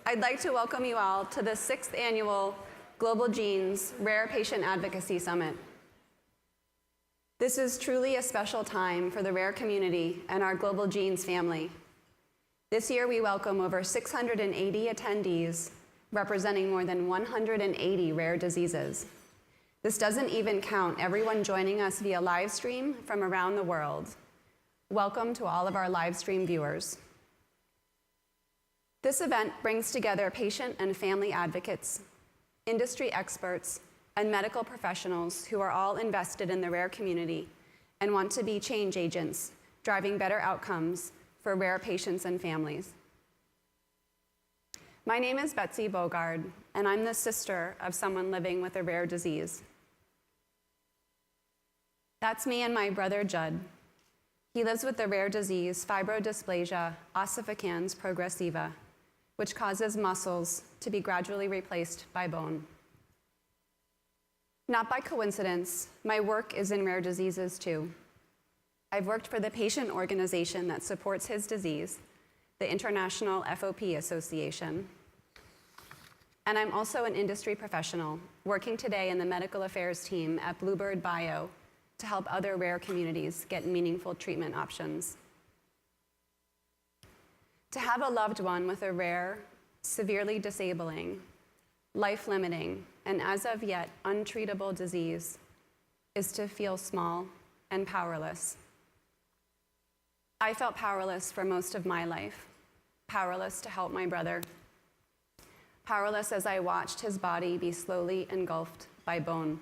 I'd like to welcome you all to the 6th Annual Global Genes Rare Patient Advocacy Summit. This is truly a special time for the rare community and our Global Genes family. This year we welcome over 680 attendees representing more than 180 rare diseases. This doesn't even count everyone joining us via live stream from around the world. Welcome to all of our live stream viewers. This event brings together patient and family advocates, industry experts, and medical professionals who are all invested in the rare community and want to be change agents, driving better outcomes for rare patients and families. My name is Betsy Bogard, and I'm the sister of someone living with a rare disease. That's me and my brother Judd. He lives with the rare disease fibrodysplasia ossificans progressiva, which causes muscles to be gradually replaced by bone. Not by coincidence, my work is in rare diseases too. I've worked for the patient organization that supports his disease, the International FOP Association. And I'm also an industry professional, working today in the medical affairs team at Bluebird Bio to help other rare communities get meaningful treatment options. To have a loved one with a rare, severely disabling, life-limiting, and as of yet untreatable disease is to feel small and powerless. I felt powerless for most of my life, powerless to help my brother, powerless as I watched his body be slowly engulfed by bone.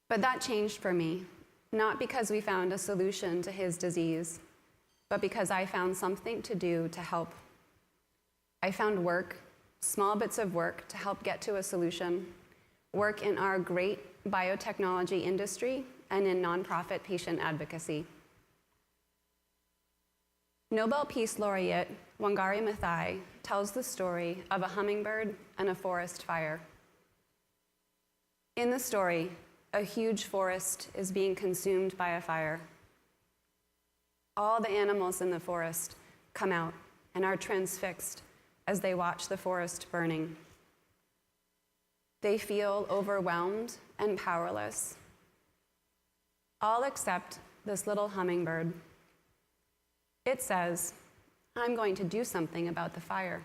But that changed for me, not because we found a solution to his disease, but because I found something to do to help. I found work, small bits of work to help get to a solution, work in our great biotechnology industry and in nonprofit patient advocacy. Nobel Peace Laureate Wangari Maathai tells the story of a hummingbird and a forest fire. In the story, a huge forest is being consumed by a fire. All the animals in the forest come out and are transfixed as they watch the forest burning. They feel overwhelmed and powerless, all except this little hummingbird. It says, "I'm going to do something about the fire."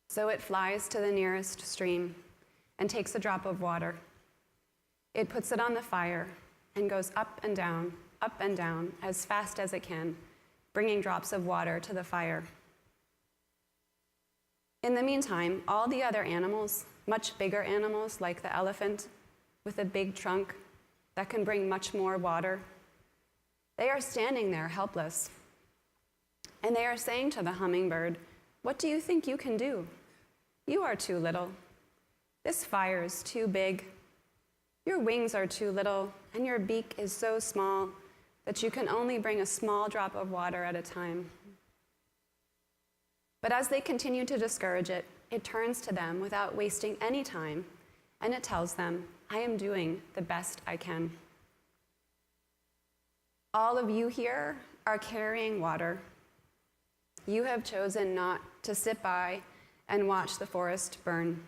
So it flies to the nearest stream and takes a drop of water. It puts it on the fire and goes up and down as fast as it can, bringing drops of water to the fire. In the meantime, all the other animals, much bigger animals like the elephant with a big trunk that can bring much more water, they are standing there helpless. And they are saying to the hummingbird, "What do you think you can do? You are too little. This fire is too big. Your wings are too little, and your beak is so small that you can only bring a small drop of water at a time." But as they continue to discourage it, it turns to them without wasting any time, and it tells them, "I am doing the best I can." All of you here are carrying water. You have chosen not to sit by and watch the forest burn.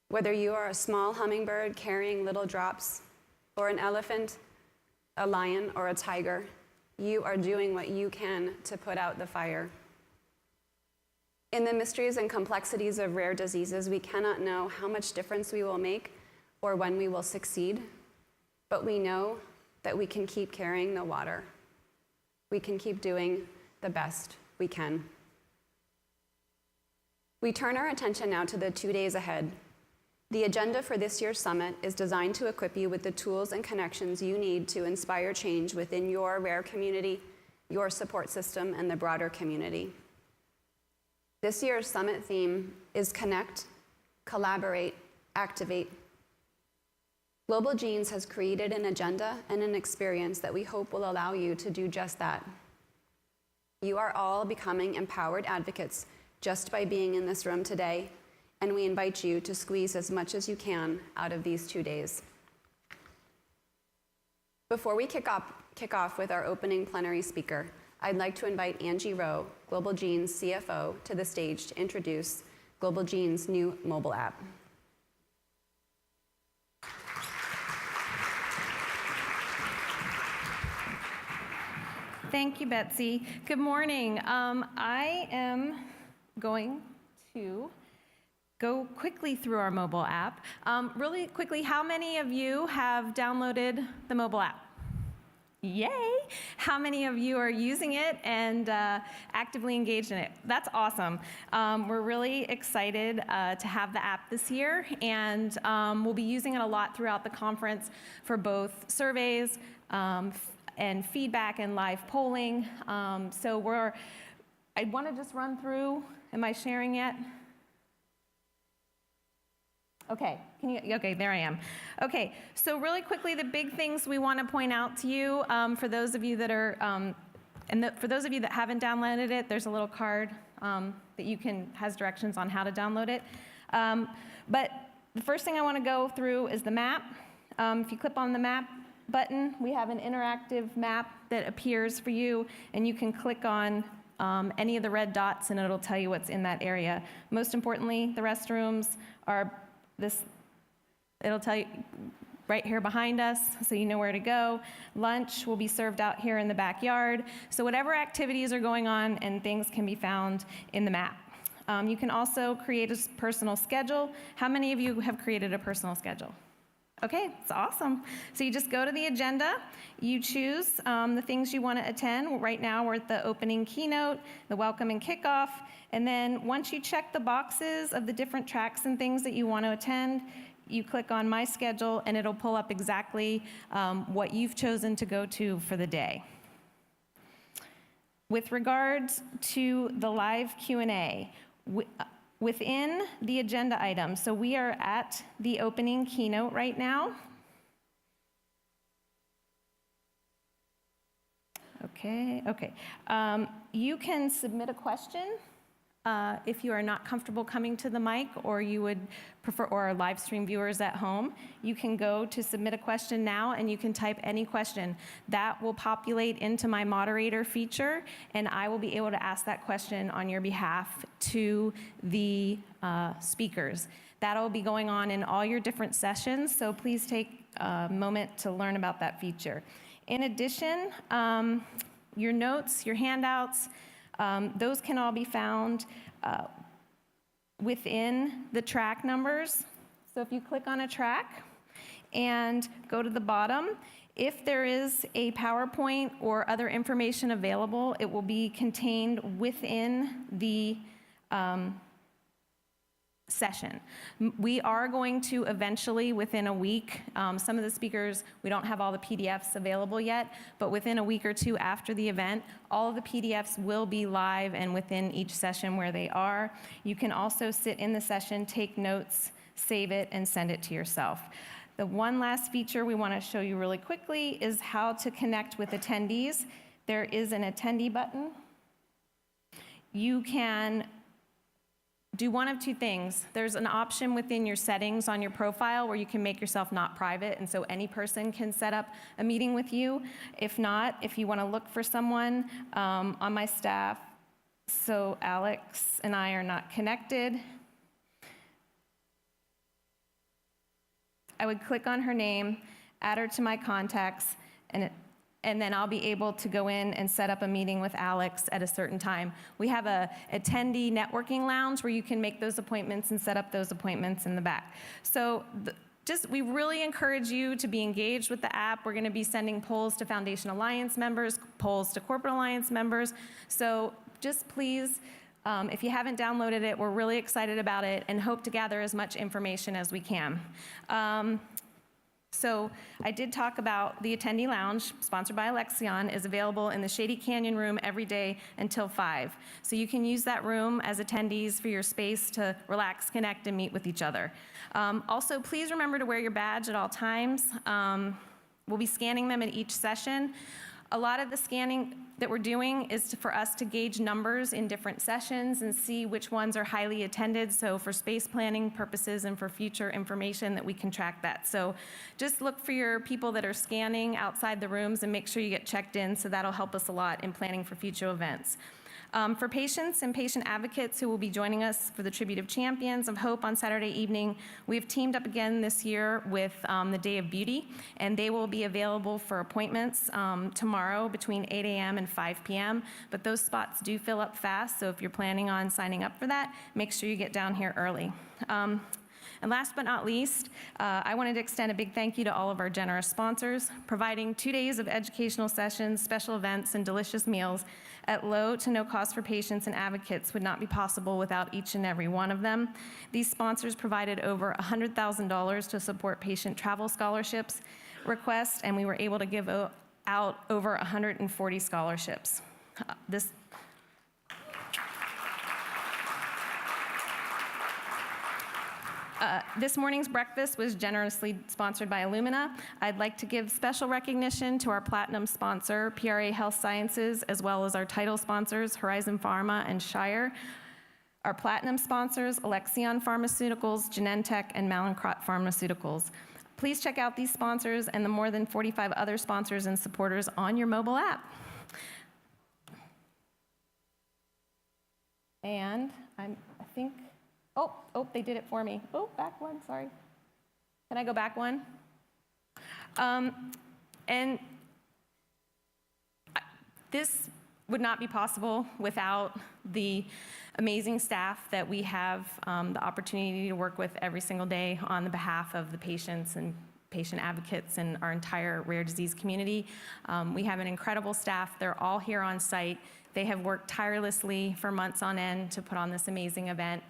Whether you are a small hummingbird carrying little drops, or an elephant, a lion, or a tiger, you are doing what you can to put out the fire. In the mysteries and complexities of rare diseases, we cannot know how much difference we will make or when we will succeed, but we know that we can keep carrying the water. We can keep doing the best we can. We turn our attention now to the 2 days ahead. The agenda for this year's summit is designed to equip you with the tools and connections you need to inspire change within your rare community, your support system, and the broader community. This year's summit theme is Connect, Collaborate, Activate. Global Genes has created an agenda and an experience that we hope will allow you to do just that. You are all becoming empowered advocates just by being in this room today, and we invite you to squeeze as much as you can out of these 2 days. Before we kick off with our opening plenary speaker, I'd like to invite Angie Rowe, Global Gene's CFO, to the stage to introduce Global Gene's new mobile app. Thank you, Betsy. Good morning. I am going to go quickly through our mobile app. Really quickly, how many of you have downloaded the mobile app? Yay! How many of you are using it and actively engaged in it? That's awesome. We're really excited to have the app this year, and we'll be using it a lot throughout the conference for both surveys and feedback and live polling. I want to just run through. Am I sharing yet? Okay, okay, there I am. Okay, so really quickly, the big things we want to point out to you, for those of you that are, for those of you that haven't downloaded it, there's a little card that has directions on how to download it. But the first thing I want to go through is the map. If you click on the map button, we have an interactive map that appears for you, and you can click on any of the red dots and it'll tell you what's in that area. Most importantly, the restrooms are it'll tell you right here behind us, so you know where to go. Lunch will be served out here in the backyard. So whatever activities are going on and things can be found in the map. You can also create a personal schedule. How many of you have created a personal schedule? Okay, it's awesome. So you just go to the agenda, you choose the things you want to attend. Right now we're at the opening keynote, the welcome and kickoff, and then once you check the boxes of the different tracks and things that you want to attend, you click on My Schedule and it'll pull up exactly what you've chosen to go to for the day. With regards to the live Q&A, within the agenda items, so we are at the opening keynote right now. Okay. You can submit a question if you are not comfortable coming to the mic, or you would prefer, or live stream viewers at home, you can go to submit a question now and you can type any question. That will populate into my moderator feature, and I will be able to ask that question on your behalf to the speakers. That'll be going on in all your different sessions, so please take a moment to learn about that feature. In addition, your notes, your handouts, those can all be found within the track numbers. So if you click on a track and go to the bottom, if there is a PowerPoint or other information available, it will be contained within the session. We are going to eventually, within a week, some of the speakers, we don't have all the PDFs available yet, but within a week or two after the event, all of the PDFs will be live and within each session where they are. You can also sit in the session, take notes, save it, and send it to yourself. The one last feature we want to show you really quickly is how to connect with attendees. There is an attendee button. You can do one of two things. There's an option within your settings on your profile where you can make yourself not private, and so any person can set up a meeting with you. If not, if you want to look for someone on my staff, so Alex and I are not connected, I would click on her name, add her to my contacts, and then I'll be able to go in and set up a meeting with Alex at a certain time. We have a attendee networking lounge where you can make those appointments and set up those appointments in the back. So we really encourage you to be engaged with the app. We're going to be sending polls to Foundation Alliance members, polls to Corporate Alliance members. So just please, if you haven't downloaded it, we're really excited about it and hope to gather as much information as we can. So I did talk about the attendee lounge, sponsored by Alexion, is available in the Shady Canyon room every day until 5. So you can use that room as attendees for your space to relax, connect, and meet with each other. Also, please remember to wear your badge at all times. We'll be scanning them at each session. A lot of the scanning that we're doing is for us to gauge numbers in different sessions and see which ones are highly attended, so for space planning purposes and for future information that we can track that. So just look for your people that are scanning outside the rooms and make sure you get checked in, so that'll help us a lot in planning for future events. For patients and patient advocates who will be joining us for the Tribute of Champions of Hope on Saturday evening, we've teamed up again this year with the Day of Beauty, and they will be available for appointments tomorrow between 8 a.m. and 5 p.m., but those spots do fill up fast, so if you're planning on signing up for that, make sure you get down here early. And last but not least, I wanted to extend a big thank you to all of our generous sponsors. Providing 2 days of educational sessions, special events, and delicious meals at low to no cost for patients and advocates would not be possible without each and every one of them. These sponsors provided over $100,000 to support patient travel scholarships requests, and we were able to give out over 140 scholarships. This morning's breakfast was generously sponsored by Illumina. I'd like to give special recognition to our platinum sponsor, PRA Health Sciences, as well as our title sponsors, Horizon Pharma and Shire. Our platinum sponsors, Alexion Pharmaceuticals, Genentech, and Mallinckrodt Pharmaceuticals. Please check out these sponsors and the more than 45 other sponsors and supporters on your mobile app. And I think, oh, they did it for me. Oh, back one, sorry. Can I go back one? And this would not be possible without the amazing staff that we have the opportunity to work with every single day on the behalf of the patients and patient advocates and our entire rare disease community. We have an incredible staff. They're all here on site. They have worked tirelessly for months on end to put on this amazing event.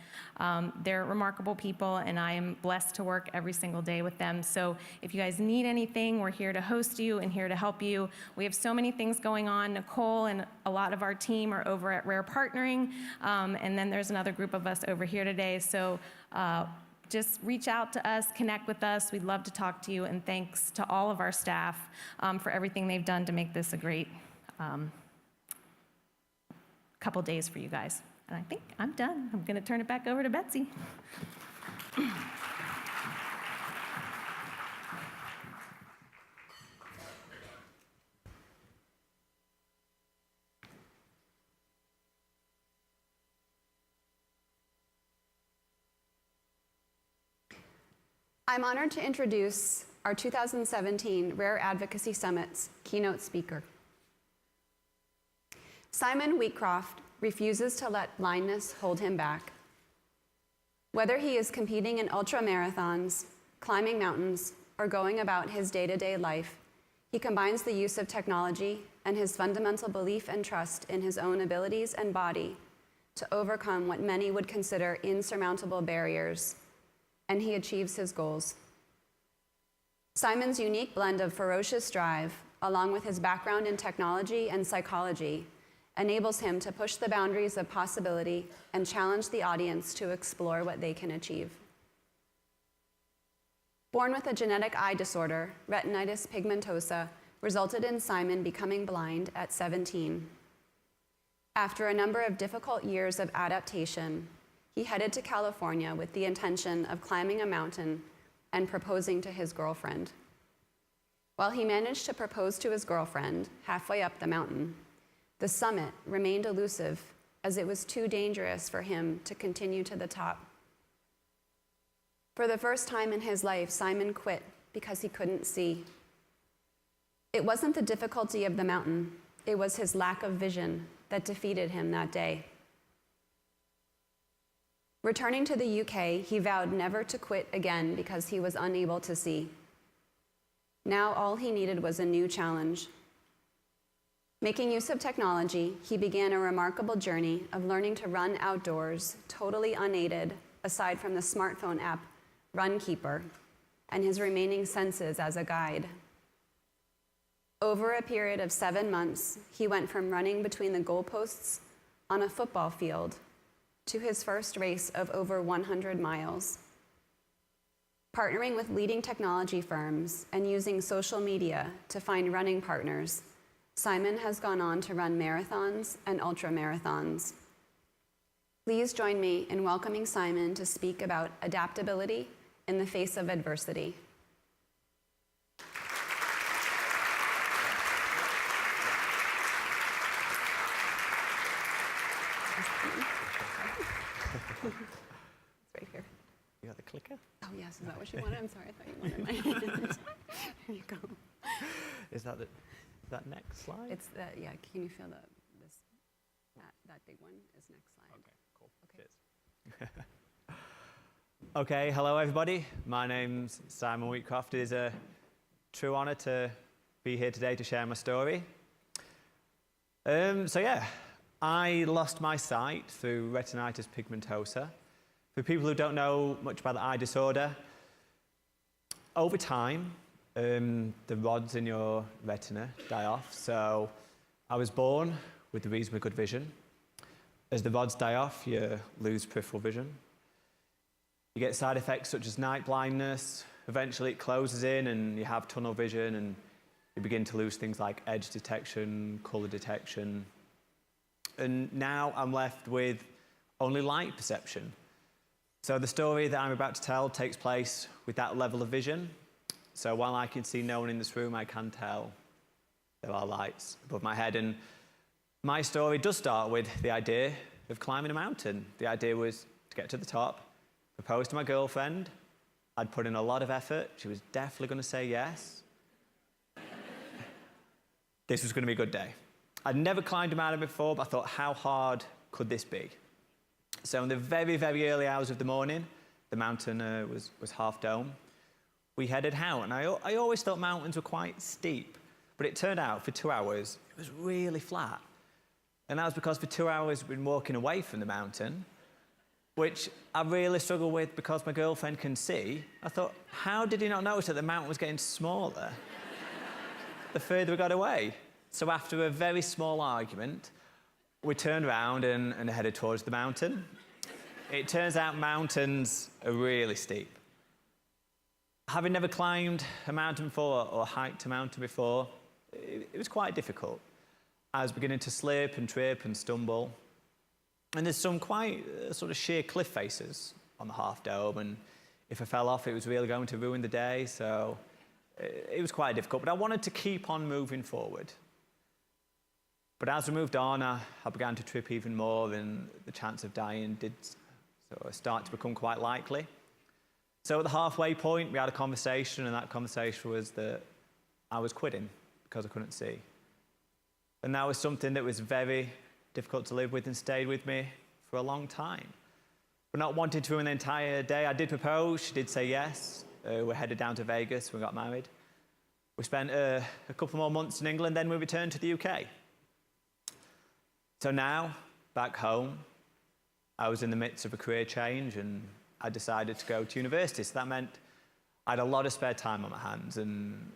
They're remarkable people, and I am blessed to work every single day with them. So if you guys need anything, we're here to host you and here to help you. We have so many things going on. Nicole and a lot of our team are over at Rare Partnering, and then there's another group of us over here today. So just reach out to us, connect with us. We'd love to talk to you, and thanks to all of our staff for everything they've done to make this a great couple days for you guys. And I think I'm done. I'm going to turn it back over to Betsy. I'm honored to introduce our 2017 Rare Advocacy Summit's keynote speaker. Simon Wheatcroft refuses to let blindness hold him back. Whether he is competing in ultra-marathons, climbing mountains, or going about his day-to-day life, he combines the use of technology and his fundamental belief and trust in his own abilities and body to overcome what many would consider insurmountable barriers, and he achieves his goals. Simon's unique blend of ferocious drive, along with his background in technology and psychology, enables him to push the boundaries of possibility and challenge the audience to explore what they can achieve. Born with a genetic eye disorder, retinitis pigmentosa resulted in Simon becoming blind at 17. After a number of difficult years of adaptation, he headed to California with the intention of climbing a mountain and proposing to his girlfriend. While he managed to propose to his girlfriend halfway up the mountain, the summit remained elusive as it was too dangerous for him to continue to the top. For the first time in his life, Simon quit because he couldn't see. It wasn't the difficulty of the mountain, it was his lack of vision that defeated him that day. Returning to the UK, he vowed never to quit again because he was unable to see. Now all he needed was a new challenge. Making use of technology, he began a remarkable journey of learning to run outdoors, totally unaided, aside from the smartphone app Runkeeper and his remaining senses as a guide. Over a period of 7 months, he went from running between the goalposts on a football field to his first race of over 100 miles. Partnering with leading technology firms and using social media to find running partners Simon has gone on to run marathons and ultra-marathons. Please join me in welcoming Simon to speak about adaptability in the face of adversity. It's right here. You got the clicker? Oh, yes, is that what you wanted? I'm sorry, I thought you wanted my hand. Here you go. Is that that next slide? It's the, yeah, can you feel that big one is next slide? Okay, cool. Okay. Cheers. Okay, hello everybody. My name's Simon Wheatcroft. It is a true honor to be here today to share my story. So yeah, I lost my sight through retinitis pigmentosa. For people who don't know much about the eye disorder, over time, the rods in your retina die off. So I was born with reasonably good vision. As the rods die off, you lose peripheral vision. You get side effects such as night blindness. Eventually it closes in and you have tunnel vision and you begin to lose things like edge detection, color detection. And now I'm left with only light perception. So the story that I'm about to tell takes place with that level of vision. So while I can see no one in this room, I can tell there are lights above my head. And my story does start with the idea of climbing a mountain. The idea was to get to the top, propose to my girlfriend. I'd put in a lot of effort. She was definitely going to say yes. This was going to be a good day. I'd never climbed a mountain before, but I thought, how hard could this be? So in the very, very early hours of the morning, the mountain was half dome. We headed out, and I always thought mountains were quite steep, but it turned out for 2 hours, it was really flat. And that was because for 2 hours we'd been walking away from the mountain, which I really struggled with because my girlfriend can see. I thought, how did he not notice that the mountain was getting smaller the further we got away? So after a very small argument, we turned around and headed towards the mountain. It turns out mountains are really steep. Having never climbed a mountain before or hiked a mountain before, it was quite difficult. I was beginning to slip and trip and stumble. And there's some quite sort of sheer cliff faces on the half dome, and if I fell off, it was really going to ruin the day, so it was quite difficult. But I wanted to keep on moving forward. But as we moved on, I began to trip even more, and the chance of dying did sort of start to become quite likely. So at the halfway point, we had a conversation, and that conversation was that I was quitting because I couldn't see. And that was something that was very difficult to live with and stayed with me for a long time. But not wanting to ruin the entire day, I did propose. She did say yes. We headed down to Vegas. We got married. We spent a couple more months in England, then we returned to the UK. So now, back home, I was in the midst of a career change, and I decided to go to university. So that meant I had a lot of spare time on my hands, and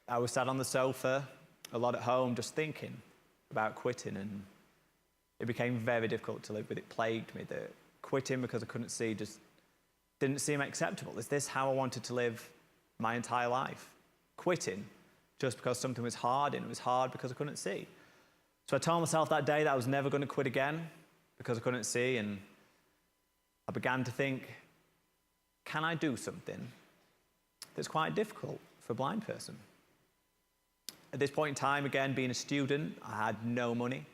I was sat on the sofa a lot at home just thinking about quitting, and it became very difficult to live with. It plagued me that quitting because I couldn't see just didn't seem acceptable. Is this how I wanted to live my entire life? Quitting just because something was hard, and it was hard because I couldn't see. So I told myself that day that I was never going to quit again because I couldn't see, and I began to think, can I do something that's quite difficult for a blind person? At this point in time, again, being a student, I had no money,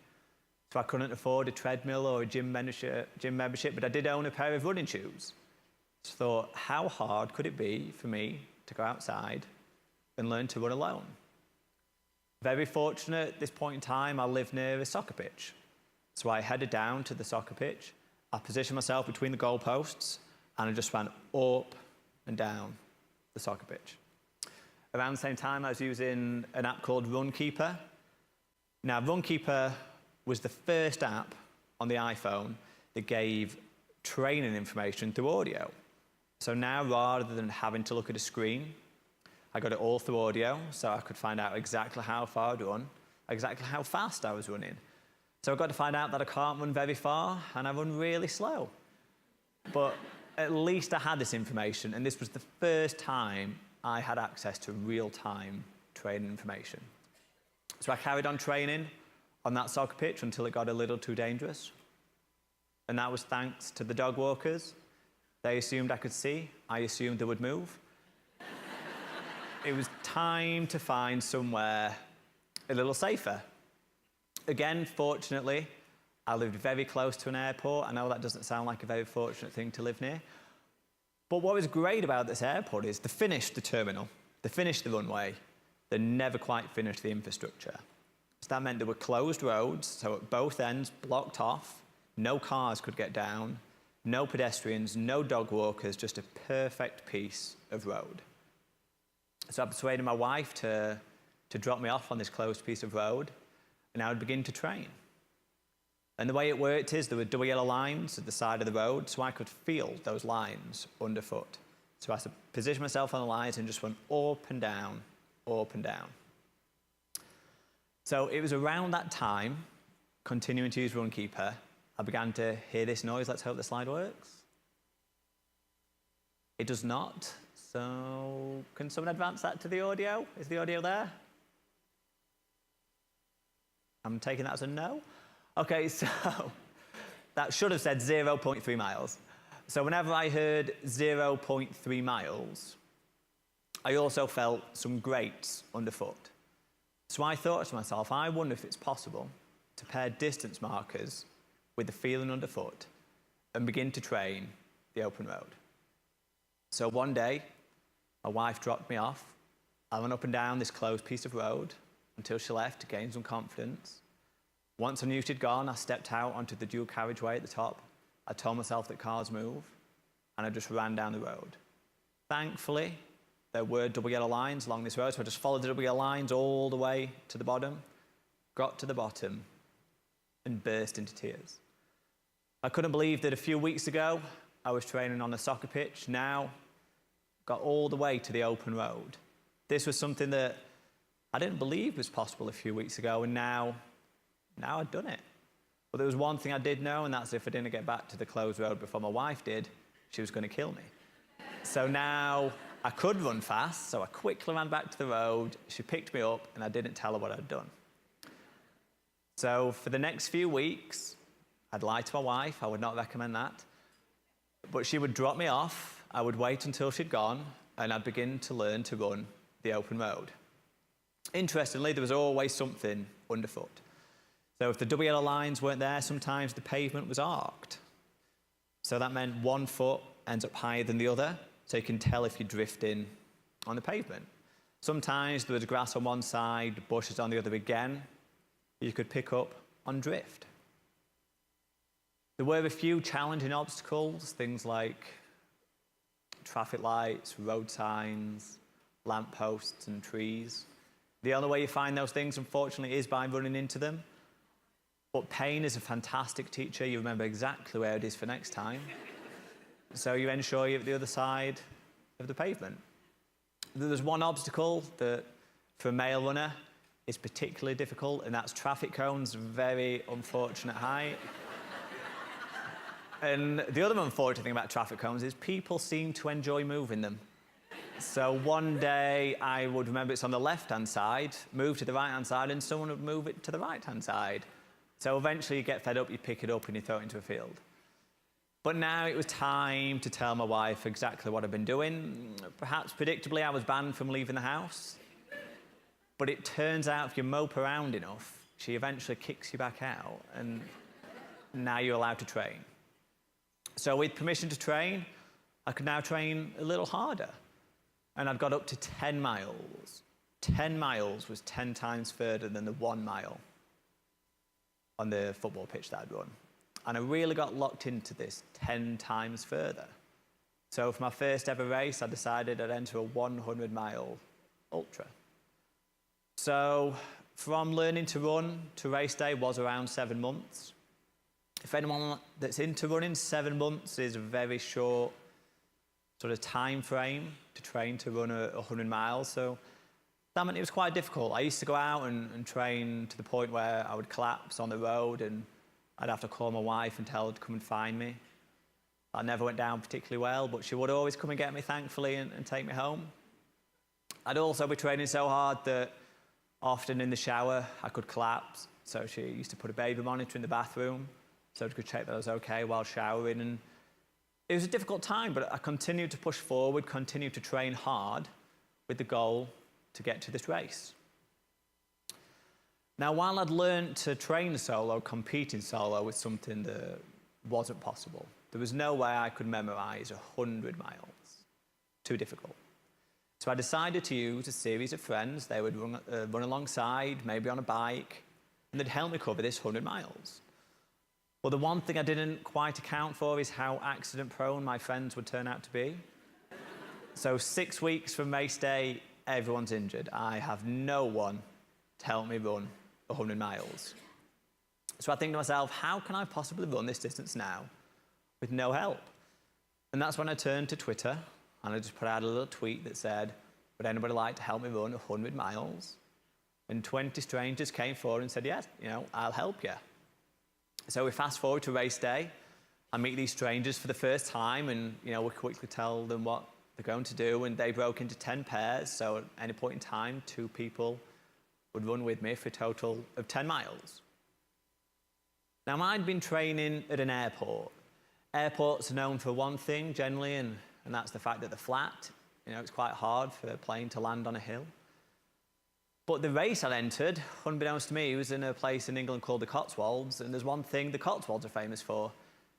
so I couldn't afford a treadmill or a gym membership, but I did own a pair of running shoes. So I thought, how hard could it be for me to go outside and learn to run alone? Very fortunate at this point in time, I lived near a soccer pitch. So I headed down to the soccer pitch, I positioned myself between the goalposts, and I just ran up and down the soccer pitch. Around the same time, I was using an app called Runkeeper. Now, Runkeeper was the first app on the iPhone that gave training information through audio. So now, rather than having to look at a screen, I got it all through audio, so I could find out exactly how far I'd run, exactly how fast I was running. So I got to find out that I can't run very far, and I run really slow. But at least I had this information, and this was the first time I had access to real-time training information. So I carried on training on that soccer pitch until it got a little too dangerous. And that was thanks to the dog walkers. They assumed I could see. I assumed they would move. It was time to find somewhere a little safer. Again, fortunately, I lived very close to an airport. I know that doesn't sound like a very fortunate thing to live near. But what was great about this airport is they finished the terminal, they finished the runway, they never quite finished the infrastructure. So that meant there were closed roads, so at both ends, blocked off, no cars could get down, no pedestrians, no dog walkers, just a perfect piece of road. So I persuaded my wife to drop me off on this closed piece of road, and I would begin to train. And the way it worked is there were double yellow lines at the side of the road, so I could feel those lines underfoot. So I positioned myself on the lines and just went up and down, up and down. So it was around that time, continuing to use Runkeeper, I began to hear this noise. Let's hope the slide works. It does not. So can someone advance that to the audio? Is the audio there? I'm taking that as a no. Okay, so that should have said 0.3 miles. So whenever I heard 0.3 miles, I also felt some grates underfoot. So I thought to myself, I wonder if it's possible to pair distance markers with the feeling underfoot and begin to train the open road. So one day, my wife dropped me off. I went up and down this closed piece of road until she left to gain some confidence. Once I knew she'd gone, I stepped out onto the dual carriageway at the top. I told myself that cars move, and I just ran down the road. Thankfully, there were double yellow lines along this road, so I just followed the double yellow lines all the way to the bottom, got to the bottom, and burst into tears. I couldn't believe that a few weeks ago, I was training on a soccer pitch. Now, got all the way to the open road. This was something that I didn't believe was possible a few weeks ago, and now I'd done it. But there was one thing I did know, and that's if I didn't get back to the closed road before my wife did, she was going to kill me. So now I could run fast, so I quickly ran back to the road. She picked me up, and I didn't tell her what I'd done. So for the next few weeks, I'd lie to my wife. I would not recommend that. But she would drop me off. I would wait until she'd gone, and I'd begin to learn to run the open road. Interestingly, there was always something underfoot. So if the double yellow lines weren't there, sometimes the pavement was arced. So that meant one foot ends up higher than the other, so you can tell if you're drifting on the pavement. Sometimes there was grass on one side, bushes on the other again. You could pick up on drift. There were a few challenging obstacles, things like traffic lights, road signs, lampposts and trees. The only way you find those things, unfortunately, is by running into them. But pain is a fantastic teacher. You remember exactly where it is for next time. So you ensure you're at the other side of the pavement. There's one obstacle that, for a male runner, is particularly difficult, and that's traffic cones, very unfortunate height. And the other unfortunate thing about traffic cones is people seem to enjoy moving them. So one day I would remember it's on the left-hand side, move to the right-hand side, and someone would move it to the right-hand side. So eventually you get fed up, you pick it up and you throw it into a field. But now it was time to tell my wife exactly what I'd been doing. Perhaps predictably I was banned from leaving the house. But it turns out if you mope around enough, she eventually kicks you back out, and now you're allowed to train. So with permission to train, I could now train a little harder. And I'd got up to 10 miles. 10 miles was 10 times further than the 1 mile on the football pitch that I'd run. And I really got locked into this 10 times further. So for my first ever race, I decided I'd enter a 100-mile ultra. So from learning to run to race day was around 7 months. If anyone that's into running, 7 months is a very short sort of time frame to train to run 100 miles. So that meant it was quite difficult. I used to go out and train to the point where I would collapse on the road, and I'd have to call my wife and tell her to come and find me. I never went down particularly well, but she would always come and get me, thankfully, and take me home. I'd also be training so hard that Often in the shower, I could collapse. So she used to put a baby monitor in the bathroom so she could check that I was okay while showering. And it was a difficult time, but I continued to push forward, continued to train hard with the goal to get to this race. Now, while I'd learned to train solo, competing solo was something that wasn't possible. There was no way I could memorize 100 miles. Too difficult. So I decided to use a series of friends. They would run alongside, maybe on a bike, and they'd help me cover this 100 miles. Well, the one thing I didn't quite account for is how accident-prone my friends would turn out to be. So 6 weeks from race day, everyone's injured. I have no one to help me run 100 miles. So I think to myself, how can I possibly run this distance now with no help? And that's when I turned to Twitter, and I just put out a little tweet that said, would anybody like to help me run 100 miles? And 20 strangers came forward and said, yes, I'll help you. So we fast forward to race day. I meet these strangers for the first time, and we quickly tell them what they're going to do, and they broke into 10 pairs. So at any point in time, 2 people would run with me for a total of 10 miles. Now, I'd been training at an airport. Airports are known for one thing generally, and that's the fact that they're flat. It's quite hard for a plane to land on a hill. But the race I entered, unbeknownst to me, was in a place in England called the Cotswolds, and there's one thing the Cotswolds are famous for,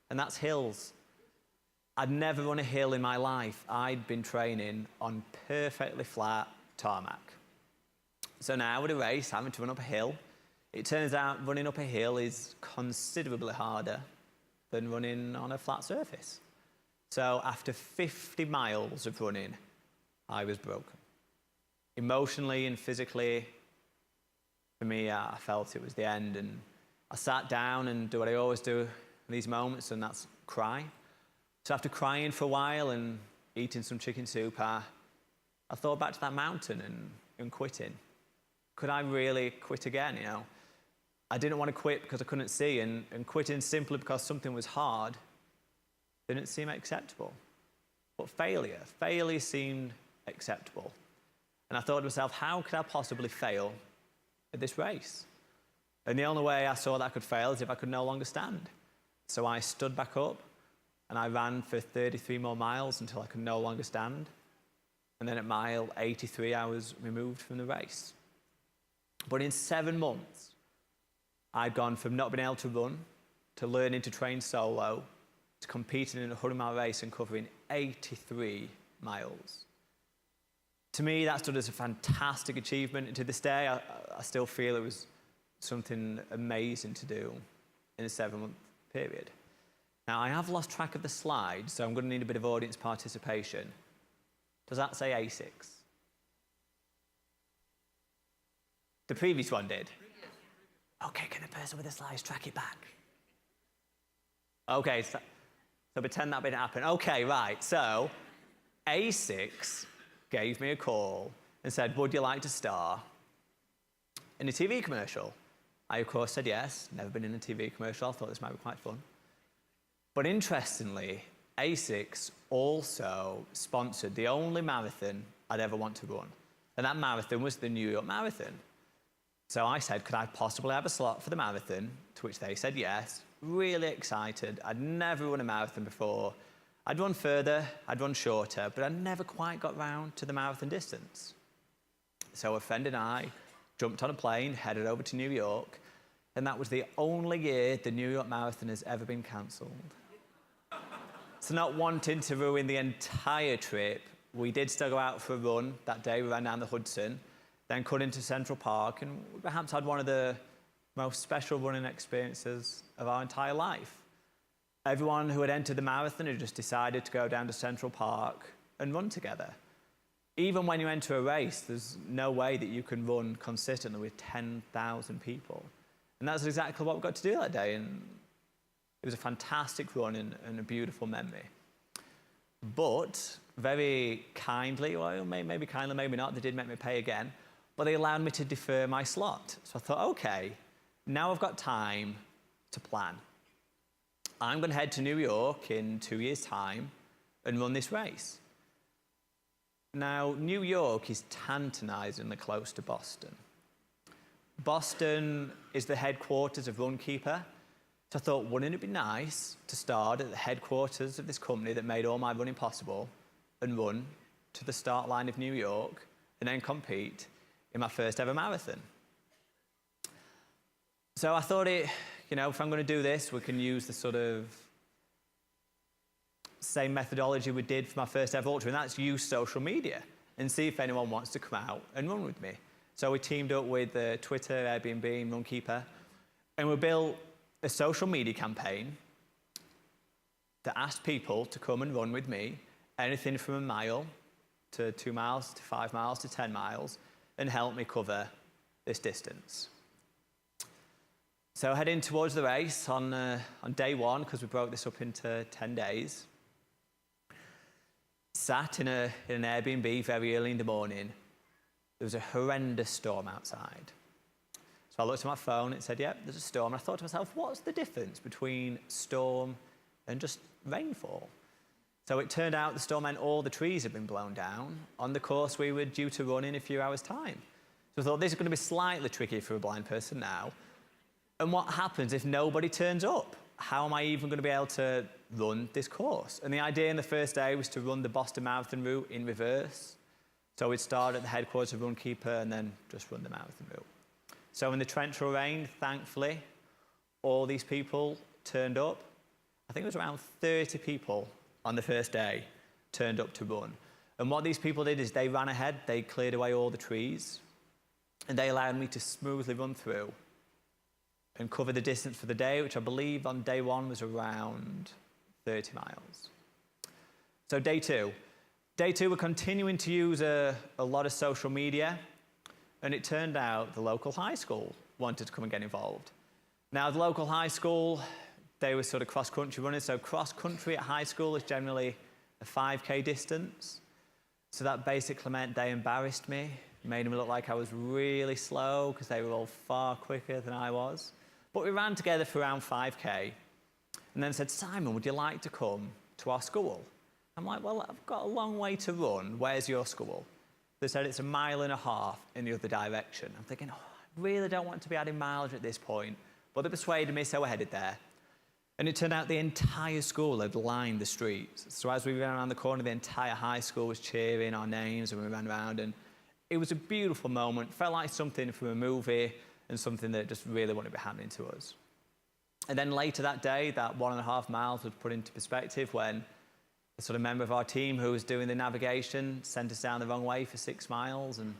and that's hills. I'd never run a hill in my life. I'd been training on perfectly flat tarmac. So now with a race, having to run up a hill, it turns out running up a hill is considerably harder than running on a flat surface. So after 50 miles of running, I was broken. Emotionally and physically, for me, I felt it was the end. And I sat down and do what I always do in these moments, and that's cry. So after crying for a while and eating some chicken soup, I thought back to that mountain and quitting. Could I really quit again, I didn't want to quit because I couldn't see, and quitting simply because something was hard didn't seem acceptable. But failure seemed acceptable. And I thought to myself, how could I possibly fail at this race? And the only way I saw that I could fail is if I could no longer stand. So I stood back up and I ran for 33 more miles until I could no longer stand. And then at mile 83, I was removed from the race. But in 7 months, I'd gone from not being able to run to learning to train solo to competing in a 100-mile race and covering 83 miles. To me, that stood as a fantastic achievement, and to this day, I still feel it was something amazing to do in a 7-month period. Now, I have lost track of the slide, so I'm going to need a bit of audience participation. Does that say A6? The previous one did? Okay, can the person with the slides track it back? Okay, so pretend that didn't happen. Okay, right, so A6 gave me a call and said, would you like to star in a TV commercial? I, of course, said yes. Never been in a TV commercial. I thought this might be quite fun. But interestingly, A6 also sponsored the only marathon I'd ever want to run. And that marathon was the New York Marathon. So I said, could I possibly have a slot for the marathon? To which they said yes. Really excited. I'd never run a marathon before. I'd run further, I'd run shorter, but I never quite got round to the marathon distance. So a friend and I jumped on a plane, headed over to New York, and that was the only year the New York Marathon has ever been cancelled. So not wanting to ruin the entire trip, we did still go out for a run that day. We ran down the Hudson, then cut into Central Park, and we perhaps had one of the most special running experiences of our entire life. Everyone who had entered the marathon had just decided to go down to Central Park and run together. Even when you enter a race, there's no way that you can run consistently with 10,000 people. And that's exactly what we got to do that day. And it was a fantastic run and a beautiful memory. But very kindly, well, maybe kindly, maybe not, they did make me pay again, but they allowed me to defer my slot. So I thought, okay, now I've got time to plan. I'm going to head to New York in 2 years' time and run this race. Now, New York is tantalizingly close to Boston. Boston is the headquarters of Runkeeper. So I thought, wouldn't it be nice to start at the headquarters of this company that made all my running possible and run to the start line of New York and then compete in my first ever marathon? So I thought, if I'm going to do this, we can use the sort of same methodology we did for my first ever ultra, and that's use social media and see if anyone wants to come out and run with me. So we teamed up with Twitter, Airbnb, and Runkeeper, and we built a social media campaign that asked people to come and run with me, anything from 1 mile to 2 miles to 5 miles to 10 miles, and help me cover this distance. So heading towards the race on day one, because we broke this up into 10 days, sat in an Airbnb very early in the morning. There was a horrendous storm outside. So I looked at my phone, it said, yep, there's a storm. And I thought to myself, what's the difference between storm and just rainfall? So it turned out the storm meant all the trees had been blown down on the course we were due to run in a few hours' time. So I thought, this is going to be slightly tricky for a blind person now. And what happens if nobody turns up? How am I even going to be able to run this course? And the idea in the first day was to run the Boston Marathon route in reverse. So we'd start at the headquarters of Runkeeper and then just run the marathon route. So in the torrential rain, thankfully, all these people turned up. I think it was around 30 people on the first day turned up to run. And what these people did is they ran ahead, they cleared away all the trees, and they allowed me to smoothly run through and cover the distance for the day, which I believe on day one was around 30 miles. So day two. Day two, we're continuing to use a lot of social media, and it turned out the local high school wanted to come and get involved. Now, the local high school, they were sort of cross-country runners, so cross-country at high school is generally a 5K distance. So that basically meant they embarrassed me, made me look like I was really slow because they were all far quicker than I was. But we ran together for around 5K, and then said, Simon, would you like to come to our school? I'm like, well, I've got a long way to run. Where's your school? They said it's 1.5 miles in the other direction. I'm thinking, oh, I really don't want to be adding mileage at this point. But they persuaded me, so we're headed there. And it turned out the entire school had lined the streets. So as we ran around the corner, the entire high school was cheering our names, and we ran around. And it was a beautiful moment. Felt like something from a movie and something that just really wanted to be happening to us. And then later that day, that 1.5 miles was put into perspective when a sort of member of our team who was doing the navigation sent us down the wrong way for 6 miles. And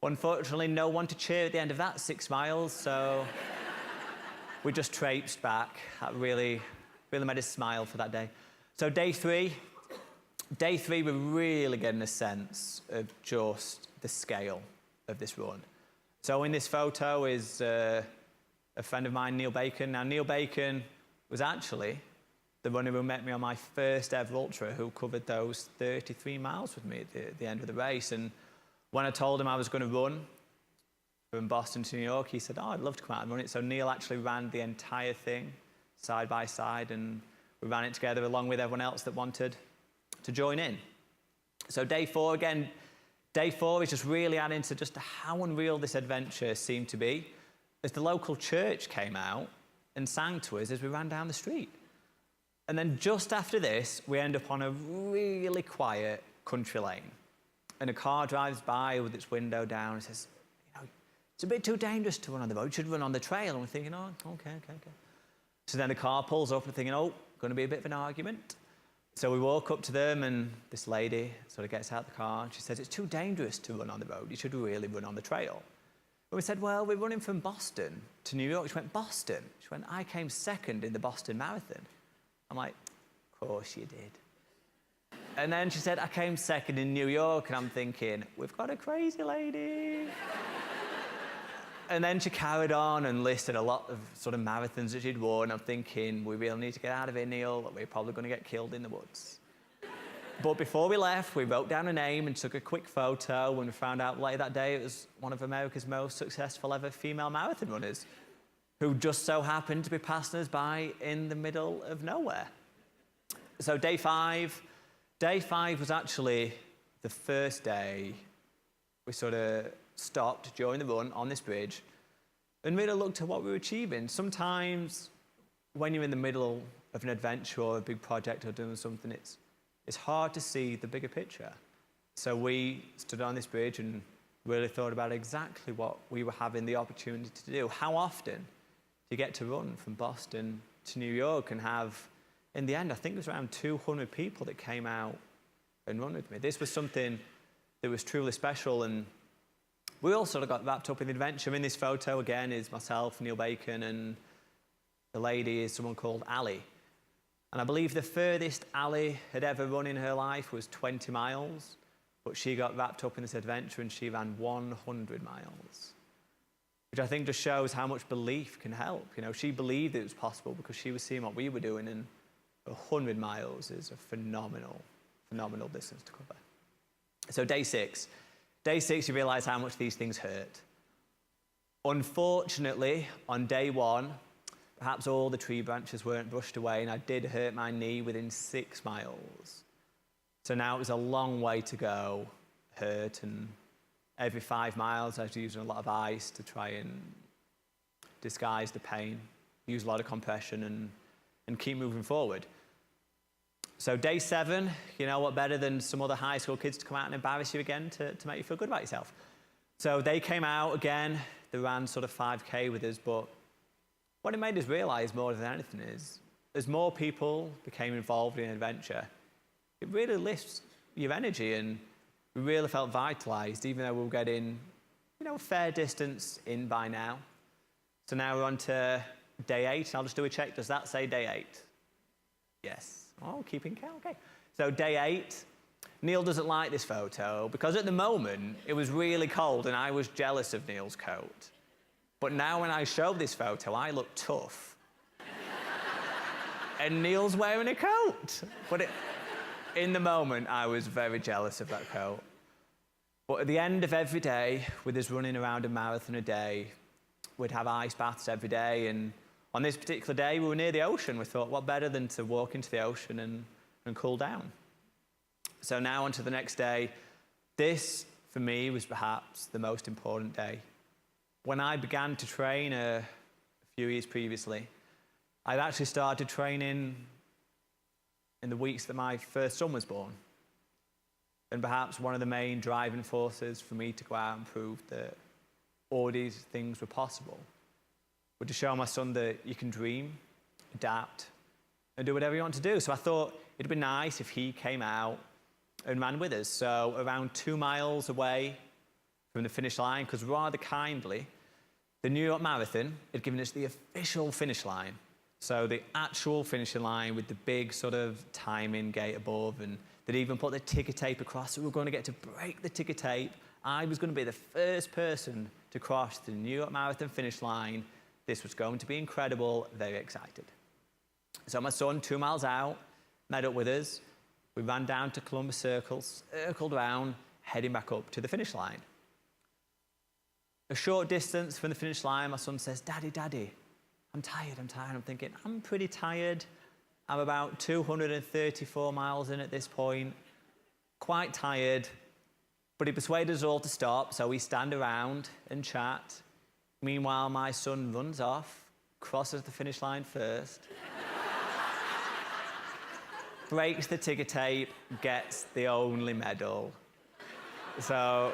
unfortunately, no one to cheer at the end of that 6 miles, so we just traipsed back. That really made us smile for that day. So day three, we're really getting a sense of just the scale of this run. So in this photo is a friend of mine, Neil Bacon. Now, Neil Bacon was actually the runner who met me on my first ever ultra, who covered those 33 miles with me at the end of the race. And when I told him I was going to run from Boston to New York, he said, oh, I'd love to come out and run it. So Neil actually ran the entire thing side by side, and we ran it together along with everyone else that wanted to join in. So day four, again, day four is just really adding to just how unreal this adventure seemed to be, as the local church came out and sang to us as we ran down the street. And then just after this, we end up on a really quiet country lane. And a car drives by with its window down and says, it's a bit too dangerous to run on the road. You should run on the trail. And we're thinking, oh, okay. So then the car pulls up and thinking, oh, going to be a bit of an argument. So we walk up to them, and this lady sort of gets out the car, and she says, it's too dangerous to run on the road. You should really run on the trail. And we said, well, we're running from Boston to New York. She went, Boston? She went, I came second in the Boston Marathon. I'm like, of course you did. And then she said, I came second in New York, and I'm thinking, we've got a crazy lady. And then she carried on and listed a lot of sort of marathons that she'd won. I'm thinking, we really need to get out of here, Neil. We're probably going to get killed in the woods. But before we left, we wrote down a name and took a quick photo. When we found out later that day, it was one of America's most successful ever female marathon runners, who just so happened to be passing us by in the middle of nowhere. So day five was actually the first day we sort of stopped during the run on this bridge, and really looked at what we were achieving. Sometimes when you're in the middle of an adventure or a big project or doing something, it's hard to see the bigger picture. So we stood on this bridge and really thought about exactly what we were having the opportunity to do. How often do you get to run from Boston to New York and have, in the end, I think it was around 200 people that came out and run with me. This was something that was truly special, and we all sort of got wrapped up in the adventure. In this photo, again, is myself, Neil Bacon, and the lady is someone called Ali. And I believe the furthest Ali had ever run in her life was 20 miles. But she got wrapped up in this adventure and she ran 100 miles, which I think just shows how much belief can help. You know, she believed it was possible because she was seeing what we were doing, and 100 miles is a phenomenal distance to cover. So day six, you realize how much these things hurt. Unfortunately, on day one, perhaps all the tree branches weren't brushed away, and I did hurt my knee within 6 miles. So now it was a long way to go, hurt, and every 5 miles I was using a lot of ice to try and disguise the pain, use a lot of compression, and keep moving forward. So day 7, you know what better than some other high school kids to come out and embarrass you again to make you feel good about yourself. So they came out again, they ran sort of 5K with us, but what it made us realize more than anything is, as more people became involved in an adventure, it really lifts your energy, and we really felt vitalized, even though we were getting, you know, a fair distance in by now. So now we're on to day 8, and I'll just do a check. Does that say day 8? Yes. Oh, keeping count, okay. So day 8, Neil doesn't like this photo because at the moment it was really cold and I was jealous of Neil's coat. But now when I show this photo, I look tough. And Neil's wearing a coat. But in the moment, I was very jealous of that coat. But at the end of every day, with us running around a marathon a day, we'd have ice baths every day. And on this particular day, we were near the ocean. We thought, what better than to walk into the ocean and cool down? So now on to the next day. This, for me, was perhaps the most important day. When I began to train a few years previously, I'd actually started training in the weeks that my first son was born. And perhaps one of the main driving forces for me to go out and prove that all these things were possible was to show my son that you can dream, adapt, and do whatever you want to do. So I thought it'd be nice if he came out and ran with us. So around 2 miles away from the finish line, because rather kindly, the New York Marathon had given us the official finish line. So the actual finishing line with the big sort of timing gate above, and they'd even put the ticker tape across, so we were going to get to break the ticker tape. I was going to be the first person to cross the New York Marathon finish line. This was going to be incredible, very excited. So my son, 2 miles out, met up with us. We ran down to Columbus Circle, circled around, heading back up to the finish line. A short distance from the finish line, my son says, Daddy, Daddy, I'm tired. I'm thinking, I'm pretty tired. I'm about 234 miles in at this point, quite tired. But he persuaded us all to stop, so we stand around and chat. Meanwhile, my son runs off, crosses the finish line first, breaks the ticker tape, gets the only medal. So...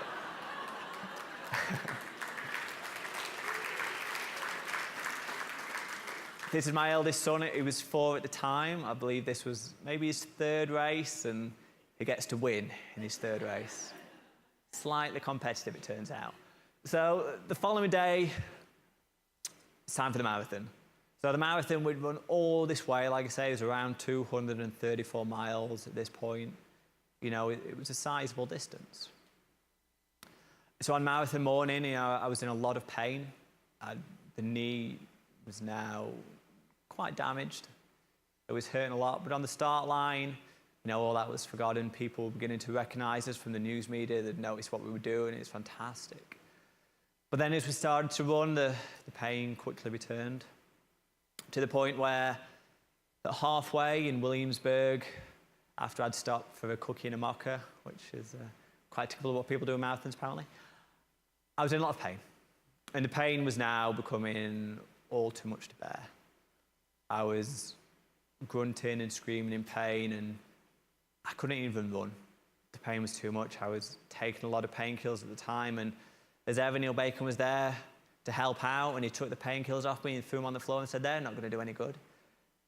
This is my eldest son. He was 4 at the time. I believe this was maybe his 3rd race, and he gets to win in his 3rd race. Slightly competitive, it turns out. So the following day, it's time for the marathon. So the marathon, we'd run all this way. Like I say, it was around 234 miles at this point. You know, it was a sizable distance. So on marathon morning, you know, I was in a lot of pain. The knee was now quite damaged. It was hurting a lot, but on the start line, you know, all that was forgotten. People were beginning to recognize us from the news media. They'd noticed what we were doing. It was fantastic. But then as we started to run, the pain quickly returned to the point where at halfway in Williamsburg, after I'd stopped for a cookie and a mocha, which is quite typical of what people do in marathons apparently, I was in a lot of pain. And the pain was now becoming all too much to bear. I was grunting and screaming in pain, and I couldn't even run. The pain was too much. I was taking a lot of painkillers at the time, and as ever, Neil Bacon was there to help out, and he took the painkillers off me and threw them on the floor and said, they're not going to do any good.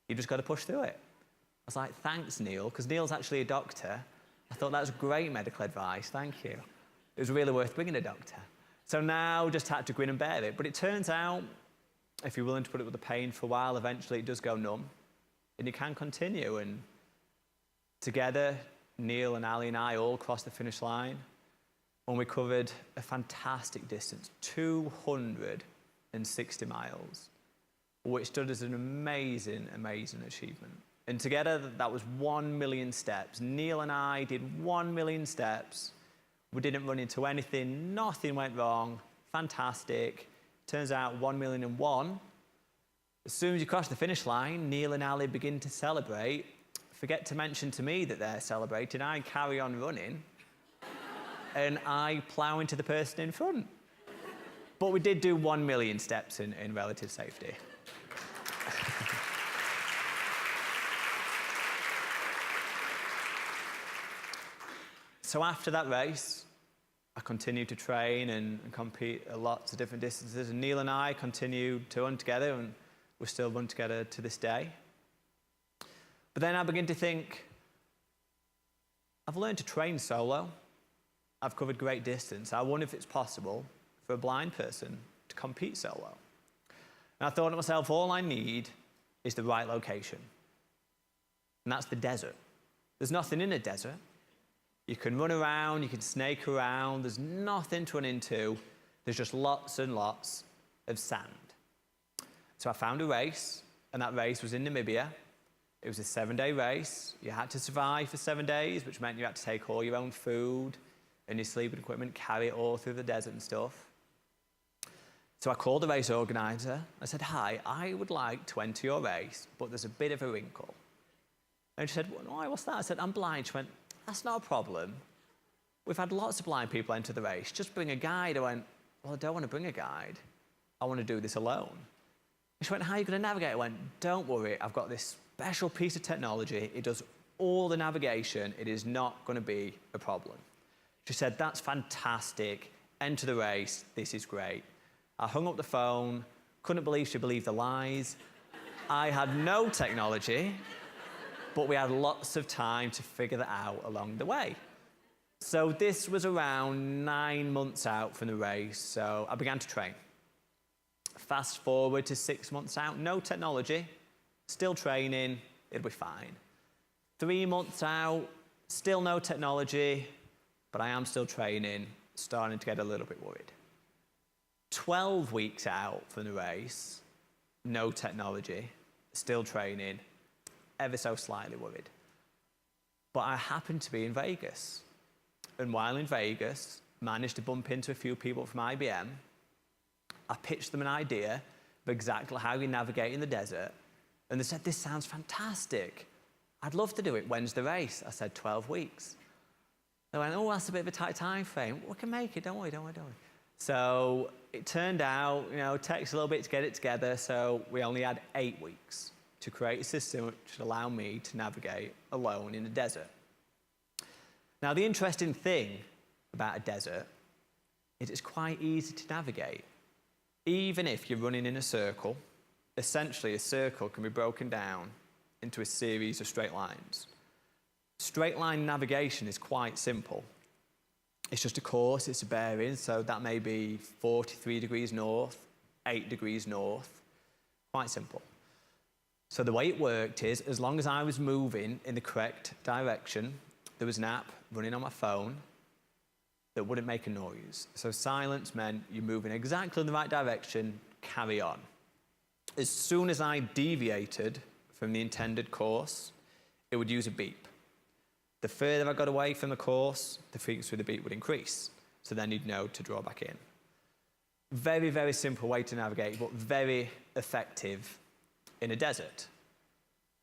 You just got to push through it. I was like, thanks, Neil, because Neil's actually a doctor. I thought that was great medical advice, thank you. It was really worth bringing a doctor. So now just had to grin and bear it. But it turns out, if you're willing to put up with the pain for a while, eventually it does go numb, and you can continue. And together, Neil and Ali and I all crossed the finish line, and we covered a fantastic distance, 260 miles, which stood as an amazing, amazing achievement. And together, that was 1 million steps. Neil and I did 1 million steps. We didn't run into anything, nothing went wrong, fantastic. Turns out 1,000,001. As soon as you cross the finish line, Neil and Ali begin to celebrate. Forget to mention to me that they're celebrating. I carry on running, and I plow into the person in front. But we did do 1 million steps in relative safety. So after that race, I continued to train and compete at lots of different distances, and Neil and I continued to run together, and we still run together to this day. But then I began to think, I've learned to train solo. I've covered great distance. I wonder if it's possible for a blind person to compete solo. And I thought to myself, all I need is the right location. And that's the desert. There's nothing in a desert. You can run around, you can snake around, there's nothing to run into. There's just lots and lots of sand. So I found a race, and that race was in Namibia. It was a 7-day race. You had to survive for 7 days, which meant you had to take all your own food and your sleeping equipment, carry it all through the desert and stuff. So I called the race organizer. I said, hi, I would like to enter your race, but there's a bit of a wrinkle. And she said, why, what's that? I said, I'm blind. She went, that's not a problem. We've had lots of blind people enter the race. Just bring a guide. I went, well, I don't want to bring a guide. I want to do this alone. And she went, how are you going to navigate? I went, don't worry. I've got this special piece of technology. It does all the navigation. It is not going to be a problem. She said, that's fantastic. Enter the race. This is great. I hung up the phone. Couldn't believe she believed the lies. I had no technology, but we had lots of time to figure that out along the way. So this was around 9 months out from the race, so I began to train. Fast forward to 6 months out, no technology, still training, it'll be fine. 3 months out, still no technology, but I am still training, starting to get a little bit worried. 12 weeks out from the race, no technology, still training, ever so slightly worried. But I happened to be in Vegas. And while in Vegas, managed to bump into a few people from IBM. I pitched them an idea of exactly how you navigate in the desert. And they said, this sounds fantastic. I'd love to do it. When's the race? I said, 12 weeks. They went, oh, that's a bit of a tight time frame. We can make it, don't worry. So it turned out, it takes a little bit to get it together. So we only had 8 weeks to create a system which would allow me to navigate alone in the desert. Now, the interesting thing about a desert is it's quite easy to navigate. Even if you're running in a circle, essentially a circle can be broken down into a series of straight lines. Straight line navigation is quite simple. It's just a course, it's a bearing, so that may be 43 degrees north, 8 degrees north, quite simple. So the way it worked is, as long as I was moving in the correct direction, there was an app running on my phone that wouldn't make a noise. So silence meant you're moving exactly in the right direction, carry on. As soon as I deviated from the intended course, it would use a beep. The further I got away from the course, the frequency of the beep would increase. So then you'd know to draw back in. Very, very simple way to navigate, but very effective in a desert.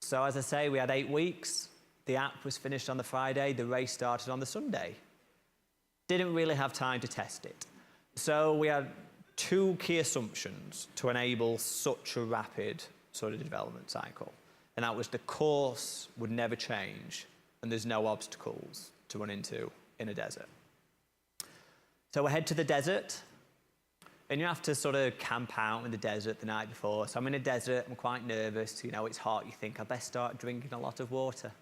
So as I say, we had 8 weeks. The app was finished on the Friday. The race started on the Sunday. Didn't really have time to test it. So we had two key assumptions to enable such a rapid sort of development cycle. And that was the course would never change and there's no obstacles to run into in a desert. So we head to the desert, and you have to sort of camp out in the desert the night before. So I'm in a desert, I'm quite nervous, you know, it's hot, you think I best start drinking a lot of water.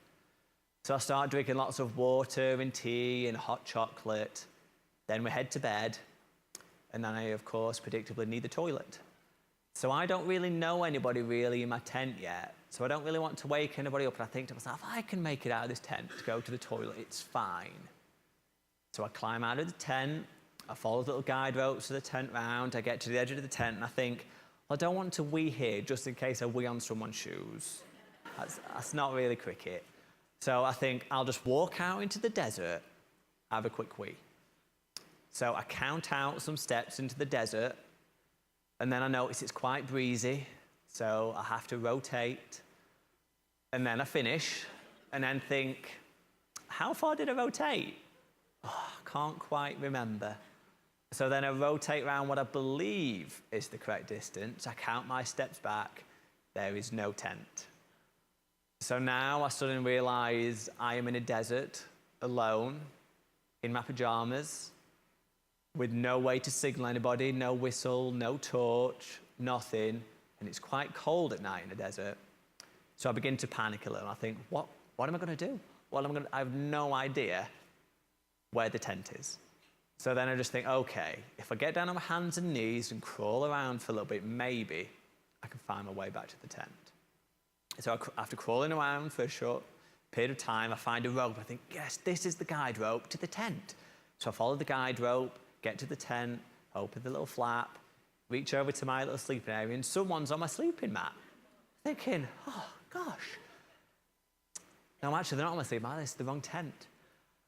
So I start drinking lots of water and tea and hot chocolate. Then we head to bed, and then I, of course, predictably need the toilet. So I don't really know anybody really in my tent yet, so I don't really want to wake anybody up, and I think to myself, I can make it out of this tent to go to the toilet, it's fine. So I climb out of the tent, I follow the little guide ropes to the tent round, I get to the edge of the tent, and I think, well, I don't want to wee here just in case I wee on someone's shoes. That's not really cricket. So I think I'll just walk out into the desert, have a quick wee. So I count out some steps into the desert, and then I notice it's quite breezy, so I have to rotate. And then I finish, and then think, how far did I rotate? Oh, I can't quite remember. So then I rotate around what I believe is the correct distance. I count my steps back. There is no tent. So now I suddenly realize I am in a desert, alone, in my pajamas, with no way to signal anybody, no whistle, no torch, nothing. And it's quite cold at night in the desert. So I begin to panic a little. I think, what am I going to do? I have no idea where the tent is. So then I just think, okay, if I get down on my hands and knees and crawl around for a little bit, maybe I can find my way back to the tent. So after crawling around for a short period of time, I find a rope. I think, yes, this is the guide rope to the tent. So I follow the guide rope, get to the tent, open the little flap, reach over to my little sleeping area, and someone's on my sleeping mat. Thinking, oh, gosh. No, actually, they're not on my sleeping mat, it's the wrong tent.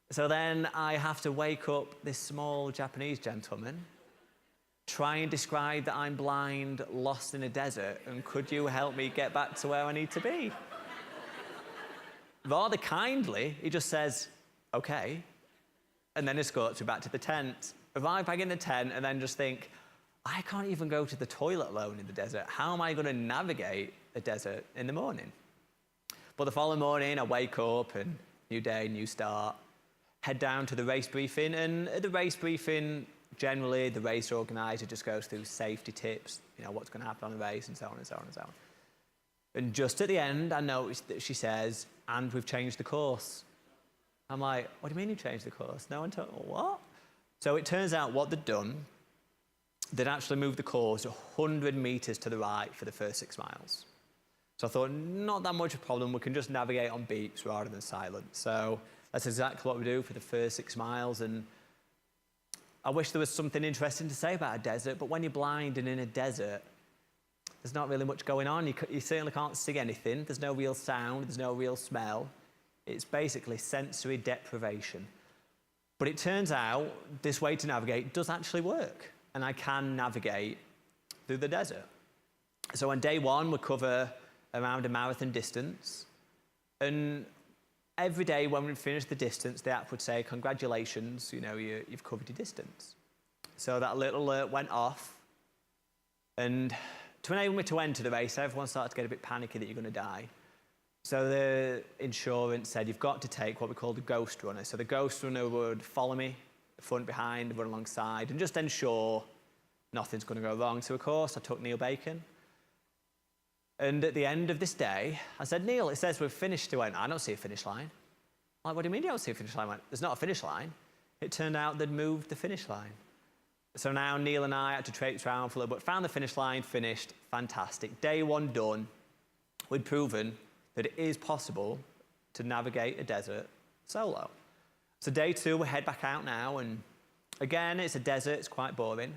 So then I have to wake up this small Japanese gentleman, try and describe that I'm blind, lost in a desert, and could you help me get back to where I need to be? Rather kindly, he just says, okay, and then escorts me back to the tent. Arrive back in the tent, and then just think, I can't even go to the toilet alone in the desert. How am I going to navigate the desert in the morning? But the following morning, I wake up, and new day, new start. Head down to the race briefing, and at the race briefing, generally, the race organizer just goes through safety tips, you know, what's going to happen on the race, and so on and so on and so on. And just at the end, I noticed that she says, and we've changed the course. I'm like, what do you mean you've changed the course? No one told me, what? So it turns out what they'd done, they'd actually moved the course 100 meters to the right for the first 6 miles. So I thought, not that much of a problem, we can just navigate on beeps rather than silence. So that's exactly what we do for the first 6 miles. And I wish there was something interesting to say about a desert, but when you're blind and in a desert, there's not really much going on. You certainly can't see anything. There's no real sound. There's no real smell. It's basically sensory deprivation. But it turns out this way to navigate does actually work, and I can navigate through the desert. So on day one, we cover around a marathon distance, and every day when we finish the distance, the app would say, congratulations, you know, you've covered your distance. So that little alert went off, and to enable me to enter the race, everyone started to get a bit panicky that you're going to die. So the insurance said, you've got to take what we call the ghost runner. So the ghost runner would follow me, front, behind, run alongside, and just ensure nothing's going to go wrong. So of course, I took Neil Bacon. And at the end of this day, I said, Neil, it says we've finished. He went, I don't see a finish line. I'm like, what do you mean you don't see a finish line? I went, there's not a finish line. It turned out they'd moved the finish line. So now Neil and I had to traipse around for a little bit, found the finish line, finished, fantastic. Day one done. We'd proven that it is possible to navigate a desert solo. So day two, we head back out now, and again, it's a desert, it's quite boring.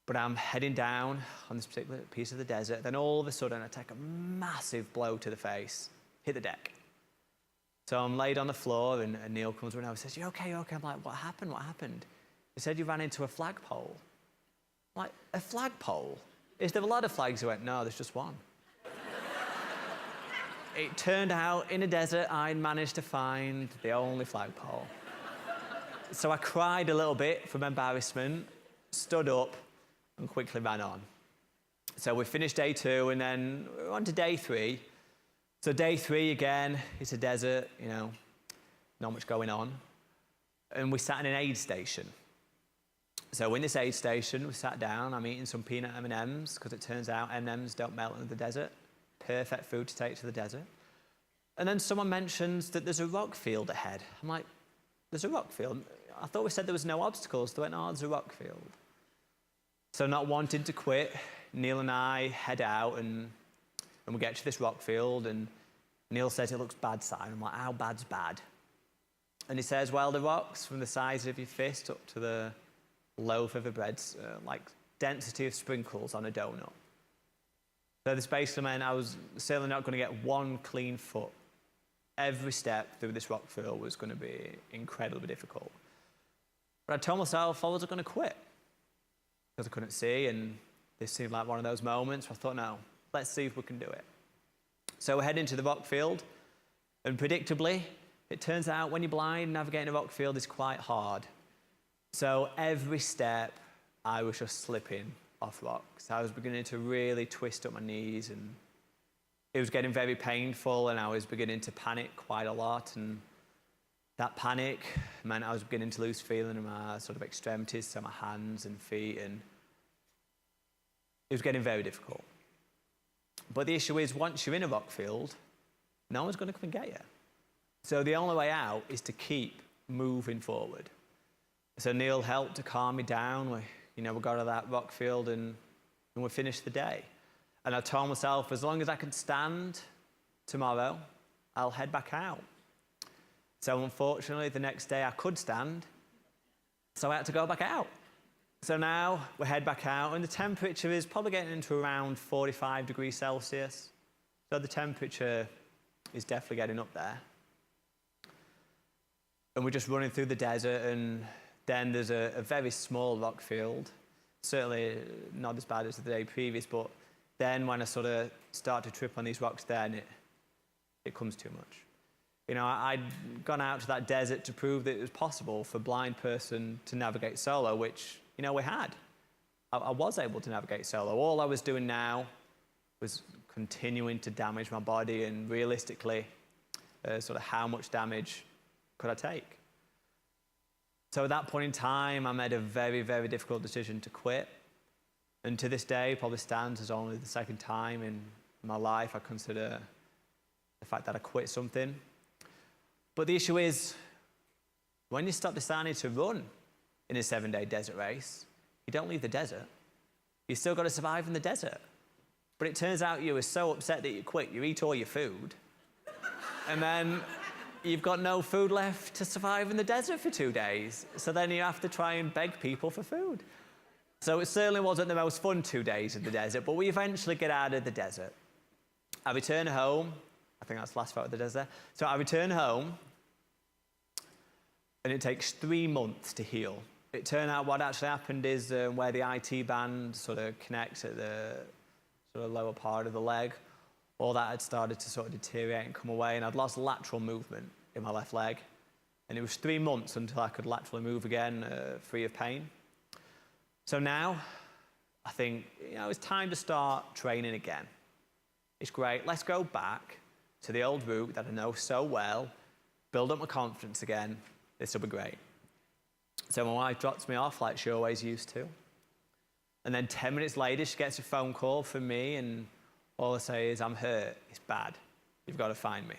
But I'm heading down on this particular piece of the desert, then all of a sudden I take a massive blow to the face, hit the deck. So I'm laid on the floor, and Neil comes around and says, you okay, you okay? I'm like, what happened, what happened? He said, you ran into a flagpole. I'm like, a flagpole? Is there a lot of flags? He went, no, there's just one. It turned out in a desert, I'd managed to find the only flagpole. So I cried a little bit from embarrassment, stood up, and quickly ran on. So we finished day 2, and then we're on to day 3. So day 3, again, it's a desert, you know, not much going on. And we sat in an aid station. So in this aid station, we sat down. I'm eating some peanut M&Ms, because it turns out M&Ms don't melt in the desert. Perfect food to take to the desert. And then someone mentions that there's a rock field ahead. I'm like, there's a rock field? I thought we said there was no obstacles. They went, oh, there's a rock field. So not wanting to quit, Neil and I head out, and we get to this rock field, and Neil says it looks bad, Si. I'm like, how bad's bad? And he says, well, the rocks from the size of your fist up to the loaf of a bread's like density of sprinkles on a donut. So this basically meant I was certainly not going to get one clean foot. Every step through this rock field was going to be incredibly difficult. But I told myself I wasn't going to quit, because I couldn't see, and this seemed like one of those moments where I thought, no, let's see if we can do it. So we head into the rock field, and predictably, it turns out when you're blind, navigating a rock field is quite hard. So every step, I was just slipping off rocks. I was beginning to really twist up my knees, and it was getting very painful, and I was beginning to panic quite a lot, and that panic meant I was beginning to lose feeling in my sort of extremities, so my hands and feet, and it was getting very difficult. But the issue is, once you're in a rock field, no one's going to come and get you. So the only way out is to keep moving forward. So Neil helped to calm me down. We got to that rock field, and we finished the day. And I told myself, as long as I can stand tomorrow, I'll head back out. So unfortunately, the next day I could stand, so I had to go back out. So now we head back out, and the temperature is probably getting into around 45 degrees Celsius. So the temperature is definitely getting up there. And we're just running through the desert, and then there's a very small rock field. Certainly not as bad as the day previous, but then when I sort of start to trip on these rocks, then it comes too much. You know, I'd gone out to that desert to prove that it was possible for a blind person to navigate solo, which, you know, we had. I was able to navigate solo. All I was doing now was continuing to damage my body, and realistically, sort of how much damage could I take? So at that point in time, I made a very, very difficult decision to quit. And to this day, probably stands as only the second time in my life I consider the fact that I quit something. But the issue is, when you stop deciding to run in a 7-day desert race, you don't leave the desert. You still got to survive in the desert. But it turns out you were so upset that you quit, you eat all your food, and then you've got no food left to survive in the desert for 2 days. So then you have to try and beg people for food. So it certainly wasn't the most fun 2 days in the desert, but we eventually get out of the desert. I return home. I think that's the last photo of the desert. So I return home, and it takes 3 months to heal. It turned out what actually happened is where the IT band sort of connects at the sort of lower part of the leg, all that had started to sort of deteriorate and come away, and I'd lost lateral movement in my left leg. And it was 3 months until I could laterally move again, free of pain. So now, I think, you know, it's time to start training again. It's great. Let's go back to the old route that I know so well, build up my confidence again. This will be great. So my wife drops me off like she always used to. And then 10 minutes later, she gets a phone call from me, and all I say is, I'm hurt, it's bad, you've got to find me.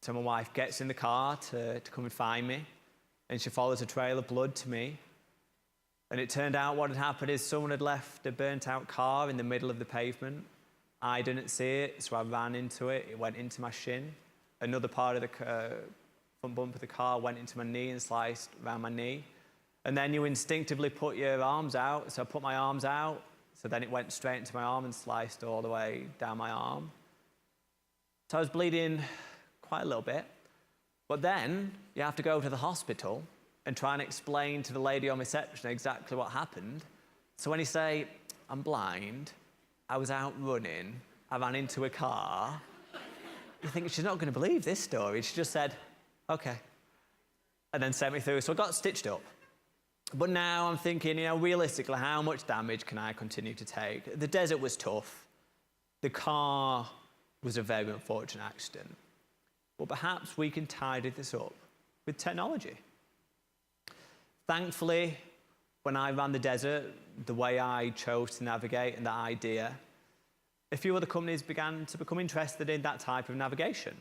So my wife gets in the car to come and find me, and she follows a trail of blood to me. And it turned out what had happened is someone had left a burnt-out car in the middle of the pavement. I didn't see it, so I ran into it. It went into my shin. Another part of the front bumper of the car went into my knee and sliced around my knee. And then you instinctively put your arms out, so I put my arms out, so then it went straight into my arm and sliced all the way down my arm. So I was bleeding quite a little bit. But then you have to go to the hospital and try and explain to the lady on reception exactly what happened. So when you say, I'm blind, I was out running, I ran into a car, you think she's not going to believe this story. She just said, okay, and then sent me through. So I got stitched up. But now I'm thinking, realistically, how much damage can I continue to take? The desert was tough. The car was a very unfortunate accident. Well, perhaps we can tidy this up with technology. Thankfully, when I ran the desert, the way I chose to navigate and that idea, a few other companies began to become interested in that type of navigation.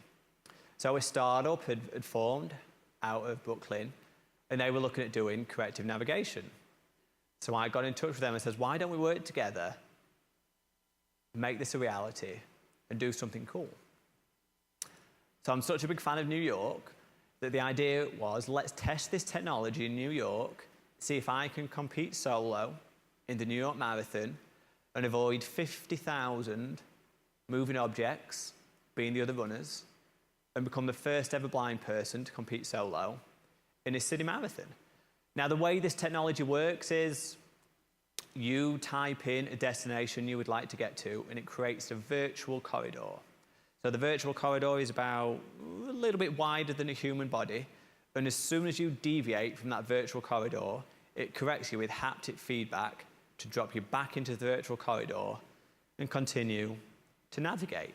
So a startup had formed out of Brooklyn, and they were looking at doing corrective navigation. So I got in touch with them and said, why don't we work together, make this a reality, and do something cool? So I'm such a big fan of New York that the idea was, let's test this technology in New York, see if I can compete solo in the New York Marathon and avoid 50,000 moving objects, being the other runners, and become the first ever blind person to compete solo in a city marathon. Now, the way this technology works is you type in a destination you would like to get to, and it creates a virtual corridor. So the virtual corridor is about a little bit wider than a human body, and as soon as you deviate from that virtual corridor, it corrects you with haptic feedback to drop you back into the virtual corridor and continue to navigate.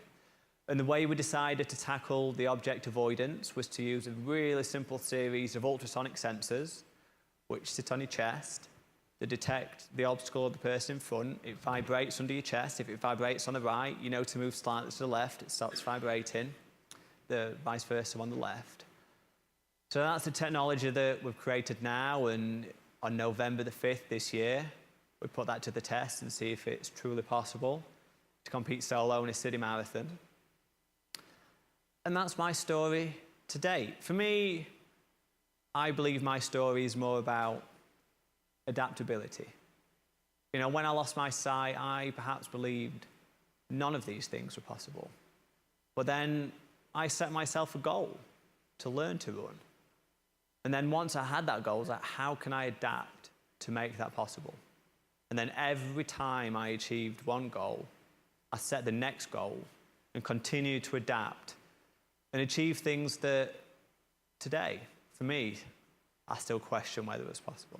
And the way we decided to tackle the object avoidance was to use a really simple series of ultrasonic sensors which sit on your chest. They detect the obstacle of the person in front. It vibrates under your chest. If it vibrates on the right, you know to move slightly to the left. It stops vibrating. The vice versa on the left. So that's the technology that we've created now, and on November the 5th this year, we put that to the test and see if it's truly possible to compete solo in a city marathon. And that's my story to date. For me, I believe my story is more about adaptability. When I lost my sight, I perhaps believed none of these things were possible. But then I set myself a goal to learn to run. And then once I had that goal, I was like, how can I adapt to make that possible? And then every time I achieved one goal, I set the next goal and continued to adapt and achieve things that today, for me, I still question whether it was possible.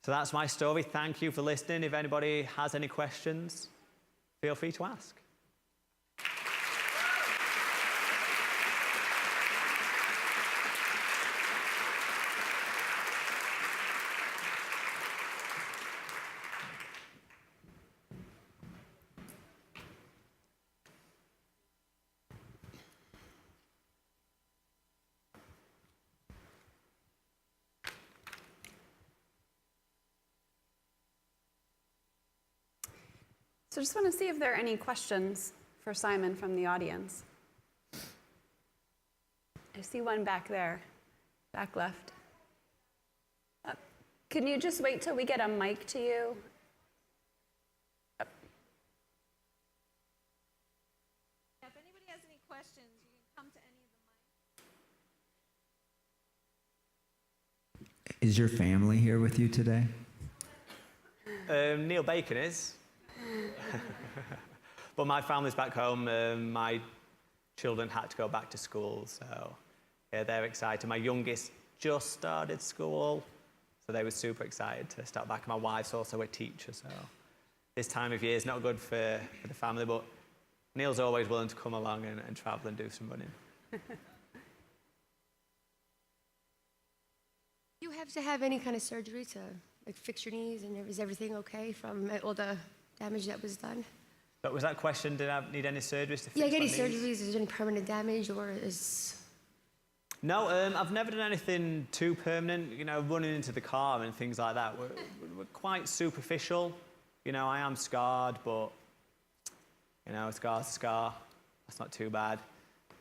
So that's my story. Thank you for listening. If anybody has any questions, feel free to ask. So just want to see if there are any questions for Simon from the audience. I see one back there, back left. Can you just wait till we get a mic to you? If anybody has any questions, you can come to any of the mics. Is your family here with you today? Neil Bacon is. But my family's back home. My children had to go back to school, so yeah, they're excited. My youngest just started school, so they were super excited to start back. My wife's also a teacher, so this time of year is not good for the family, but Neil's always willing to come along and travel and do some running. You have to have any kind of surgery to fix your knees, and is everything okay from all the damage that was done? But was that question, did I need any surgeries to fix Yeah, my any knees? surgeries? Is there any permanent damage, or is... No, I've never done anything too permanent. Running into the car and things like that, we're quite superficial. I am scarred, but, a scar's a scar. That's not too bad.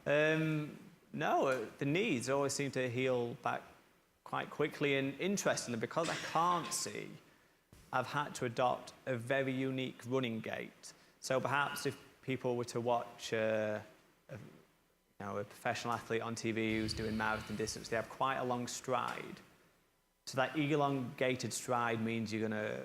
No, the knees always seem to heal back quite quickly, and interestingly, because I can't see, I've had to adopt a very unique running gait. So perhaps if people were to watch a professional athlete on TV who's doing marathon distance, they have quite a long stride. So that elongated stride means you're going to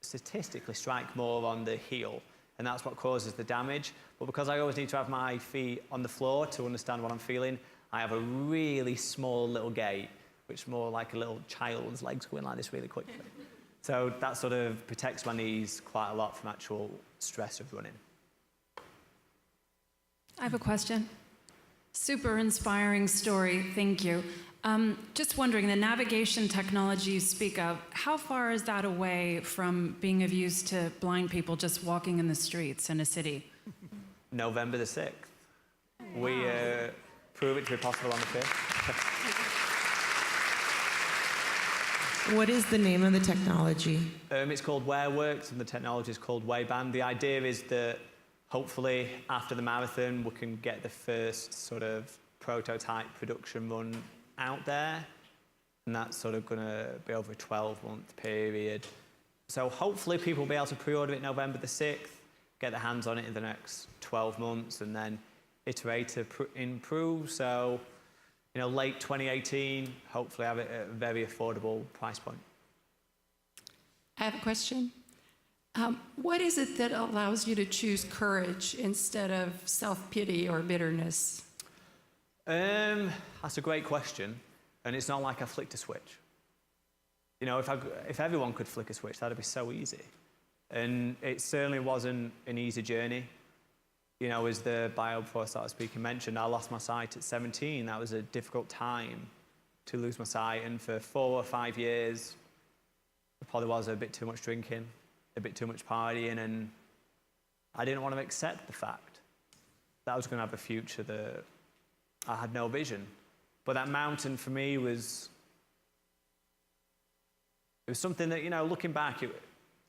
statistically strike more on the heel, and that's what causes the damage. But because I always need to have my feet on the floor to understand what I'm feeling, I have a really small little gait, which is more like a little child's legs going like this really quickly. So that sort of protects my knees quite a lot from actual stress of running. I have a question. Super inspiring story, thank you. Just wondering, the navigation technology you speak of, how far is that away from being of use to blind people just walking in the streets in a city? November the 6th. Wow. We prove it to be possible on the 5th. What is the name of the technology? It's called WearWorks, and the technology is called Wayband. The idea is that hopefully after the marathon, we can get the first sort of prototype production run out there, and that's sort of going to be over a 12-month period. So hopefully people will be able to pre-order it November the 6th, get their hands on it in the next 12 months, and then iterate to improve. So, you know, late 2018, hopefully have it at a very affordable price point. I have a question. What is it that allows you to choose courage instead of self-pity or bitterness? That's a great question, and it's not like I flicked a switch. You know, if everyone could flick a switch, that'd be so easy. And it certainly wasn't an easy journey. You know, as the bio before I started speaking mentioned, I lost my sight at 17. That was a difficult time to lose my sight, and for 4 or 5 years, there probably was a bit too much drinking, a bit too much partying, and I didn't want to accept the fact that I was going to have a future that I had no vision. But that mountain for me was something that, you know, looking back,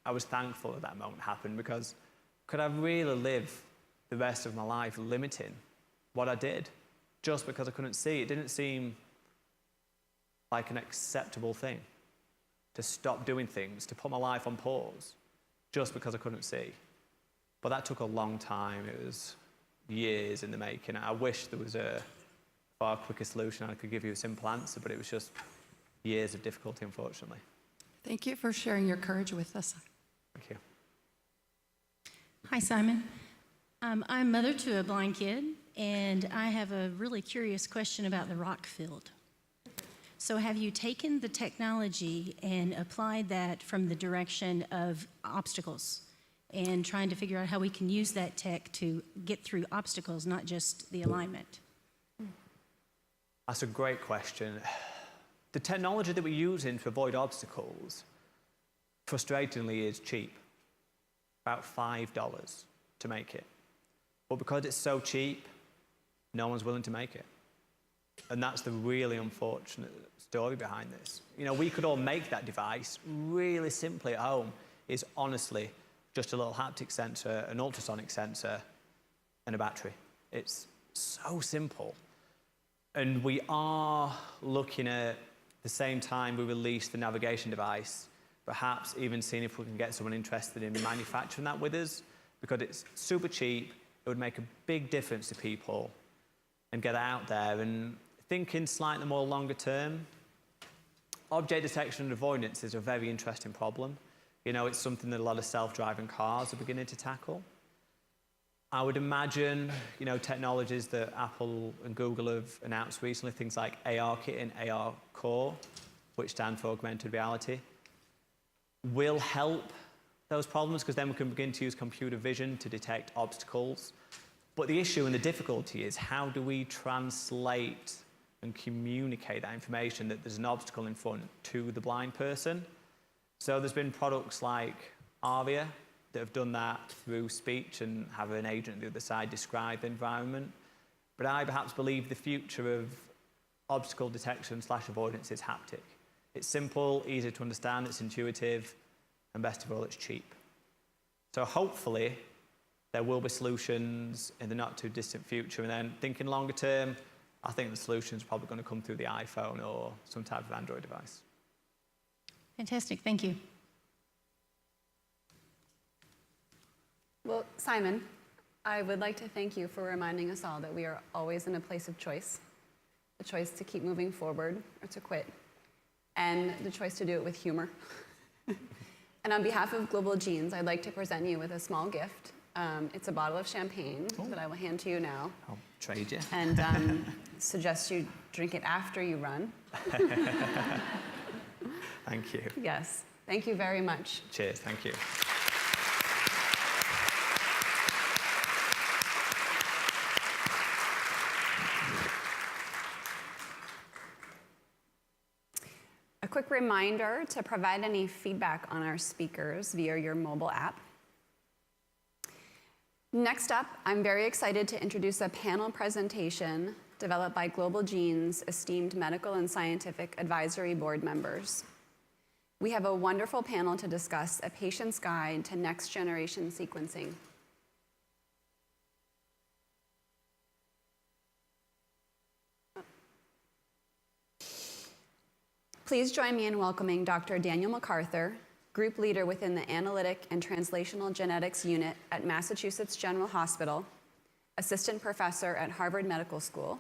I was thankful that moment happened, because could I really live the rest of my life limiting what I did just because I couldn't see? It didn't seem like an acceptable thing to stop doing things, to put my life on pause just because I couldn't see. But that took a long time. It was years in the making. I wish there was a far quicker solution. I could give you a simple answer, but it was just years of difficulty, unfortunately. Thank you for sharing your courage with us. Thank you. Hi, Simon. I'm mother to a blind kid, and I have a really curious question about the rock field. So have you taken the technology and applied that from the direction of obstacles and trying to figure out how we can use that tech to get through obstacles, not just the alignment? That's a great question. The technology that we're using to avoid obstacles, frustratingly, is cheap. About $5 to make it. But because it's so cheap, no one's willing to make it. And that's the really unfortunate story behind this. You know, we could all make that device really simply at home. It's honestly just a little haptic sensor, an ultrasonic sensor, and a battery. It's so simple. And we are looking at the same time we release the navigation device, perhaps even seeing if we can get someone interested in manufacturing that with us, because it's super cheap. It would make a big difference to people and get it out there. And thinking slightly more longer term, object detection and avoidance is a very interesting problem. You know, it's something that a lot of self-driving cars are beginning to tackle. I would imagine, you know, technologies that Apple and Google have announced recently, things like ARKit and AR Core, which stand for augmented reality, will help those problems, because then we can begin to use computer vision to detect obstacles. But the issue and the difficulty is, how do we translate and communicate that information that there's an obstacle in front to the blind person? So there's been products like Aria that have done that through speech and have an agent on the other side describe the environment. But I perhaps believe the future of obstacle detection / avoidance is haptic. It's simple, easy to understand, it's intuitive, and best of all, it's cheap. So hopefully, there will be solutions in the not too distant future. And then thinking longer term, I think the solution's probably going to come through the iPhone or some type of Android device. Fantastic, thank you. Well, Simon, I would like to thank you for reminding us all that we are always in a place of choice. The choice to keep moving forward or to quit, and the choice to do it with humor. And on behalf of Global Genes, I'd like to present you with a small gift It's a bottle of champagne that I will hand to you now, I'll trade you. and suggest you drink it after you run. Thank you. Yes, thank you very much. Cheers, thank you. A quick reminder to provide any feedback on our speakers via your mobile app. Next up, I'm very excited to introduce a panel presentation developed by Global Gene's esteemed medical and scientific advisory board members. We have a wonderful panel to discuss a patient's guide to next generation sequencing. Please join me in welcoming Dr. Daniel MacArthur, group leader within the Analytic and Translational Genetics Unit at Massachusetts General Hospital, assistant professor at Harvard Medical School,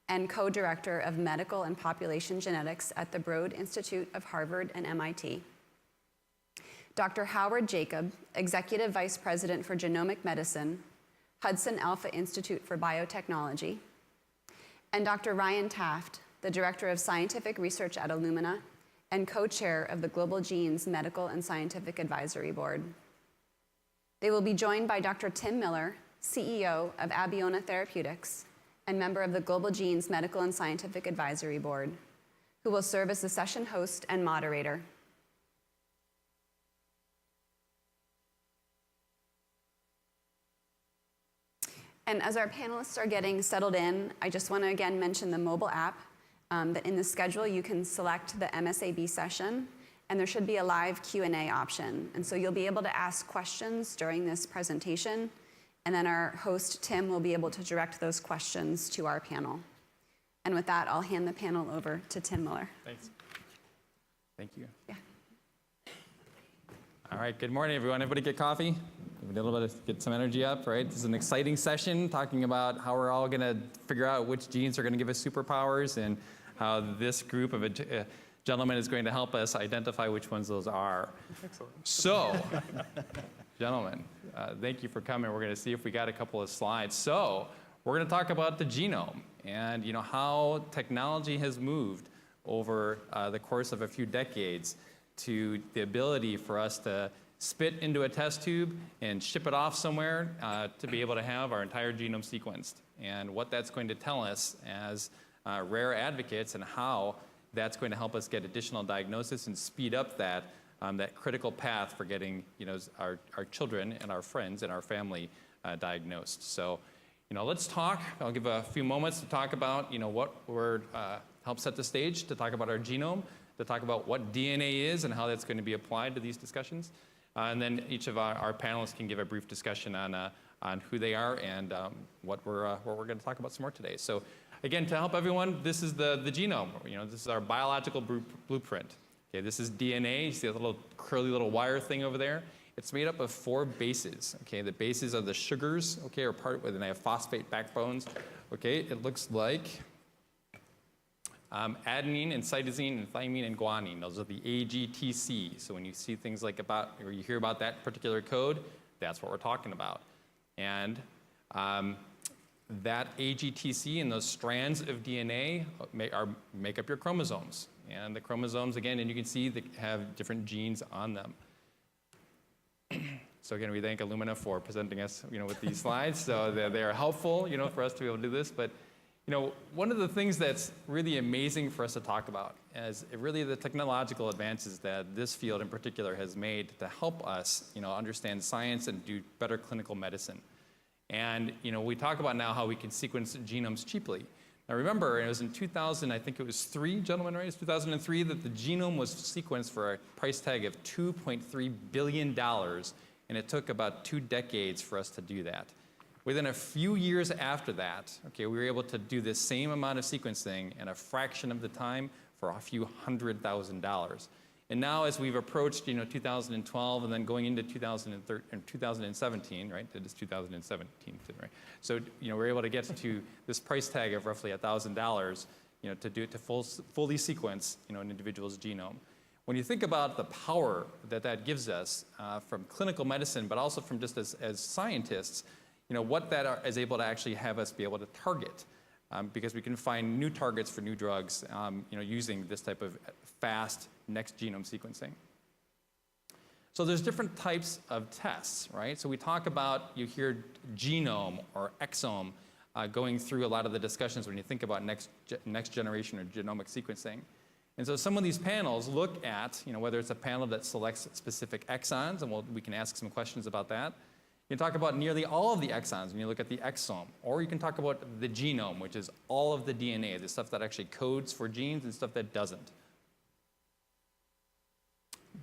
and co-director of Medical and Population Genetics at the Broad Institute of Harvard and MIT. Dr. Howard Jacob, executive vice president for genomic medicine, Hudson Alpha Institute for Biotechnology, and Dr. Ryan Taft, the director of scientific research at Illumina and co-chair of the Global Gene's Medical and Scientific Advisory Board. They will be joined by Dr. Tim Miller, CEO of Abeona Therapeutics and member of the Global Gene's Medical and Scientific Advisory Board, who will serve as the session host and moderator. And as our panelists are getting settled in, I just want to again mention the mobile app, that in the schedule you can select the MSAB session, and there should be a live Q&A option. And so you'll be able to ask questions during this presentation, and then our host, Tim, will be able to direct those questions to our panel. And with that, I'll hand the panel over to Tim Miller. Thanks. Thank you. Yeah. All right, good morning, everyone. Everybody get coffee? A little bit of get some energy up, right? This is an exciting session talking about how we're all going to figure out which genes are going to give us superpowers and how this group of gentlemen is going to help us identify which ones those are. Excellent. So, gentlemen, thank you for coming. We're going to see if we got a couple of slides. So, we're going to talk about the genome and how technology has moved over the course of a few decades to the ability for us to spit into a test tube and ship it off somewhere to be able to have our entire genome sequenced, and what that's going to tell us as rare advocates and how that's going to help us get additional diagnosis and speed up that critical path for getting our children and our friends and our family diagnosed. So let's talk. I'll give a few moments to talk about what we're help set the stage, to talk about our genome, to talk about what DNA is and how that's going to be applied to these discussions. And then each of our panelists can give a brief discussion on who they are and what we're going to talk about some more today. So again, to help everyone, this is the genome. This is our biological blueprint. Okay, this is DNA. You see a little curly little wire thing over there. It's made up of 4 bases. Okay, the bases are the sugars. Okay, or part where they have phosphate backbones. Okay, it looks like adenine and cytosine and thymine and guanine. Those are the AGTC. So when you see things like or you hear about that particular code, that's what we're talking about. And that AGTC and those strands of DNA make up your chromosomes. And the chromosomes, again, and you can see they have different genes on them. So again, we thank Illumina for presenting us, with these slides. So they are helpful, for us to be able to do this. But one of the things that's really amazing for us to talk about is really the technological advances that this field in particular has made to help us, understand science and do better clinical medicine. And, we talk about now how we can sequence genomes cheaply. Now remember, it was in 2000, I think it was 3, gentlemen, right? It was 2003 that the genome was sequenced for a price tag of $2.3 billion, and it took about 2 decades for us to do that. Within a few years after that, we were able to do the same amount of sequencing in a fraction of the time for a few $100,000. And now as we've approached, 2012 and then going into 2017, right? It is 2017, right? So, we're able to get to this price tag of roughly $1,000, to do it to fully sequence, an individual's genome. When you think about the power that that gives us from clinical medicine, but also from just as scientists, what that is able to actually have us be able to target, because we can find new targets for new drugs, using this type of fast next genome sequencing. So there's different types of tests, right? So we talk about, you hear genome or exome going through a lot of the discussions when you think about next generation or genomic sequencing. And so some of these panels look at, whether it's a panel that selects specific exons, and we can ask some questions about that. You can talk about nearly all of the exons when you look at the exome, or you can talk about the genome, which is all of the DNA, the stuff that actually codes for genes and stuff that doesn't.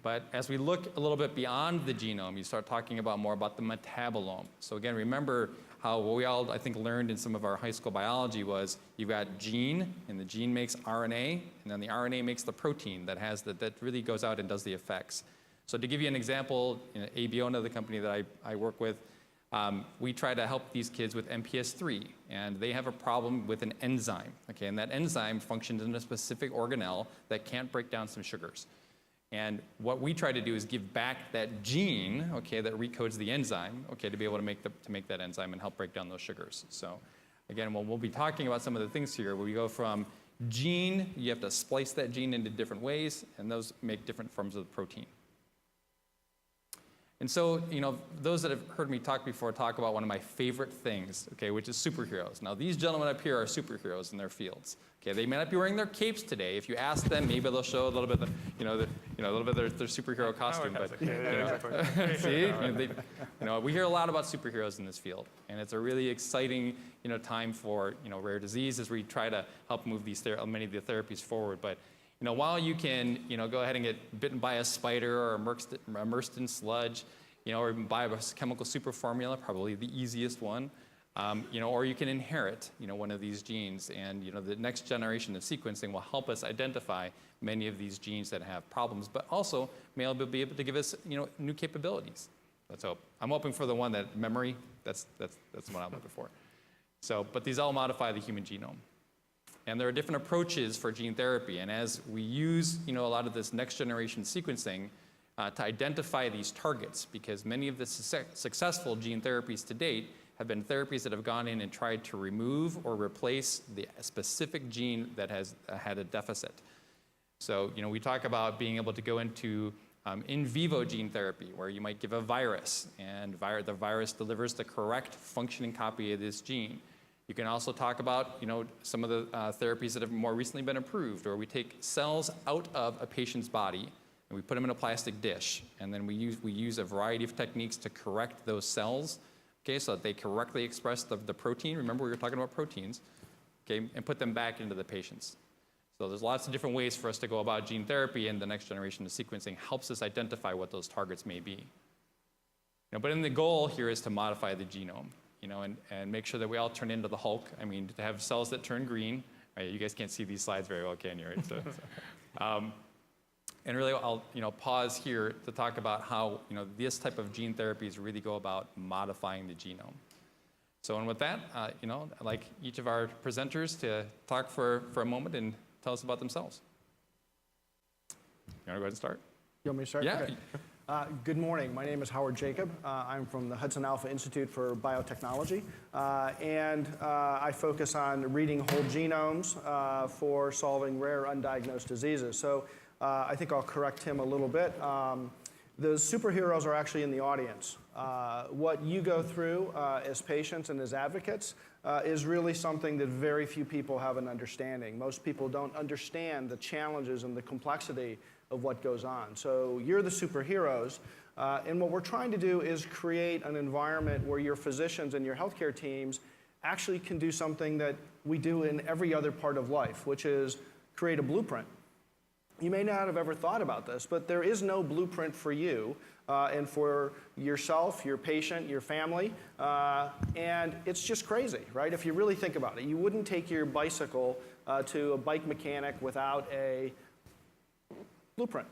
But as we look a little bit beyond the genome, you start talking about more about the metabolome. So again, remember how what we all, I think, learned in some of our high school biology was you've got gene, and the gene makes RNA, and then the RNA makes the protein that really goes out and does the effects. So to give you an example, ABO, another company that I work with, we try to help these kids with MPS III, and they have a problem with an enzyme, okay? And that enzyme functions in a specific organelle that can't break down some sugars. And what we try to do is give back that gene, okay, that recodes the enzyme, okay, to be able to make that enzyme and help break down those sugars. So again, we'll be talking about some of the things here where we go from gene, you have to splice that gene into different ways, and those make different forms of the protein. And so, those that have heard me talk before talk about one of my favorite things, okay, which is superheroes. Now, these gentlemen up here are superheroes in their fields. Okay, they may not be wearing their capes today. If you ask them, maybe they'll show a little bit, a little bit of their superhero costume. But see, we hear a lot about superheroes in this field, and it's a really exciting, time for rare disease as we try to help move many of the therapies forward. But while you can, go ahead and get bitten by a spider or immersed in sludge, or even buy a chemical super formula, probably the easiest one, or you can inherit, one of these genes, and the next generation of sequencing will help us identify many of these genes that have problems, but also may be able to give us, new capabilities. Let's hope. I'm hoping for the one that memory. That's what I'm looking for. So, but these all modify the human genome. And there are different approaches for gene therapy. And as we use, a lot of this next generation sequencing to identify these targets, because many of the successful gene therapies to date have been therapies that have gone in and tried to remove or replace the specific gene that has had a deficit. So, we talk about being able to go into in vivo gene therapy, where you might give a virus, and the virus delivers the correct functioning copy of this gene. You can also talk about, some of the therapies that have more recently been approved, or we take cells out of a patient's body and we put them in a plastic dish, and then we use a variety of techniques to correct those cells, okay, so that they correctly express the protein. Remember, we were talking about proteins, okay, and put them back into the patients. So there's lots of different ways for us to go about gene therapy, and the next generation of sequencing helps us identify what those targets may be. But the goal here is to modify the genome. And make sure that we all turn into the Hulk. I mean, to have cells that turn green. Right, you guys can't see these slides very well, can you? Right? And really, I'll pause here to talk about how this type of gene therapies really go about modifying the genome. So, and with that, I'd like each of our presenters to talk for a moment and tell us about themselves. You want to go ahead and start? You want me to start? Yeah. Okay. Good morning. My name is Howard Jacob. I'm from the Hudson Alpha Institute for Biotechnology, and I focus on reading whole genomes for solving rare undiagnosed diseases. So I think I'll correct him a little bit. The superheroes are actually in the audience. What you go through as patients and as advocates is really something that very few people have an understanding. Most people don't understand the challenges and the complexity of what goes on. So you're the superheroes, and what we're trying to do is create an environment where your physicians and your healthcare teams actually can do something that we do in every other part of life, which is create a blueprint. You may not have ever thought about this, but there is no blueprint for you and for yourself, your patient, your family, and it's just crazy, right? If you really think about it, you wouldn't take your bicycle to a bike mechanic without a blueprint.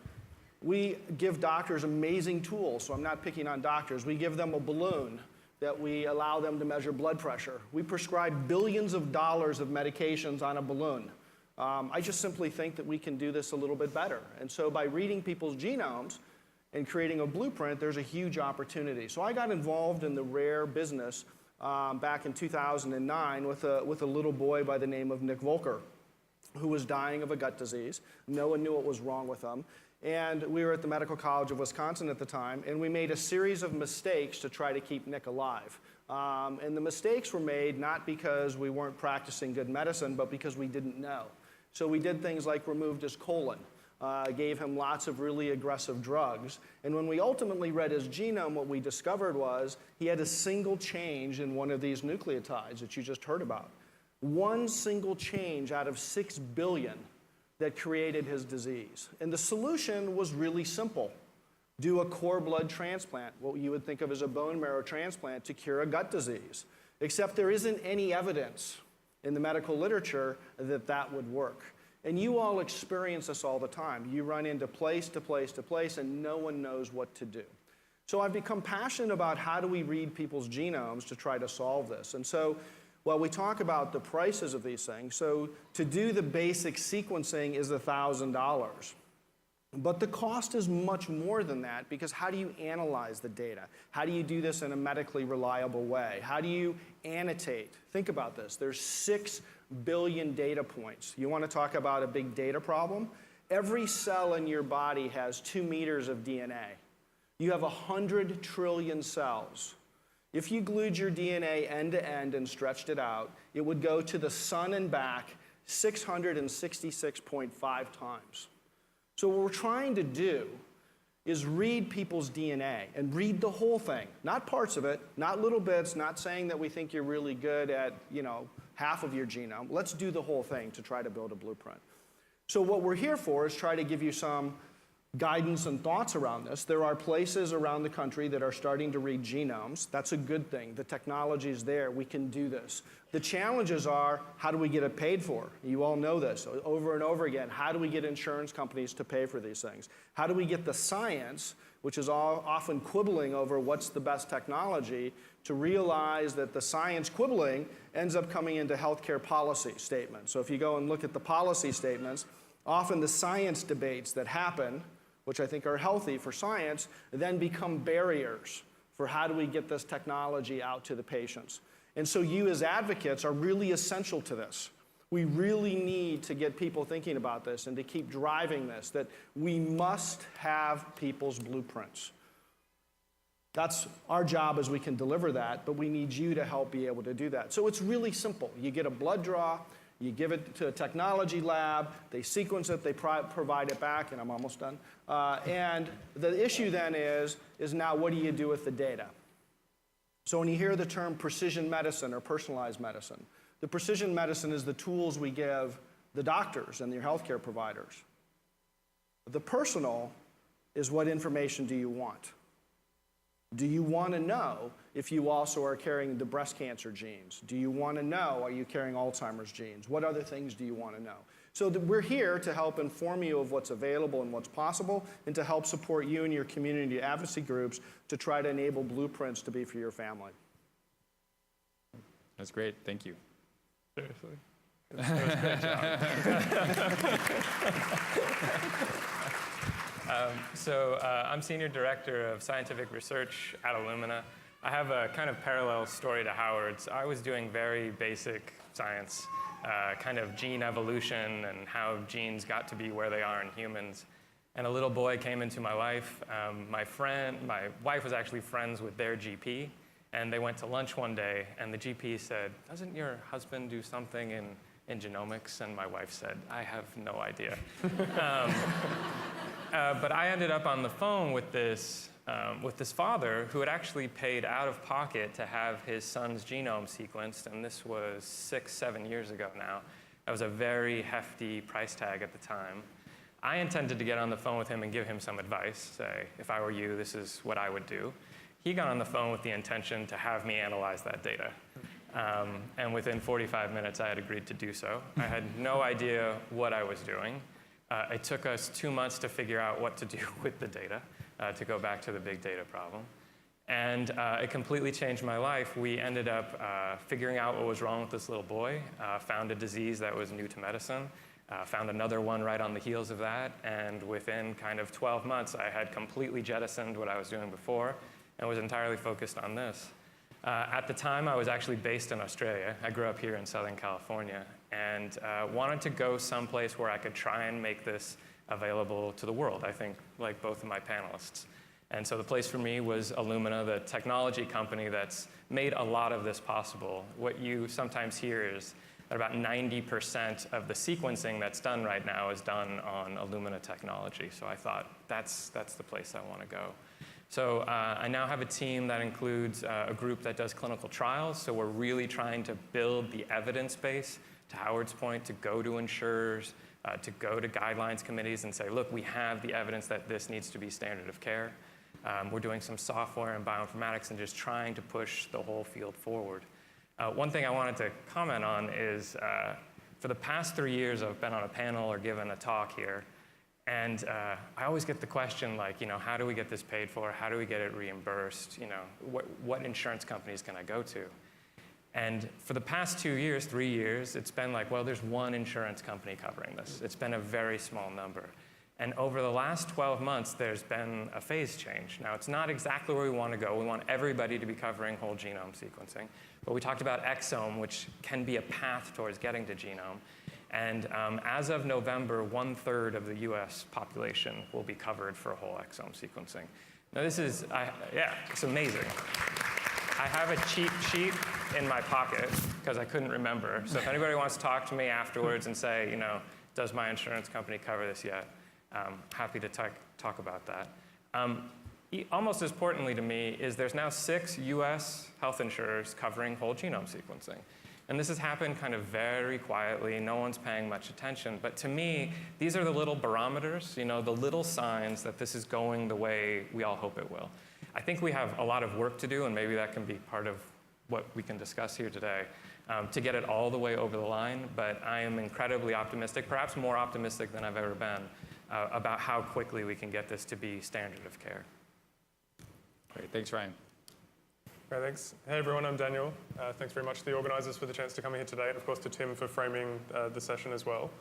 We give doctors amazing tools, so I'm not picking on doctors. We give them a balloon that we allow them to measure blood pressure. We prescribe billions of dollars of medications on a balloon. I just simply think that we can do this a little bit better. And so by reading people's genomes and creating a blueprint, there's a huge opportunity. So I got involved in the rare business back in 2009 with a little boy by the name of Nick Volker, who was dying of a gut disease. No one knew what was wrong with him. And we were at the Medical College of Wisconsin at the time, and we made a series of mistakes to try to keep Nick alive. And the mistakes were made not because we weren't practicing good medicine, but because we didn't know. So we did things like removed his colon, gave him lots of really aggressive drugs. And when we ultimately read his genome, what we discovered was he had a single change in one of these nucleotides that you just heard about. One single change out of 6 billion that created his disease. And the solution was really simple. Do a cord blood transplant, what you would think of as a bone marrow transplant, to cure a gut disease. Except there isn't any evidence in the medical literature that that would work. And you all experience this all the time. You run into place to place to place, and no one knows what to do. So I've become passionate about how do we read people's genomes to try to solve this. And so while we talk about the prices of these things, so to do the basic sequencing is $1,000. But the cost is much more than that, because how do you analyze the data? How do you do this in a medically reliable way? How do you annotate? Think about this. There's 6 billion data points. You want to talk about a big data problem? Every cell in your body has 2 meters of DNA. You have 100 trillion cells. If you glued your DNA end to end and stretched it out, it would go to the sun and back 666.5 times. So what we're trying to do is read people's DNA and read the whole thing, not parts of it, not little bits, not saying that we think you're really good at, half of your genome. Let's do the whole thing to try to build a blueprint. So what we're here for is try to give you some guidance and thoughts around this. There are places around the country that are starting to read genomes. That's a good thing. The technology is there. We can do this. The challenges are, how do we get it paid for? You all know this over and over again. How do we get insurance companies to pay for these things? How do we get the science, which is often quibbling over what's the best technology, to realize that the science quibbling ends up coming into healthcare policy statements. So if you go and look at the policy statements, often the science debates that happen, which I think are healthy for science, then become barriers for how do we get this technology out to the patients. And so you as advocates are really essential to this. We really need to get people thinking about this and to keep driving this, that we must have people's blueprints. That's our job, as we can deliver that, but we need you to help be able to do that. So it's really simple. You get a blood draw, you give it to a technology lab, they sequence it, they provide it back, and I'm almost done. And the issue then is now what do you do with the data? So when you hear the term precision medicine or personalized medicine, the precision medicine is the tools we give the doctors and your healthcare providers. The personal is what information do you want? Do you want to know if you also are carrying the breast cancer genes? Do you want to know, are you carrying Alzheimer's genes? What other things do you want to know? So we're here to help inform you of what's available and what's possible, and to help support you and your community advocacy groups to try to enable blueprints to be for your family. That's great. Thank you. Seriously. That was a great job. I'm Senior Director of Scientific Research at Illumina. I have a kind of parallel story to Howard's. I was doing very basic science, kind of gene evolution and how genes got to be where they are in humans. And a little boy came into my life. My wife was actually friends with their GP, and they went to lunch one day, and the GP said, "Doesn't your husband do something in genomics?" And my wife said, "I have no idea." But I ended up on the phone with this father who had actually paid out of pocket to have his son's genome sequenced, and this was 6-7 years ago now. That was a very hefty price tag at the time. I intended to get on the phone with him and give him some advice, say, if I were you, this is what I would do. He got on the phone with the intention to have me analyze that data. And within 45 minutes, I had agreed to do so. I had no idea what I was doing. It took us 2 months to figure out what to do with the data, to go back to the big data problem. And it completely changed my life. We ended up figuring out what was wrong with this little boy, found a disease that was new to medicine, Found another one right on the heels of that, and within kind of 12 months, I had completely jettisoned what I was doing before and was entirely focused on this. At the time, I was actually based in Australia. I grew up here in Southern California and wanted to go someplace where I could try and make this available to the world, I think, like both of my panelists. And so the place for me was Illumina, the technology company that's made a lot of this possible. What you sometimes hear is that about 90% of the sequencing that's done right now is done on Illumina technology. So I thought, that's the place I want to go. So I now have a team that includes a group that does clinical trials. So we're really trying to build the evidence base, to Howard's point, to go to insurers, to go to guidelines committees and say, look, we have the evidence that this needs to be standard of care. We're doing some software and bioinformatics and just trying to push the whole field forward. One thing I wanted to comment on is for the past 3 years, I've been on a panel or given a talk here. And I always get the question like, how do we get this paid for? How do we get it reimbursed? What insurance companies can I go to? And for the past 2 years, 3 years, it's been like, well, there's one insurance company covering this. It's been a very small number. And over the last 12 months, there's been a phase change. Now, it's not exactly where we want to go. We want everybody to be covering whole genome sequencing. But we talked about exome, which can be a path towards getting to genome. And as of November, 1/3 of the US population will be covered for whole exome sequencing. Now, this is, it's amazing. I have a cheat sheet in my pocket because I couldn't remember. So if anybody wants to talk to me afterwards and say, does my insurance company cover this yet? Happy to talk about that. Almost as importantly to me is there's now 6 US health insurers covering whole genome sequencing. And this has happened kind of very quietly. No one's paying much attention. But to me, these are the little barometers, the little signs that this is going the way we all hope it will. I think we have a lot of work to do, and maybe that can be part of what we can discuss here today, to get it all the way over the line. But I am incredibly optimistic, perhaps more optimistic than I've ever been, about how quickly we can get this to be standard of care. Great, thanks, Ryan. Great, thanks. Hey everyone, I'm Daniel. Thanks very much to the organizers for the chance to come here today, and of course to Tim for framing the session as well.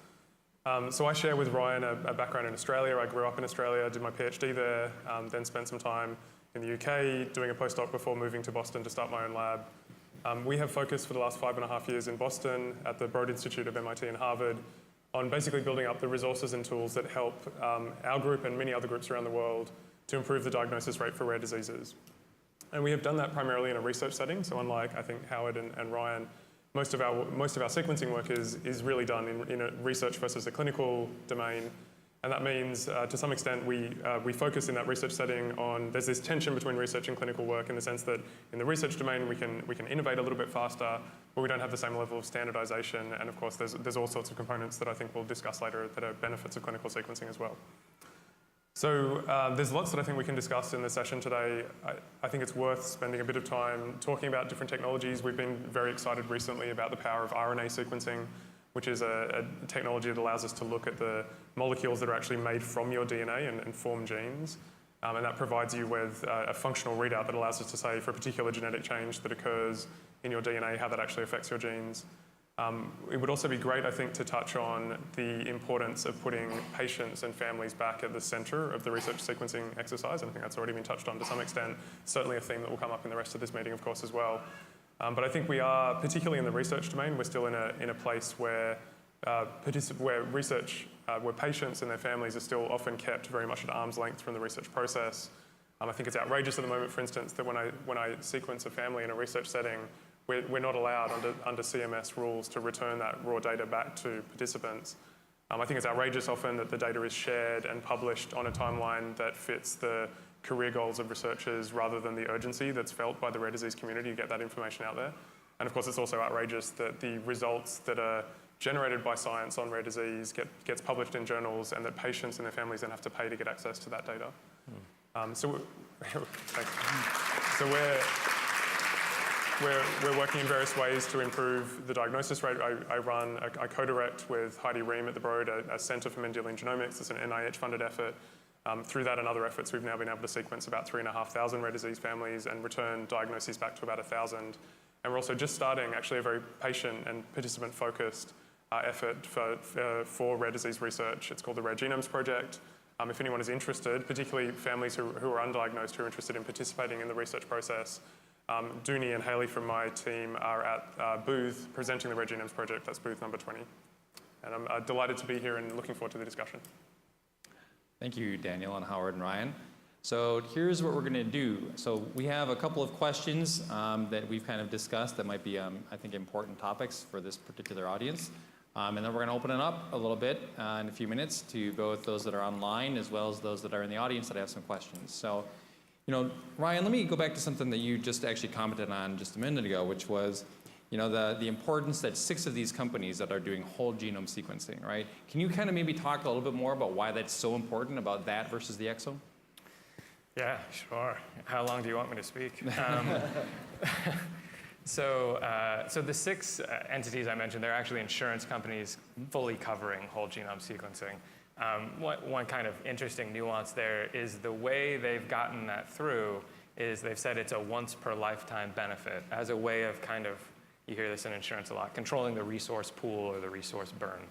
So I share with Ryan a background in Australia. I grew up in Australia, did my PhD there, then spent some time in the UK doing a postdoc before moving to Boston to start my own lab. We have focused for the last 5.5 years in Boston at the Broad Institute of MIT and Harvard on basically building up the resources and tools that help our group and many other groups around the world to improve the diagnosis rate for rare diseases. And we have done that primarily in a research setting. So unlike, I think, Howard and Ryan, most of our sequencing work is really done in a research versus a clinical domain. And that means, to some extent, we focus in that research setting on, there's this tension between research and clinical work in the sense that in the research domain, we can innovate a little bit faster, but we don't have the same level of standardization. And of course, there's all sorts of components that I think we'll discuss later that are benefits of clinical sequencing as well. So there's lots that I think we can discuss in the session today. I think it's worth spending a bit of time talking about different technologies. We've been very excited recently about the power of RNA sequencing, which is a technology that allows us to look at the molecules that are actually made from your DNA and form genes. And that provides you with a functional readout that allows us to say for a particular genetic change that occurs in your DNA, how that actually affects your genes. It would also be great, I think, to touch on the importance of putting patients and families back at the center of the research sequencing exercise. And I think that's already been touched on to some extent. Certainly a theme that will come up in the rest of this meeting, of course, as well. But I think we are, particularly in the research domain, we're still in a place where where patients and their families are still often kept very much at arm's length from the research process. I think it's outrageous at the moment, for instance, that when I sequence a family in a research setting, we're not allowed under CMS rules to return that raw data back to participants. I think it's outrageous often that the data is shared and published on a timeline that fits the career goals of researchers rather than the urgency that's felt by the rare disease community to get that information out there. And of course, it's also outrageous that the results that are generated by science on rare disease gets published in journals and that patients and their families then have to pay to get access to that data. So we're working in various ways to improve the diagnosis rate. I co-direct with Heidi Ream at the Broad a Center for Mendelian Genomics. It's an NIH-funded effort. Through that and other efforts, we've now been able to sequence about 3,500 rare disease families and return diagnoses back to about 1,000. And we're also just starting actually a very patient and participant-focused effort for rare disease research. It's called the Rare Genomes Project. If anyone is interested, particularly families who are undiagnosed who are interested in participating in the research process, Dooney and Haley from my team are at booth presenting the Rare Genomes Project. That's booth number 20. And I'm delighted to be here and looking forward to the discussion. Thank you, Daniel and Howard and Ryan. So here's what we're going to do. So we have a couple of questions that we've kind of discussed that might be, I think, important topics for this particular audience. And then we're going to open it up a little bit in a few minutes to both those that are online as well as those that are in the audience that have some questions. So, Ryan, let me go back to something that you just actually commented on just a minute ago, which was, the importance that 6 of these companies that are doing whole genome sequencing, right? Can you kind of maybe talk a little bit more about why that's so important about that versus the exome? Yeah, sure. How long do you want me to speak? So the 6 entities I mentioned, they're actually insurance companies fully covering whole genome sequencing. One kind of interesting nuance there is the way they've gotten that through is they've said it's a once per lifetime benefit as a way of kind of, you hear this in insurance a lot, controlling the resource pool or the resource burn.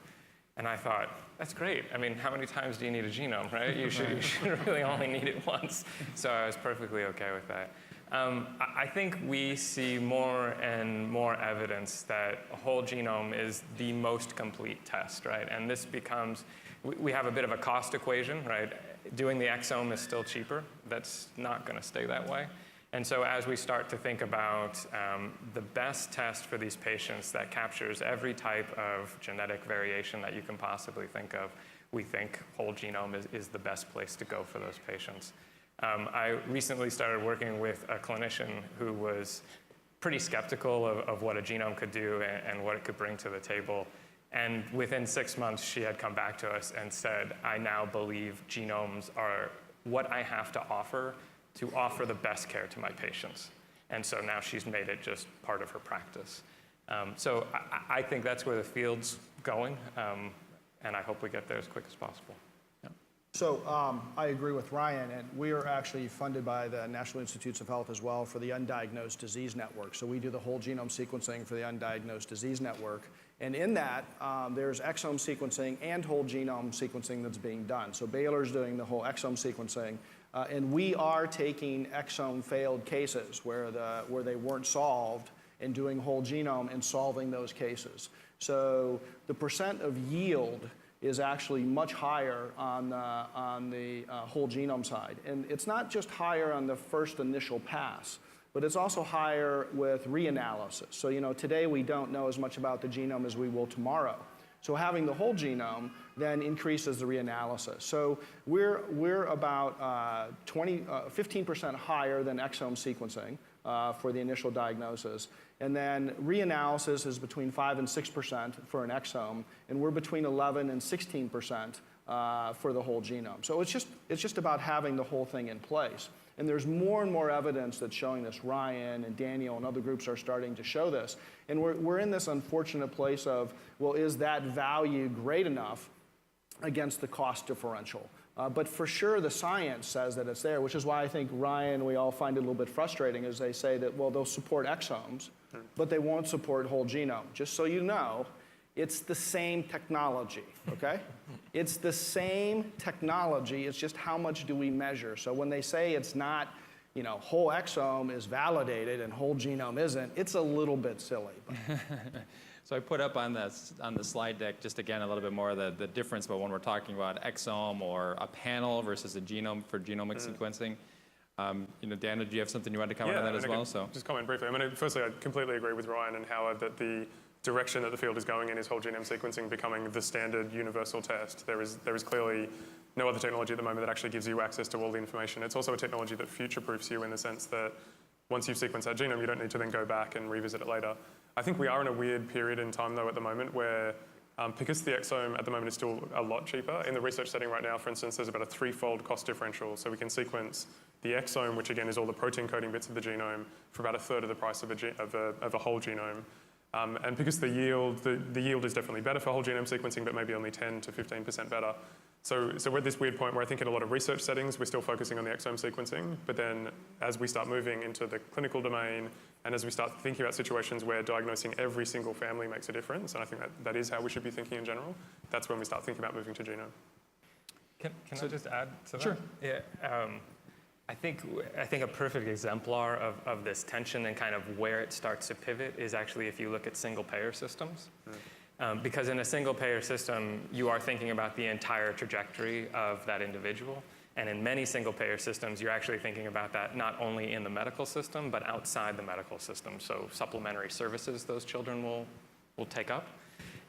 And I thought, that's great. I mean, how many times do you need a genome, right? You should really only need it once. So I was perfectly okay with that. I think we see more and more evidence that a whole genome is the most complete test, right? And this becomes, we have a bit of a cost equation, right? Doing the exome is still cheaper. That's not going to stay that way. And so as we start to think about the best test for these patients that captures every type of genetic variation that you can possibly think of, we think whole genome is the best place to go for those patients. I recently started working with a clinician who was pretty skeptical of what a genome could do and what it could bring to the table. And within 6 months, she had come back to us and said, I now believe genomes are what I have to offer the best care to my patients. And so now she's made it just part of her practice. So I think that's where the field's going, and I hope we get there as quick as possible. So I agree with Ryan, and we are actually funded by the National Institutes of Health as well for the Undiagnosed Disease Network. So we do the whole genome sequencing for the Undiagnosed Disease Network. And in that, there's exome sequencing and whole genome sequencing that's being done. So Baylor's doing the whole exome sequencing, and we are taking exome failed cases where they weren't solved and doing whole genome and solving those cases. So the percent of yield is actually much higher on the whole genome side. And it's not just higher on the first initial pass, but it's also higher with reanalysis. So today we don't know as much about the genome as we will tomorrow. So having the whole genome then increases the reanalysis. So we're about 15% higher than exome sequencing for the initial diagnosis. And then reanalysis is between 5 and 6% for an exome, and we're between 11 and 16% for the whole genome. So it's just about having the whole thing in place. And there's more and more evidence that's showing this. Ryan and Daniel and other groups are starting to show this. And we're in this unfortunate place of, well, is that value great enough against the cost differential? But for sure, the science says that it's there, which is why I think Ryan, we all find it a little bit frustrating, is they say that, well, they'll support exomes, but they won't support whole genome. Just so you know, it's the same technology, okay? It's the same technology, it's just how much do we measure. So when they say it's not, whole exome is validated and whole genome isn't, it's a little bit silly. So I put up on the slide deck just again a little bit more of the difference about when we're talking about exome or a panel versus a genome for genomic sequencing. Daniel, do you have something you want to comment on that as well? So just comment briefly. Firstly, I completely agree with Ryan and Howard that the direction that the field is going in is whole genome sequencing becoming the standard universal test. There is clearly no other technology at the moment that actually gives you access to all the information. It's also a technology that future-proofs you in the sense that once you've sequenced that genome, you don't need to then go back and revisit it later. I think we are in a weird period in time, though, at the moment where, because the exome at the moment is still a lot cheaper, in the research setting right now, for instance, there's about a 3-fold cost differential. So we can sequence the exome, which again is all the protein coding bits of the genome, for about a third of the price of a whole genome. And because the yield is definitely better for whole genome sequencing, but maybe only 10 to 15% better. So we're at this weird point where I think in a lot of research settings, we're still focusing on the exome sequencing, but then as we start moving into the clinical domain, and as we start thinking about situations where diagnosing every single family makes a difference, and I think that is how we should be thinking in general, that's when we start thinking about moving to genome. Can I just add to that? Sure. Yeah. I think a perfect exemplar of this tension and kind of where it starts to pivot is actually if you look at single payer systems. Because in a single payer system, you are thinking about the entire trajectory of that individual. And in many single payer systems, you're actually thinking about that not only in the medical system, but outside the medical system. So supplementary services those children will take up.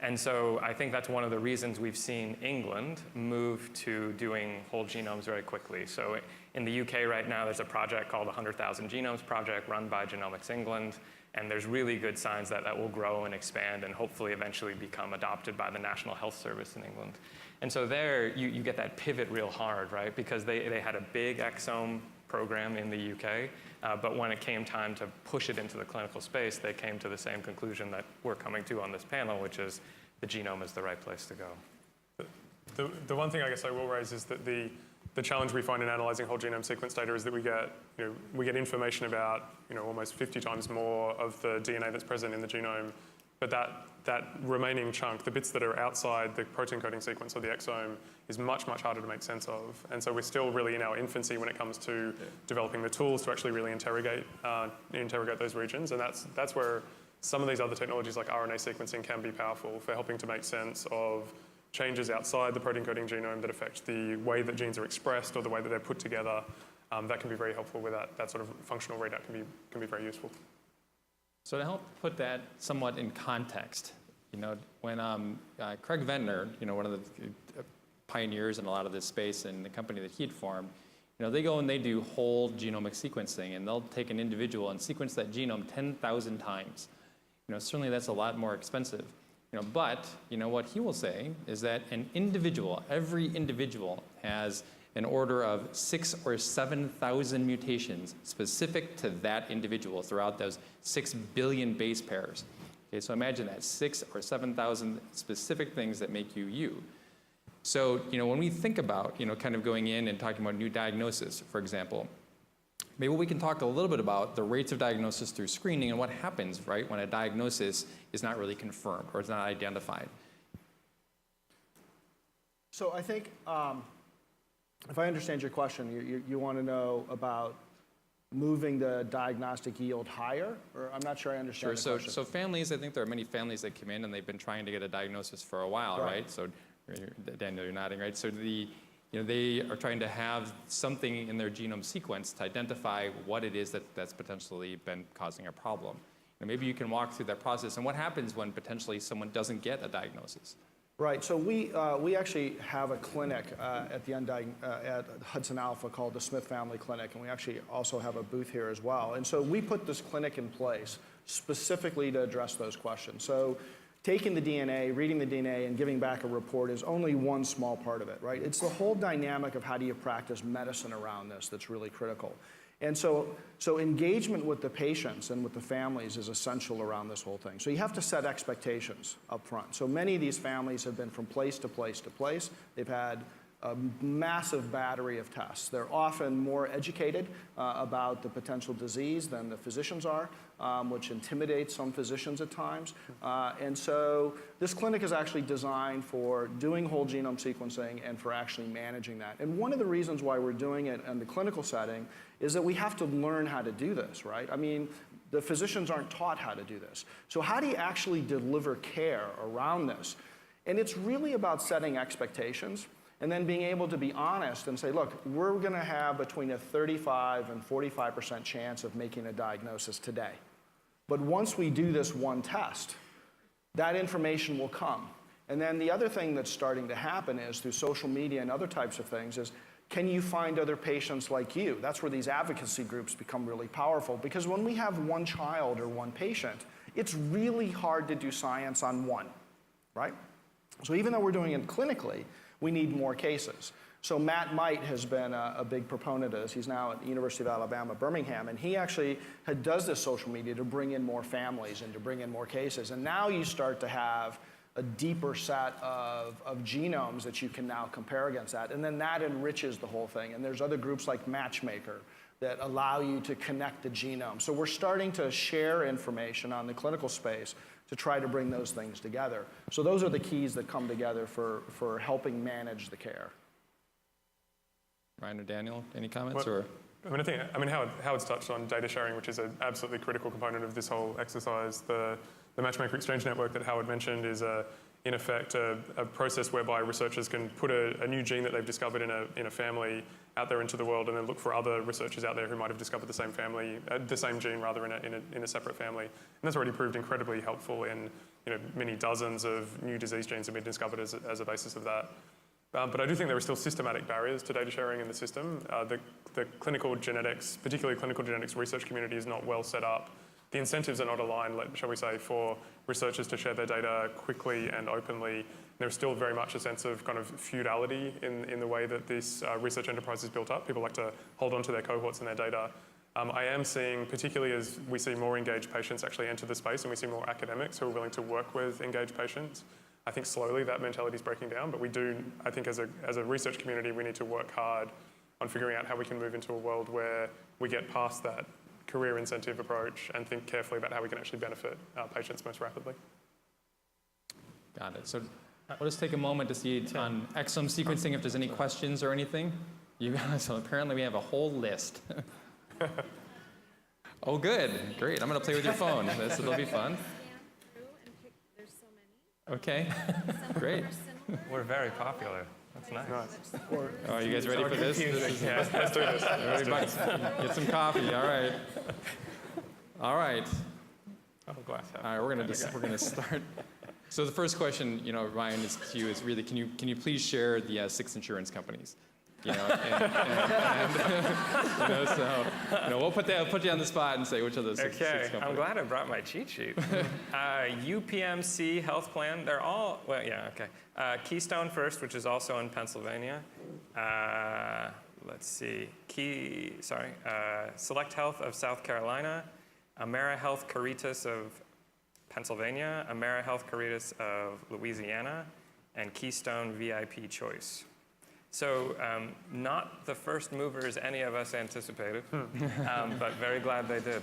And so I think that's one of the reasons we've seen England move to doing whole genomes very quickly. So in the UK right now, there's a project called the 100,000 Genomes Project run by Genomics England. And there's really good signs that that will grow and expand and hopefully eventually become adopted by the National Health Service in England. And so there, you get that pivot real hard, right? Because they had a big exome program in the UK, but when it came time to push it into the clinical space, they came to the same conclusion that we're coming to on this panel, which is the genome is the right place to go. The one thing I guess I will raise is that the challenge we find in analyzing whole genome sequence data is that we get information about almost 50 times more of the DNA that's present in the genome, but that remaining chunk, the bits that are outside the protein coding sequence or the exome, is much, much harder to make sense of. And so we're still really in our infancy when it comes to developing the tools to actually really interrogate those regions. And that's where some of these other technologies like RNA sequencing can be powerful for helping to make sense of changes outside the protein coding genome that affect the way that genes are expressed or the way that they're put together. That can be very helpful with that sort of functional readout can be very useful. So to help put that somewhat in context, when Craig Ventnor, one of the pioneers in a lot of this space and the company that he'd formed, they go and they do whole genomic sequencing, and they'll take an individual and sequence that genome 10,000 times. Certainly that's a lot more expensive. But what he will say is that every individual has an order of 6,000 or 7,000 mutations specific to that individual throughout those 6 billion base pairs. Okay, so imagine that, 6,000 or 7,000 specific things that make you you. So, when we think about, kind of going in and talking about new diagnosis, for example, maybe we can talk a little bit about the rates of diagnosis through screening and what happens, right, when a diagnosis is not really confirmed or it's not identified. So I think, if I understand your question, you want to know about moving the diagnostic yield higher? Or I'm not sure I understand the question. So families, I think there are many families that come in and they've been trying to get a diagnosis for a while, right? So Daniel, you're nodding, right? So they are trying to have something in their genome sequence to identify what it is that's potentially been causing a problem. And maybe you can walk through that process and what happens when potentially someone doesn't get a diagnosis. Right. So we actually have a clinic at Hudson Alpha called the Smith Family Clinic, and we actually also have a booth here as well. And so we put this clinic in place specifically to address those questions. So taking the DNA, reading the DNA, and giving back a report is only one small part of it, right? It's the whole dynamic of how do you practice medicine around this that's really critical. And so engagement with the patients and with the families is essential around this whole thing. So you have to set expectations up front. So many of these families have been from place to place to place. They've had a massive battery of tests. They're often more educated about the potential disease than the physicians are, which intimidates some physicians at times. And so this clinic is actually designed for doing whole genome sequencing and for actually managing that. And one of the reasons why we're doing it in the clinical setting is that we have to learn how to do this, right? I mean, the physicians aren't taught how to do this. So how do you actually deliver care around this? And it's really about setting expectations and then being able to be honest and say, look, we're going to have between a 35 and 45% chance of making a diagnosis today. But once we do this one test, that information will come. And then the other thing that's starting to happen is through social media and other types of things is, can you find other patients like you? That's where these advocacy groups become really powerful, because when we have one child or one patient, it's really hard to do science on one, right? So even though we're doing it clinically, we need more cases. So Matt Might has been a big proponent of this. He's now at the University of Alabama, Birmingham, and he actually does this social media to bring in more families and to bring in more cases. And now you start to have a deeper set of genomes that you can now compare against that. And then that enriches the whole thing. And there's other groups like Matchmaker that allow you to connect the genome. So we're starting to share information on the clinical space to try to bring those things together. So those are the keys that come together for helping manage the care. Ryan or Daniel, any comments? Well, Howard's touched on data sharing, which is an absolutely critical component of this whole exercise. The Matchmaker Exchange Network that Howard mentioned is, in effect, a process whereby researchers can put a new gene that they've discovered in a family out there into the world, and then look for other researchers out there who might have discovered the same gene rather in a separate family. And that's already proved incredibly helpful in many dozens of new disease genes have been discovered as a basis of that. But I do think there are still systematic barriers to data sharing in the system. The clinical genetics, particularly clinical genetics research community, is not well set up. The incentives are not aligned, shall we say, for researchers to share their data quickly and openly. There's still very much a sense of kind of feudality in the way that this research enterprise is built up. People like to hold on to their cohorts and their data. I am seeing, particularly as we see more engaged patients actually enter the space and we see more academics who are willing to work with engaged patients, I think slowly that mentality is breaking down. But we do, I think as a research community, we need to work hard on figuring out how we can move into a world where we get past that career incentive approach and think carefully about how we can actually benefit patients most rapidly. Got it. So we'll just take a moment to see on exome sequencing if there's any questions or anything. So apparently we have a whole list. Oh, good. Great. I'm going to play with your phone. It'll be fun. Okay. Great. We're very popular. That's nice. Oh, are you guys ready for this? Yeah, let's do this. Get some coffee. All right. All right. Oh, glass half. All right. We're gonna start. So the first question, Ryan, is to you. Is really, can you please share the 6 insurance companies? We'll put you on the spot and say which of those six companies. I'm glad I brought my cheat sheet. UPMC Health Plan, they're all, well, yeah, okay. Keystone First, which is also in Pennsylvania. Let's see, Select Health of South Carolina, AmeriHealth Caritas of Pennsylvania, AmeriHealth Caritas of Louisiana, and Keystone VIP Choice. So not the first movers any of us anticipated, but very glad they did.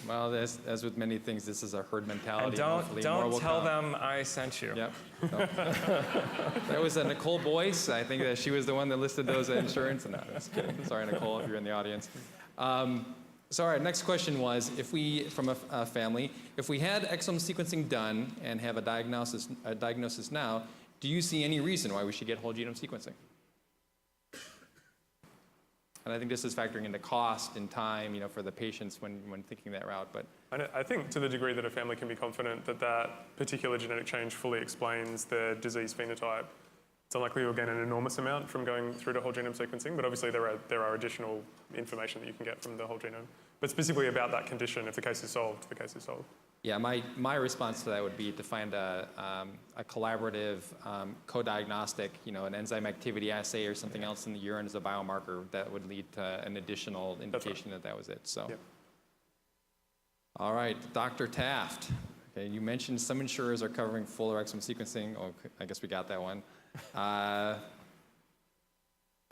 Well, as with many things, this is a herd mentality. And don't tell them I sent you. Yep. No. That was Nicole Boyce. I think that she was the one that listed those insurance. No, that's kidding. Sorry, Nicole, if you're in the audience. So all right, next question was, if we, from a family, if we had exome sequencing done and have a diagnosis now, do you see any reason why we should get whole genome sequencing? And I think this is factoring into cost and time, for the patients when thinking that route. But I think to the degree that a family can be confident that that particular genetic change fully explains their disease phenotype, it's unlikely you'll gain an enormous amount from going through to whole genome sequencing. But obviously there are additional information that you can get from the whole genome. But specifically about that condition, if the case is solved, the case is solved. Yeah, my response to that would be to find a collaborative co-diagnostic, an enzyme activity assay or something else in the urine as a biomarker that would lead to an additional indication that was it. So, yep. All right, Dr. Taft. Okay, you mentioned some insurers are covering full exome sequencing. Oh, I guess we got that one.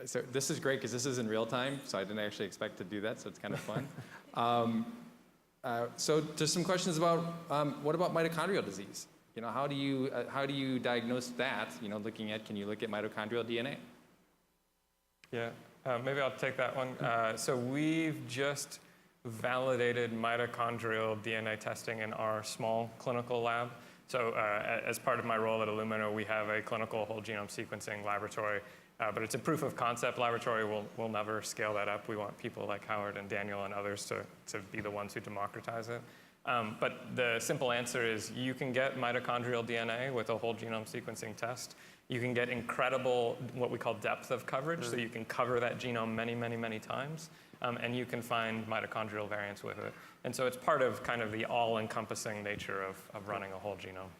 So this is great because this is in real time, so I didn't actually expect to do that, so it's kind of fun. So there's some questions about what about mitochondrial disease? How do you diagnose that? Can you look at mitochondrial DNA? Yeah, maybe I'll take that one. So we've just validated mitochondrial DNA testing in our small clinical lab. So as part of my role at Illumina, we have a clinical whole genome sequencing laboratory. But it's a proof of concept laboratory. We'll never scale that up. We want people like Howard and Daniel and others to be the ones who democratize it. But the simple answer is you can get mitochondrial DNA with a whole genome sequencing test. You can get incredible, what we call depth of coverage. So you can cover that genome many, many, many times. And you can find mitochondrial variants with it. And so it's part of kind of the all-encompassing nature of running a whole genome.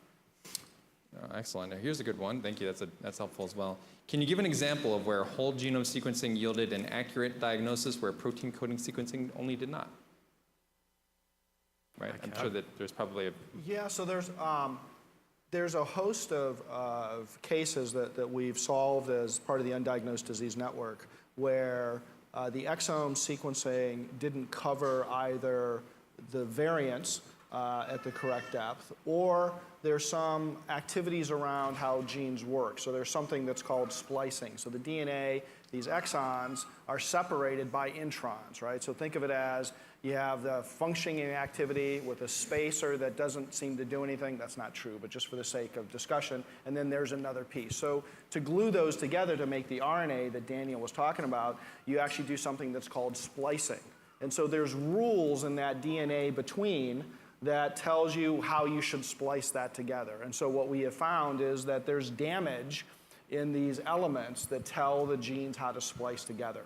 Oh, excellent. Now, here's a good one. Thank you. That's helpful as well. Can you give an example of where whole genome sequencing yielded an accurate diagnosis where protein coding sequencing only did not? Right. I'm sure that there's probably a... Yeah, so there's a host of cases that we've solved as part of the Undiagnosed Disease Network where the exome sequencing didn't cover either the variants at the correct depth, or there's some activities around how genes work. So there's something that's called splicing. So the DNA, these exons, are separated by introns, right? So think of it as you have the functioning activity with a spacer that doesn't seem to do anything. That's not true, but just for the sake of discussion. And then there's another piece. So to glue those together to make the RNA that Daniel was talking about, you actually do something that's called splicing. And so there's rules in that DNA between that tells you how you should splice that together. And so what we have found is that there's damage in these elements that tell the genes how to splice together.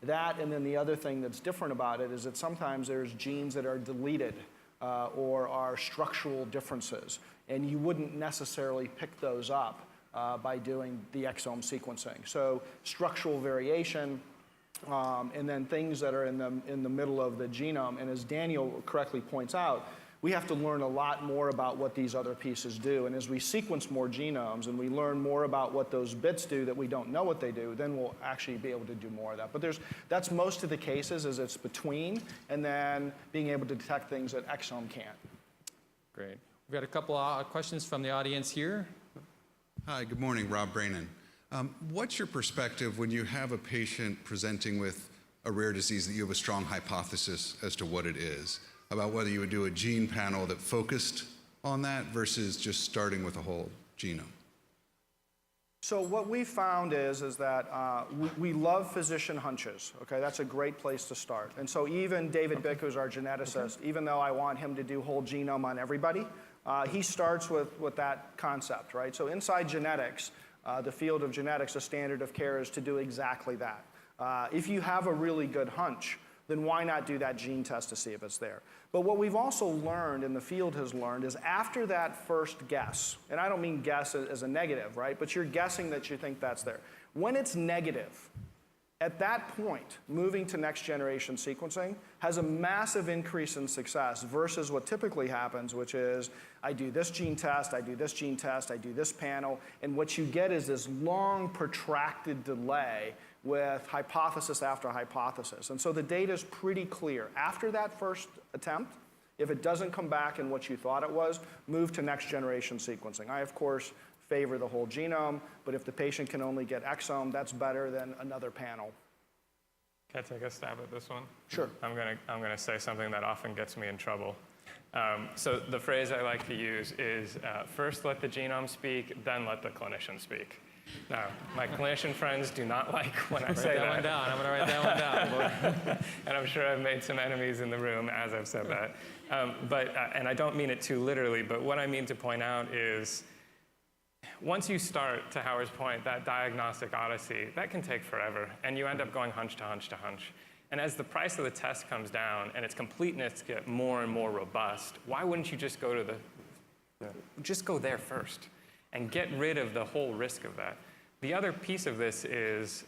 That, and then the other thing that's different about it is that sometimes there's genes that are deleted or are structural differences, and you wouldn't necessarily pick those up by doing the exome sequencing. So structural variation, and then things that are in the middle of the genome. And as Daniel correctly points out, we have to learn a lot more about what these other pieces do. And as we sequence more genomes and we learn more about what those bits do that we don't know what they do, then we'll actually be able to do more of that. But that's most of the cases, is it's between and then being able to detect things that exome can't. Great. We've got a couple of questions from the audience here. Hi, good morning, Rob Brainin. What's your perspective when you have a patient presenting with a rare disease that you have a strong hypothesis as to what it is, about whether you would do a gene panel that focused on that versus just starting with a whole genome? So what we found is that we love physician hunches, okay? That's a great place to start. And so even David Bick, who's our geneticist, even though I want him to do whole genome on everybody, he starts with that concept, right? So inside genetics, the field of genetics, the standard of care is to do exactly that. If you have a really good hunch, then why not do that gene test to see if it's there? But what we've also learned, and the field has learned, is after that first guess, and I don't mean guess as a negative, right? But you're guessing that you think that's there. When it's negative, at that point, moving to next generation sequencing has a massive increase in success versus what typically happens, which is I do this gene test, I do this gene test, I do this panel, and what you get is this long protracted delay with hypothesis after hypothesis. And so the data is pretty clear. After that first attempt, if it doesn't come back in what you thought it was, move to next generation sequencing. I, of course, favor the whole genome, but if the patient can only get exome, that's better than another panel. Can I take a stab at this one? Sure. I'm gonna say something that often gets me in trouble. So the phrase I like to use is first let the genome speak, then let the clinician speak. Now, my clinician friends do not like when I say that. Write that one down. I'm going to write that one down. And I'm sure I've made some enemies in the room as I've said that. And I don't mean it too literally, but what I mean to point out is once you start, to Howard's point, that diagnostic odyssey, that can take forever. And you end up going hunch to hunch to hunch. And as the price of the test comes down and its completeness gets more and more robust, why wouldn't you just go to just go there first and get rid of the whole risk of that? The other piece of this is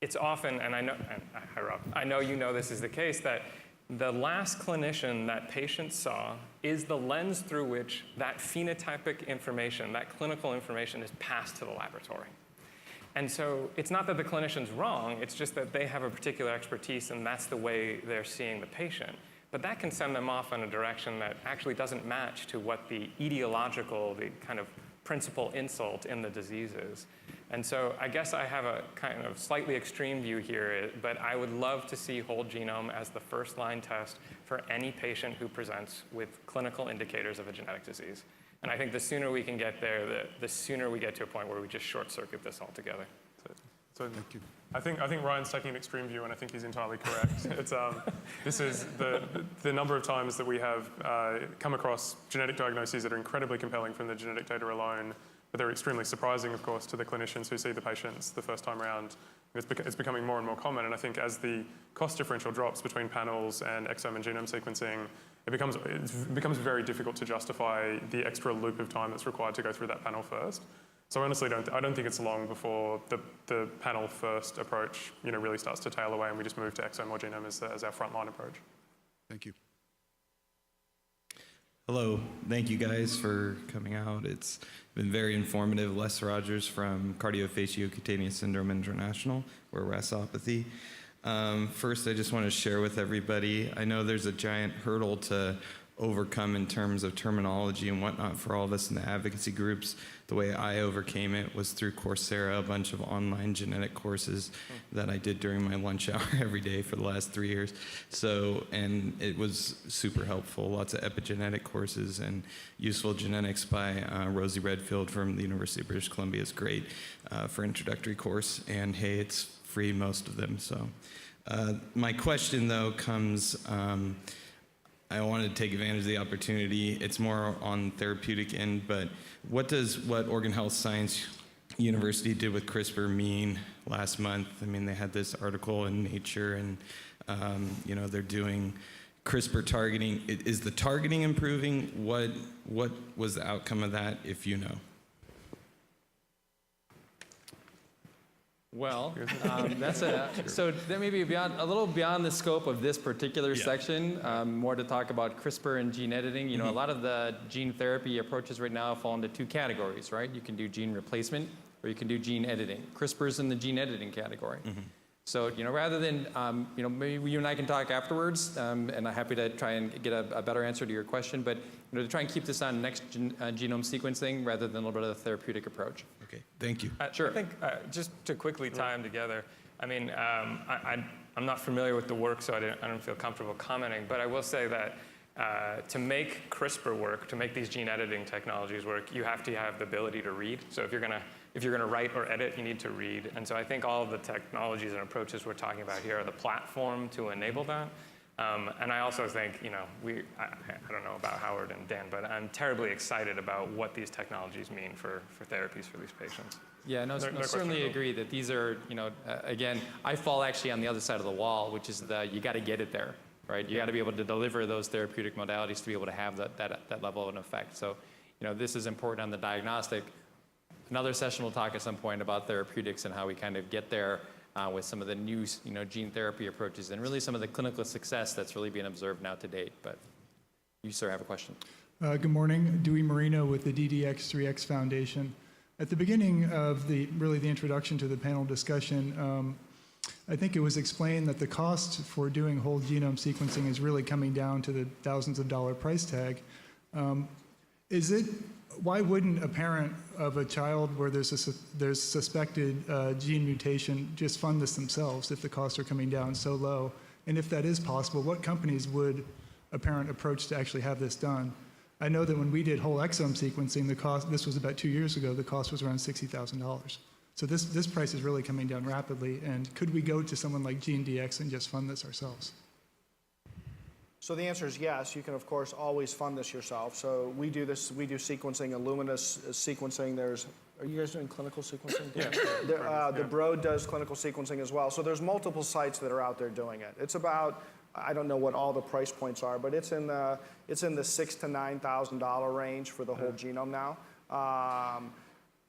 it's often, and I know you know this is the case, that the last clinician that patient saw is the lens through which that phenotypic information, that clinical information is passed to the laboratory. And so it's not that the clinician's wrong, it's just that they have a particular expertise and that's the way they're seeing the patient. But that can send them off in a direction that actually doesn't match to what the etiological, the kind of principal insult in the disease is. And so I guess I have a kind of slightly extreme view here, but I would love to see whole genome as the first line test for any patient who presents with clinical indicators of a genetic disease. And I think the sooner we can get there, the sooner we get to a point where we just short circuit this altogether. So thank you. I think Ryan's taking an extreme view, and I think he's entirely correct. It's this is the number of times that we have come across genetic diagnoses that are incredibly compelling from the genetic data alone, but they're extremely surprising, of course, to the clinicians who see the patients the first time around. It's becoming more and more common, and I think as the cost differential drops between panels and exome and genome sequencing, it becomes very difficult to justify the extra loop of time that's required to go through that panel first. So I honestly don't think it's long before the panel first approach really starts to tail away and we just move to exome or genome as our frontline approach. Thank you. Hello, thank you guys for coming out. It's been very informative. Les Rogers from Cardiofasciocutaneous Syndrome International, or RASopathy. First, I just want to share with everybody, I know there's a giant hurdle to overcome in terms of terminology and whatnot for all of us in the advocacy groups. The way I overcame it was through Coursera, a bunch of online genetic courses that I did during my lunch hour every day for the last 3 years. So, and it was super helpful. Lots of epigenetic courses, and Useful Genetics by Rosie Redfield from the University of British Columbia is great for introductory course. And hey, it's free, most of them. So my question though comes, I wanted to take advantage of the opportunity. It's more on therapeutic end, but what does what Oregon Health Science University did with CRISPR mean last month? I mean, they had this article in Nature, and they're doing CRISPR targeting. Is the targeting improving? What was the outcome of that, if you know? Well, so that may be a little beyond the scope of this particular section, more to talk about CRISPR and gene editing. A lot of the gene therapy approaches right now fall into two categories, right? You can do gene replacement or you can do gene editing. CRISPR's in the gene editing category. So, rather than, maybe you and I can talk afterwards, and I'm happy to try and get a better answer to your question, but to try and keep this on next genome sequencing rather than a little bit of a therapeutic approach. Okay, thank you. Sure. I think just to quickly tie them together, I mean, I'm not familiar with the work, so I don't feel comfortable commenting, but I will say that to make CRISPR work, to make these gene editing technologies work, you have to have the ability to read. So if you're going to write or edit, you need to read. And so I think all of the technologies and approaches we're talking about here are the platform to enable that. And I also think, I don't know about Howard and Dan, but I'm terribly excited about what these technologies mean for therapies for these patients. Yeah, no, certainly agree that these are, again, I fall actually on the other side of the wall, which is you got to get it there, right? You got to be able to deliver those therapeutic modalities to be able to have that level of an effect. So, this is important on the diagnostic. Another session we'll talk at some point about therapeutics and how we kind of get there with some of the new, gene therapy approaches and really some of the clinical success that's really being observed now to date. But you, sir, have a question. Good morning. Dewey Marino with the DDX3X Foundation. At the beginning of the introduction to the panel discussion, I think it was explained that the cost for doing whole genome sequencing is really coming down to the thousands of dollar price tag. Why wouldn't a parent of a child where there's suspected gene mutation just fund this themselves if the costs are coming down so low? And if that is possible, what companies would a parent approach to actually have this done? I know that when we did whole exome sequencing, the cost, this was about 2 years ago, the cost was around $60,000. So this price is really coming down rapidly. And could we go to someone like GeneDx and just fund this ourselves? So the answer is yes. You can, of course, always fund this yourself. So we do this. We do sequencing, Illumina's sequencing. Are you guys doing clinical sequencing? Yeah. The Broad does clinical sequencing as well. So there's multiple sites that are out there doing it. It's about, I don't know what all the price points are, but it's in the $6,000 to $9,000 range for the whole genome now.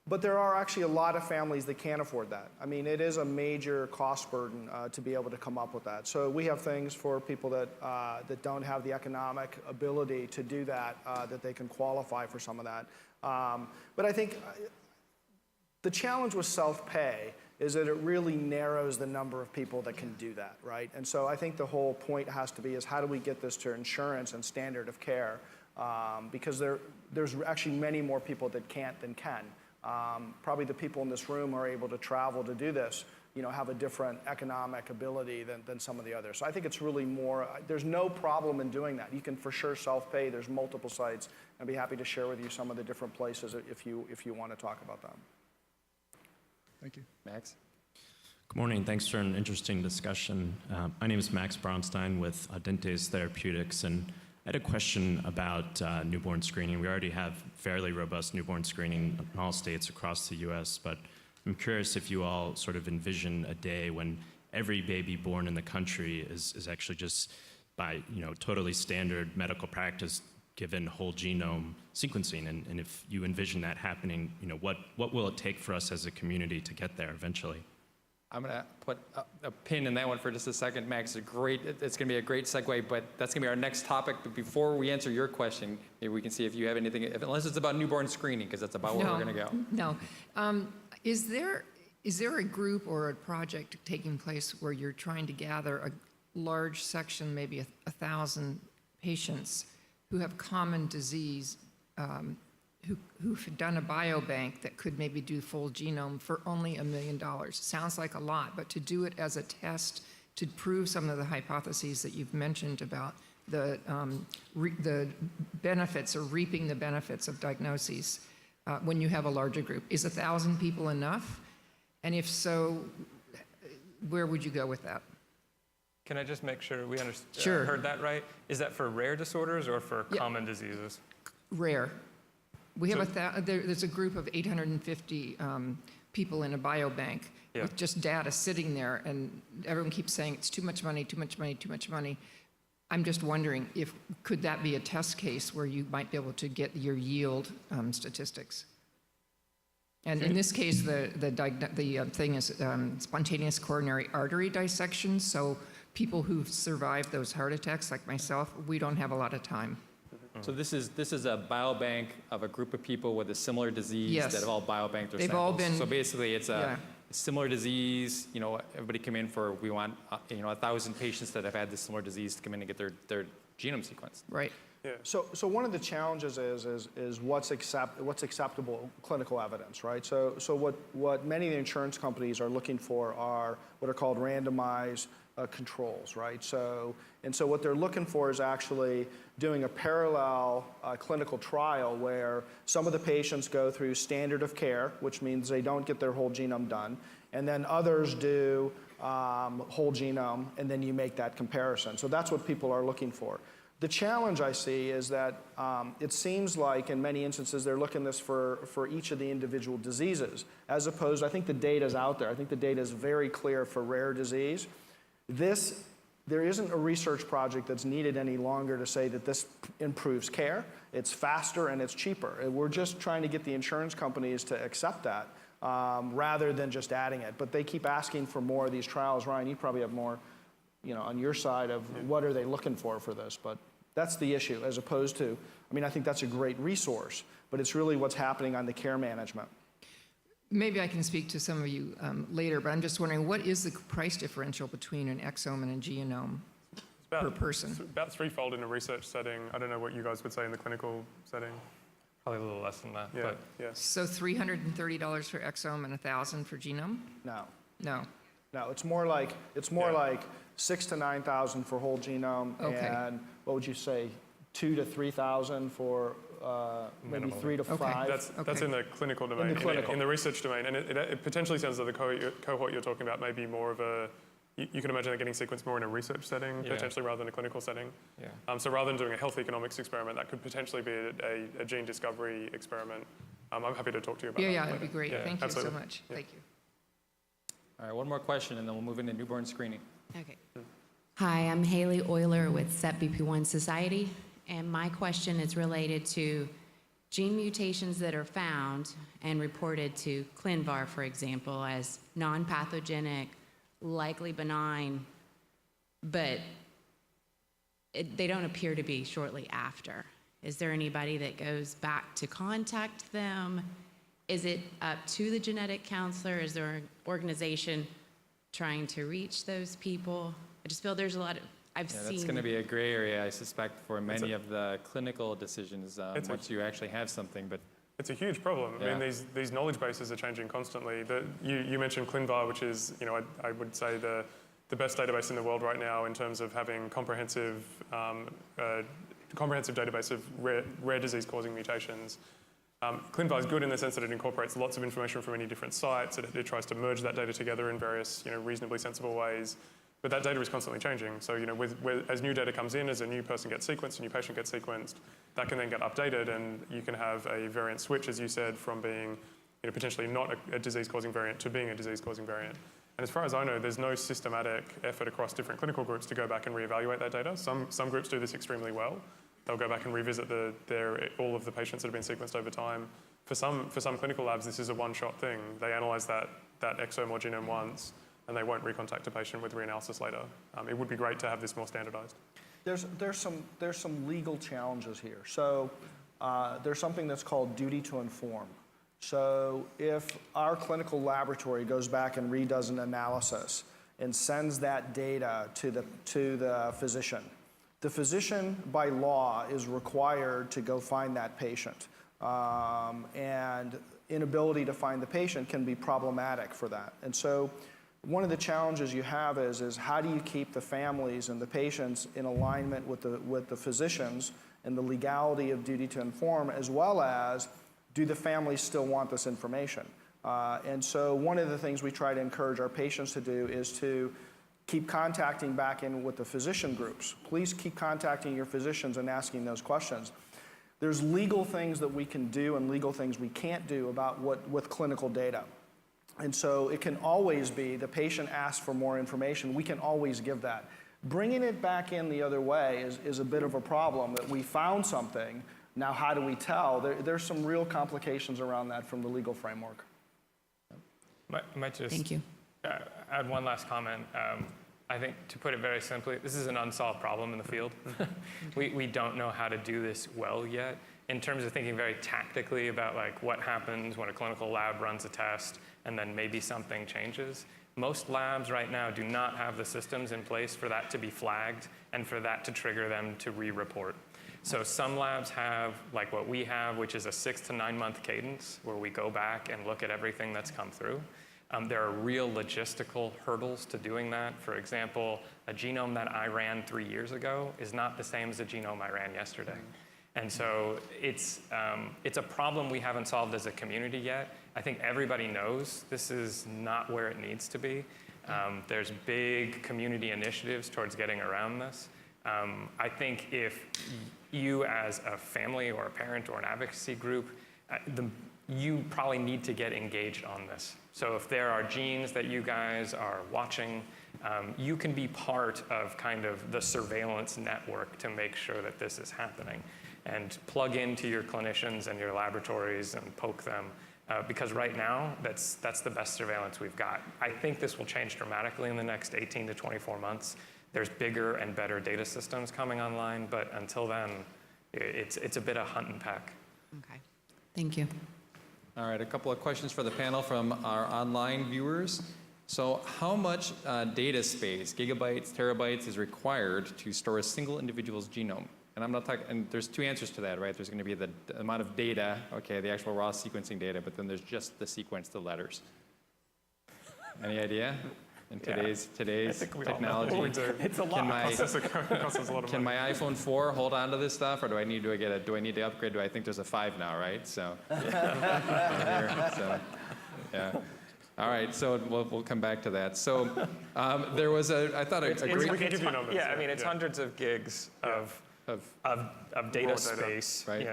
But there are actually a lot of families that can't afford that. I mean, it is a major cost burden to be able to come up with that. So we have things for people that don't have the economic ability to do that, that they can qualify for some of that. But I think the challenge with self-pay is that it really narrows the number of people that can do that, right? And so I think the whole point has to be is how do we get this to insurance and standard of care? Because there's actually many more people that can't than can. Probably the people in this room are able to travel to do this, have a different economic ability than some of the others. So I think it's really more, there's no problem in doing that. You can for sure self-pay. There's multiple sites. I'd be happy to share with you some of the different places if you want to talk about them. Thank you. Max? Good morning. Thanks for an interesting discussion. My name is Max Braunstein with Dentes Therapeutics, and I had a question about newborn screening. We already have fairly robust newborn screening in all states across the U.S., but I'm curious if you all sort of envision a day when every baby born in the country is actually just by totally standard medical practice given whole genome sequencing, and if you envision that happening, what will it take for us as a community to get there eventually? I'm going to put a pin in that one for just a second, Max. It's going to be a great segue, but that's going to be our next topic. But before we answer your question, maybe we can see if you have anything, unless it's about newborn screening, because that's about where we're going to go. No. Is there a group or a project taking place where you're trying to gather a large section, maybe 1,000 patients who have common disease, who've done a biobank that could maybe do full genome for only $1 million? Sounds like a lot, but to do it as a test to prove some of the hypotheses that you've mentioned about the benefits or reaping the benefits of diagnoses when you have a larger group. Is 1,000 people enough? And if so, where would you go with that? Can I just make sure we Sure. heard that right? Is that for rare disorders or for common diseases? Rare. We have there's a group of 850 people in a biobank with just data sitting there, and everyone keeps saying it's too much money, too much money, too much money. I'm just wondering could that be a test case where you might be able to get your yield statistics? And in this case, the thing is spontaneous coronary artery dissection. So people who've survived those heart attacks, like myself, we don't have a lot of time. So this is a biobank of a group of people with a similar disease that have all biobanked their They've samples. all been. So basically, it's a similar disease. Everybody come in for, we want 1,000 patients that have had this similar disease to come in and get their genome sequenced. Right. Yeah. So one of the challenges is what's acceptable clinical evidence, right? So what many of the insurance companies are looking for are what are called randomized controls, right? So what they're looking for is actually doing a parallel clinical trial where some of the patients go through standard of care, which means they don't get their whole genome done, and then others do whole genome, and then you make that comparison. So that's what people are looking for. The challenge I see is that it seems like in many instances they're looking this for each of the individual diseases, as opposed, I think the data's out there. I think the data is very clear for rare disease. There isn't a research project that's needed any longer to say that this improves care. It's faster and it's cheaper. We're just trying to get the insurance companies to accept that rather than just adding it. But they keep asking for more of these trials. Ryan, you probably have more on your side of what are they looking for this. But that's the issue, as opposed to, I think that's a great resource, but it's really what's happening on the care management. Maybe I can speak to some of you later, but I'm just wondering, what is the price differential between an exome and a genome per person? It's about threefold in a research setting. I don't know what you guys would say in the clinical setting. Probably a little less than that. Yeah. But So $330 for exome and $1,000 for genome? No. It's more like 6,000 to 9,000 for whole genome, and what would you say, 2,000 to 3,000 for maybe 3 to 5? That's in the clinical domain. In the research domain, and it potentially sounds like the cohort you're talking about may be more of a. You can imagine it getting sequenced more in a research setting, potentially rather than a clinical setting. Yeah. So rather than doing a health economics experiment, that could potentially be a gene discovery experiment. I'm happy to talk to you about that. Yeah, that'd be great. Yeah, Thank absolutely. you so much. Thank you. All right, one more question, and then we'll move into newborn screening. Okay. Hi, I'm Haley Euler with SEPBP1 Society, and my question is related to gene mutations that are found and reported to ClinVar, for example, as non-pathogenic, likely benign, but they don't appear to be shortly after. Is there anybody that goes back to contact them? Is it up to the genetic counselor? Is there an organization trying to reach those people? I just feel there's a lot of, I've seen. That's going to be a gray area, I suspect, for many of the clinical decisions once you actually have something. But it's a huge problem. Yeah. I mean, these knowledge bases are changing constantly. You mentioned ClinVar, which is, I would say the best database in the world right now in terms of having comprehensive database of rare disease-causing mutations. ClinVar is good in the sense that it incorporates lots of information from many different sites. It tries to merge that data together in various, reasonably sensible ways. But that data is constantly changing. So, as new data comes in, as a new person gets sequenced, a new patient gets sequenced, that can then get updated, and you can have a variant switch, as you said, from being potentially not a disease-causing variant to being a disease-causing variant. And as far as I know, there's no systematic effort across different clinical groups to go back and reevaluate that data. Some groups do this extremely well. They'll go back and revisit all of the patients that have been sequenced over time. For some clinical labs, this is a one-shot thing. They analyze that exome or genome once, and they won't recontact a patient with reanalysis later. It would be great to have this more standardized. There's some legal challenges here. So there's something that's called duty to inform. So if our clinical laboratory goes back and redoes an analysis and sends that data to the physician, the physician by law is required to go find that patient. And inability to find the patient can be problematic for that. And so one of the challenges you have is how do you keep the families and the patients in alignment with the physicians and the legality of duty to inform, as well as do the families still want this information? And so one of the things we try to encourage our patients to do is to keep contacting back in with the physician groups. Please keep contacting your physicians and asking those questions. There's legal things that we can do and legal things we can't do with clinical data. And so it can always be the patient asks for more information. We can always give that. Bringing it back in the other way is a bit of a problem, that we found something. Now, how do we tell? There's some real complications around that from the legal framework. Might just Thank you. Add one last comment. I think, to put it very simply, this is an unsolved problem in the field. We don't know how to do this well yet. In terms of thinking very tactically about what happens when a clinical lab runs a test and then maybe something changes. Most labs right now do not have the systems in place for that to be flagged and for that to trigger them to re-report. So some labs have, like what we have, which is a 6 to 9 month cadence where we go back and look at everything that's come through. There are real logistical hurdles to doing that. For example, a genome that I ran 3 years ago is not the same as a genome I ran yesterday. And so it's a problem we haven't solved as a community yet. I think everybody knows this is not where it needs to be. There's big community initiatives towards getting around this. I think if you as a family or a parent or an advocacy group, you probably need to get engaged on this. So if there are genes that you guys are watching, you can be part of kind of the surveillance network to make sure that this is happening. And plug into your clinicians and your laboratories and poke them. Because right now, that's the best surveillance we've got. I think this will change dramatically in the next 18 to 24 months. There's bigger and better data systems coming online, but until then, it's a bit of hunt and peck. Okay, thank you. All right, a couple of questions for the panel from our online viewers. So how much data space, gigabytes, terabytes, is required to store a single individual's genome? And I'm not talking, and there's two answers to that, right? There's going to be the amount of data, okay, the actual raw sequencing data, but then there's just the sequence, the letters. Any idea? In today's technology, it's a lot. Can my iPhone 4 hold on to this stuff, or do I need to upgrade? Do I think there's a 5 now, right? So, yeah. All right, so we'll come back to that. So there was I thought a great. Yeah, I mean it's hundreds of gigs of data space, right?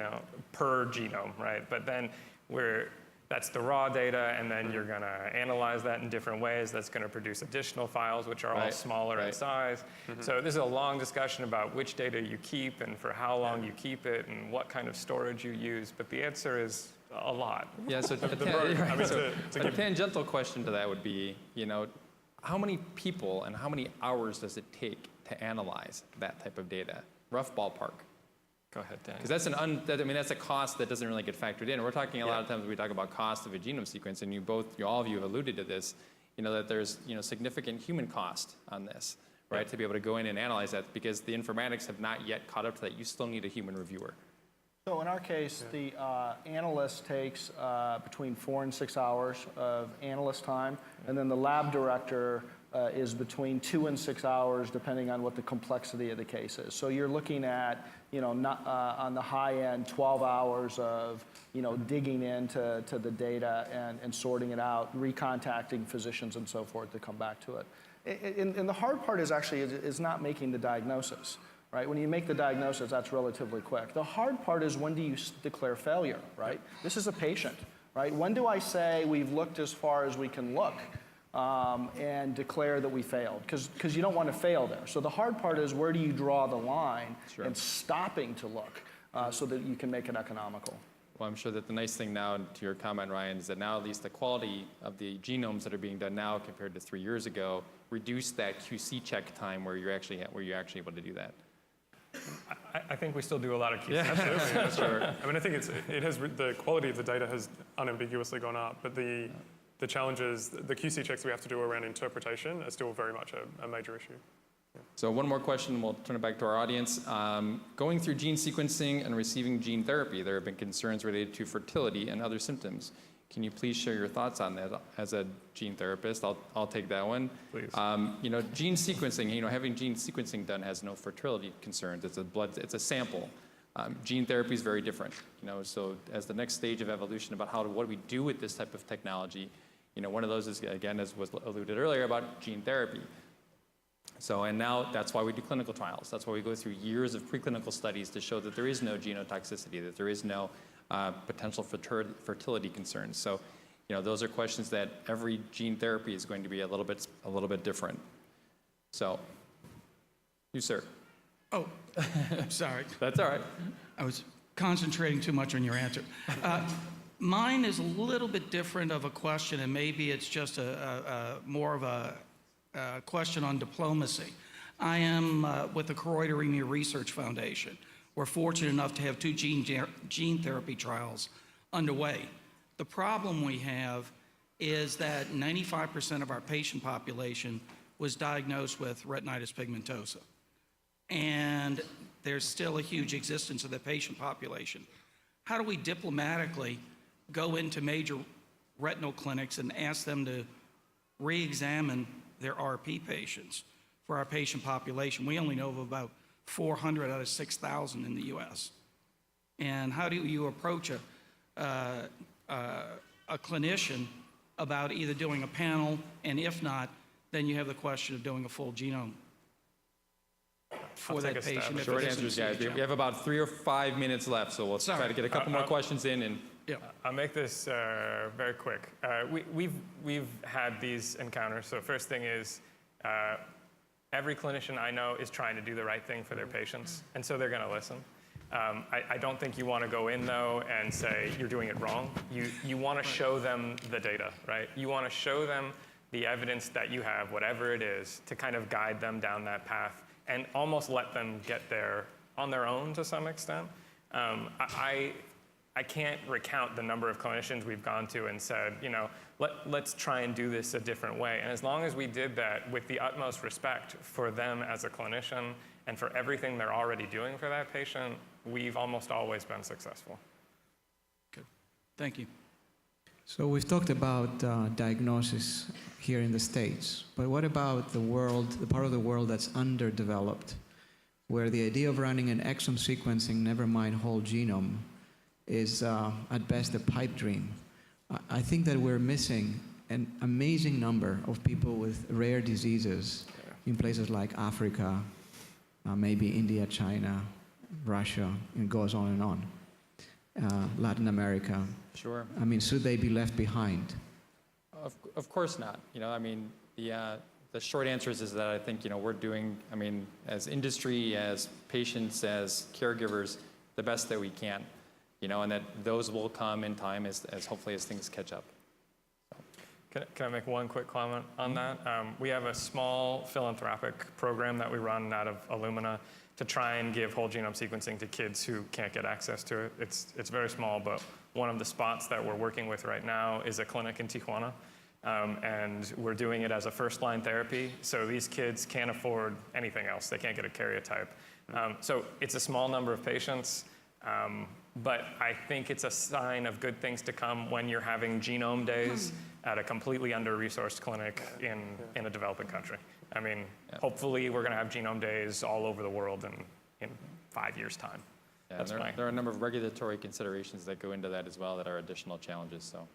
Per genome, right? But then that's the raw data, and then you're going to analyze that in different ways. That's going to produce additional files, which are all smaller in size. Mm-hmm. So this is a long discussion about which data you keep and for how long you keep it and what kind of storage you use. But the answer is a lot. Yeah, so a tangential question to that would be, how many people and how many hours does it take to analyze that type of data? Rough ballpark. Go ahead, Dan. Because that's a cost that doesn't really get factored in. We're talking a lot of times when we talk about cost of a genome sequence, and all of you have alluded to this, that there's significant human cost on this, right? To be able to go in and analyze that, because the informatics have not yet caught up to that. You still need a human reviewer. So in our case, the analyst takes between 4 and 6 hours of analyst time, and then the lab director is between 2 and 6 hours, depending on what the complexity of the case is. So you're looking at, on the high end, 12 hours of, digging into the data and sorting it out, recontacting physicians and so forth to come back to it. And the hard part is actually is not making the diagnosis. Right? When you make the diagnosis, that's relatively quick. The hard part is when do you declare failure, right? This is a patient. right? When do I say we've looked as far as we can look and declare that we failed? Because you don't want to fail there. So the hard part is, where do you draw the line and stopping to look so that you can make it economical? Well, I'm sure that the nice thing now, to your comment, Ryan, is that now at least the quality of the genomes that are being done now compared to 3 years ago reduced that QC check time where you're actually able to do that. I think we still do a lot of QC. Yeah. Absolutely. Sure. I mean, I think the quality of the data has unambiguously gone up, but the challenges, the QC checks we have to do around interpretation are still very much a major issue. So one more question, and we'll turn it back to our audience. Going through gene sequencing and receiving gene therapy, there have been concerns related to fertility and other symptoms. Can you please share your thoughts on that? As a gene therapist, I'll take that one. Please. Gene sequencing, having gene sequencing done has no fertility concerns. It's a sample. Gene therapy is very different. So as the next stage of evolution about what do we do with this type of technology, one of those is, again, as was alluded earlier, about gene therapy. So, and now that's why we do clinical trials. That's why we go through years of preclinical studies to show that there is no genotoxicity, that there is no potential fertility concerns. So, those are questions that every gene therapy is going to be a little bit different. So, you, sir. Oh, sorry. That's all right. I was concentrating too much on your answer. Mine is a little bit different of a question, and maybe it's just more of a question on diplomacy. I am with the Choroideremia Research Foundation. We're fortunate enough to have 2 gene therapy trials underway. The problem we have is that 95% of our patient population was diagnosed with retinitis pigmentosa. And there's still a huge existence of the patient population. How do we diplomatically go into major retinal clinics and ask them to re-examine their RP patients for our patient population? We only know of about 400 out of 6,000 in the US. And how do you approach a clinician about either doing a panel, and if not, then you have the question of doing a full genome for that patient? Short answers, guys. We have about 3 or 5 minutes left, so we'll try to get a couple more questions in. And I'll make this very quick. We've had these encounters. So first thing is, every clinician I know is trying to do the right thing for their patients, and so they're going to listen. I don't think you want to go in, though, and say you're doing it wrong. You want to show them the data, right? You want to show them the evidence that you have, whatever it is, to kind of guide them down that path and almost let them get there on their own to some extent. I can't recount the number of clinicians we've gone to and said, let's try and do this a different way. And as long as we did that with the utmost respect for them as a clinician and for everything they're already doing for that patient, we've almost always been successful. Good. Thank you. So we've talked about diagnosis here in the States, but what about the part of the world that's underdeveloped, where the idea of running an exome sequencing, never mind whole genome, is at best a pipe dream? I think that we're missing an amazing number of people with rare diseases in places like Africa, maybe India, China, Russia, and it goes on and on. Latin America. Sure. I mean, should they be left behind? Of course not. The short answer is that I think we're doing, as industry, as patients, as caregivers, the best that we can. And that those will come in time as hopefully as things catch up. Can I make one quick comment on that? We have a small philanthropic program that we run out of Illumina to try and give whole genome sequencing to kids who can't get access to it. It's very small, but one of the spots that we're working with right now is a clinic in Tijuana. And we're doing it as a first-line therapy. So these kids can't afford anything else. They can't get a karyotype. So it's a small number of patients. But I think it's a sign of good things to come when you're having genome days at a completely under-resourced clinic in a developing country. Hopefully we're going to have genome days all over the world in 5 years' time. Yeah, there are a number of regulatory considerations that go into that as well that are additional challenges. So.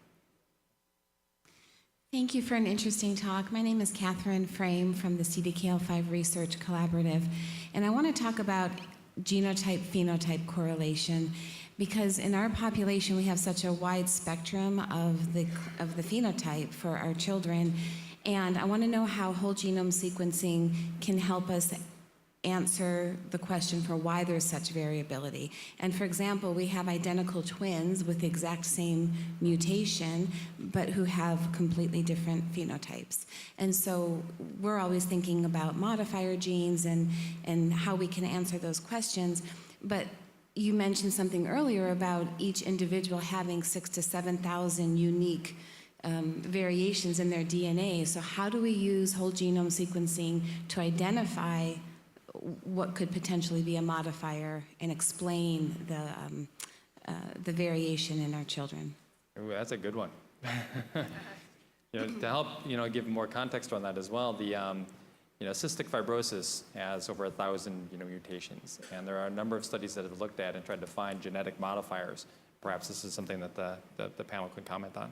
Thank you for an interesting talk. My name is Catherine Frame from the CDKL5 Research Collaborative, and I want to talk about genotype-phenotype correlation. because in our population we have such a wide spectrum of the phenotype for our children, and I want to know how whole genome sequencing can help us answer the question for why there's such variability. And for example, we have identical twins with the exact same mutation, but who have completely different phenotypes. And so we're always thinking about modifier genes and how we can answer those questions. But you mentioned something earlier about each individual having 6,000 to 7,000 unique variations in their DNA. So how do we use whole genome sequencing to identify what could potentially be a modifier and explain the variation in our children? Ooh, that's a good one. To help give more context on that as well, the cystic fibrosis has over 1,000 mutations, and there are a number of studies that have looked at and tried to find genetic modifiers. Perhaps this is something that the panel could comment on.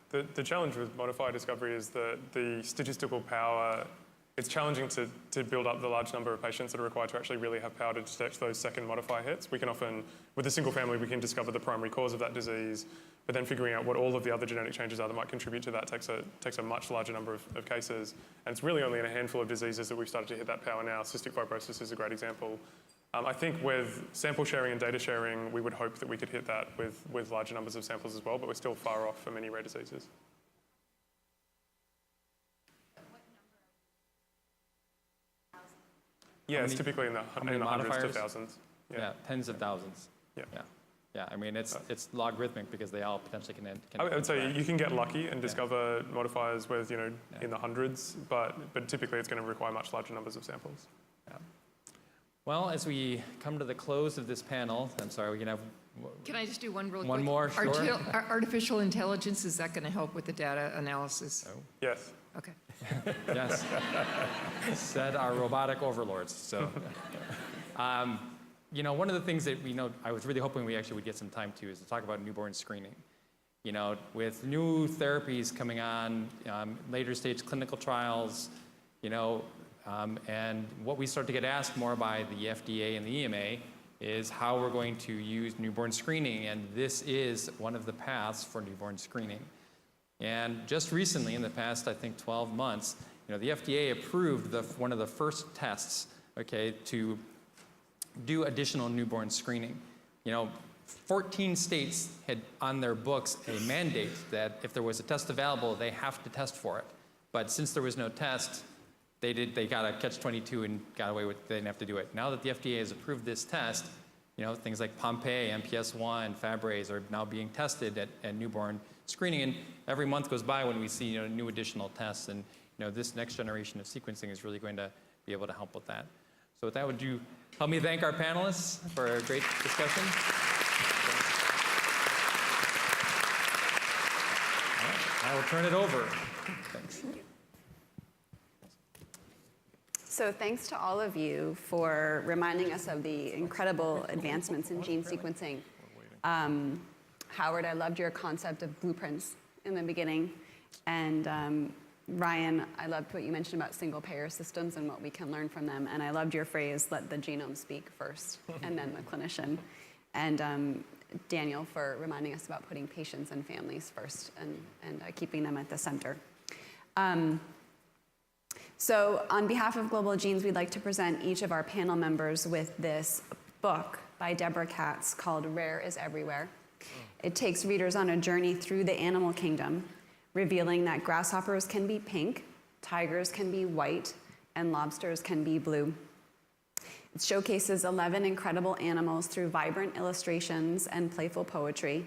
The challenge with modifier discovery is that the statistical power, it's challenging to build up the large number of patients that are required to actually really have power to detect those second modifier hits. We can often, with a single family, we can discover the primary cause of that disease, but then figuring out what all of the other genetic changes are that might contribute to that takes a much larger number of cases. And it's really only in a handful of diseases that we've started to hit that power now. Cystic fibrosis is a great example. I think with sample sharing and data sharing, we would hope that we could hit that with larger numbers of samples as well, but we're still far off for many rare diseases. Yeah, it's typically in the hundreds to thousands. Yeah, tens of thousands. Yeah. I mean, it's logarithmic because they all potentially can I would say you can get lucky and discover modifiers with in the hundreds, but typically it's going to require much larger numbers of samples. Yeah. Well, as we come to the close of this panel, I'm sorry, we can have. Can I just do one real quick? One more, sure. Artificial intelligence, is that going to help with the data analysis? Oh. Yes. Okay. Yes. Said our robotic overlords. So, one of the things that I was really hoping we actually would get some time to is to talk about newborn screening. With new therapies coming on, later stage clinical trials, and what we start to get asked more by the FDA and the EMA is how we're going to use newborn screening, and this is one of the paths for newborn screening. And just recently, in the past, I think 12 months, the FDA approved one of the first tests, to do additional newborn screening. 14 states had on their books a mandate that if there was a test available, they have to test for it. But since there was no test, they got a catch-22 and got away with it. They didn't have to do it. Now that the FDA has approved this test, things like Pompe, MPS 1, Fabry's are now being tested at newborn screening, and every month goes by when we see new additional tests, and this next generation of sequencing is really going to be able to help with that. So with that, would you help me thank our panelists for a great discussion? All right, I will turn it over. Thanks. So thanks to all of you for reminding us of the incredible advancements in gene sequencing. Howard, I loved your concept of blueprints in the beginning. And Ryan, I loved what you mentioned about single payer systems and what we can learn from them. And I loved your phrase, let the genome speak first, and then the clinician. And Daniel, for reminding us about putting patients and families first and keeping them at the center. So on behalf of Global Genes, we'd like to present each of our panel members with this book by Deborah Katz called Rare is Everywhere. It takes readers on a journey through the animal kingdom, revealing that grasshoppers can be pink, tigers can be white, and lobsters can be blue. It showcases 11 incredible animals through vibrant illustrations and playful poetry.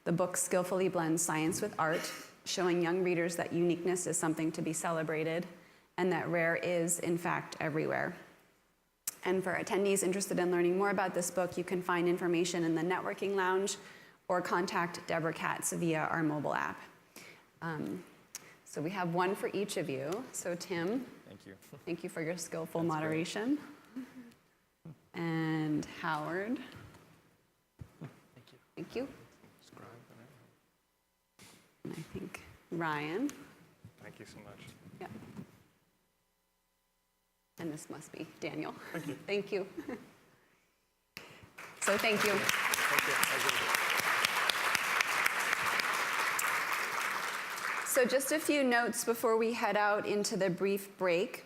The book skillfully blends science with art, showing young readers that uniqueness is something to be celebrated and that rare is, in fact, everywhere. And for attendees interested in learning more about this book, you can find information in the networking lounge or contact Deborah Katz via our mobile app. So we have one for each of you. So Tim. Thank you for your skillful moderation. And Howard. Thank you. And I think Ryan. Thank you so much. Yeah. And this must be Daniel. Thank you. Thank you. So thank you. So just a few notes before we head out into the brief break.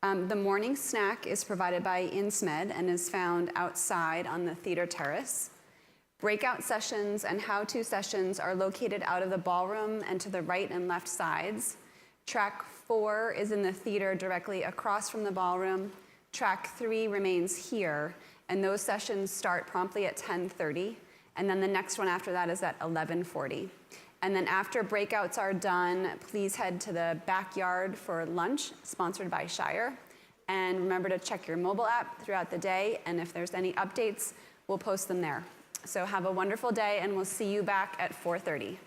The morning snack is provided by InsMed and is found outside on the theater terrace. Breakout sessions and how-to sessions are located out of the ballroom and to the right and left sides. Track 4 is in the theater directly across from the ballroom. Track 3 remains here, and those sessions start promptly at 10:30, and then the next one after that is at 11:40. And then after breakouts are done, please head to the backyard for lunch, sponsored by Shire. And remember to check your mobile app throughout the day, and if there's any updates, we'll post them there. So have a wonderful day, and we'll see you back at 4:30.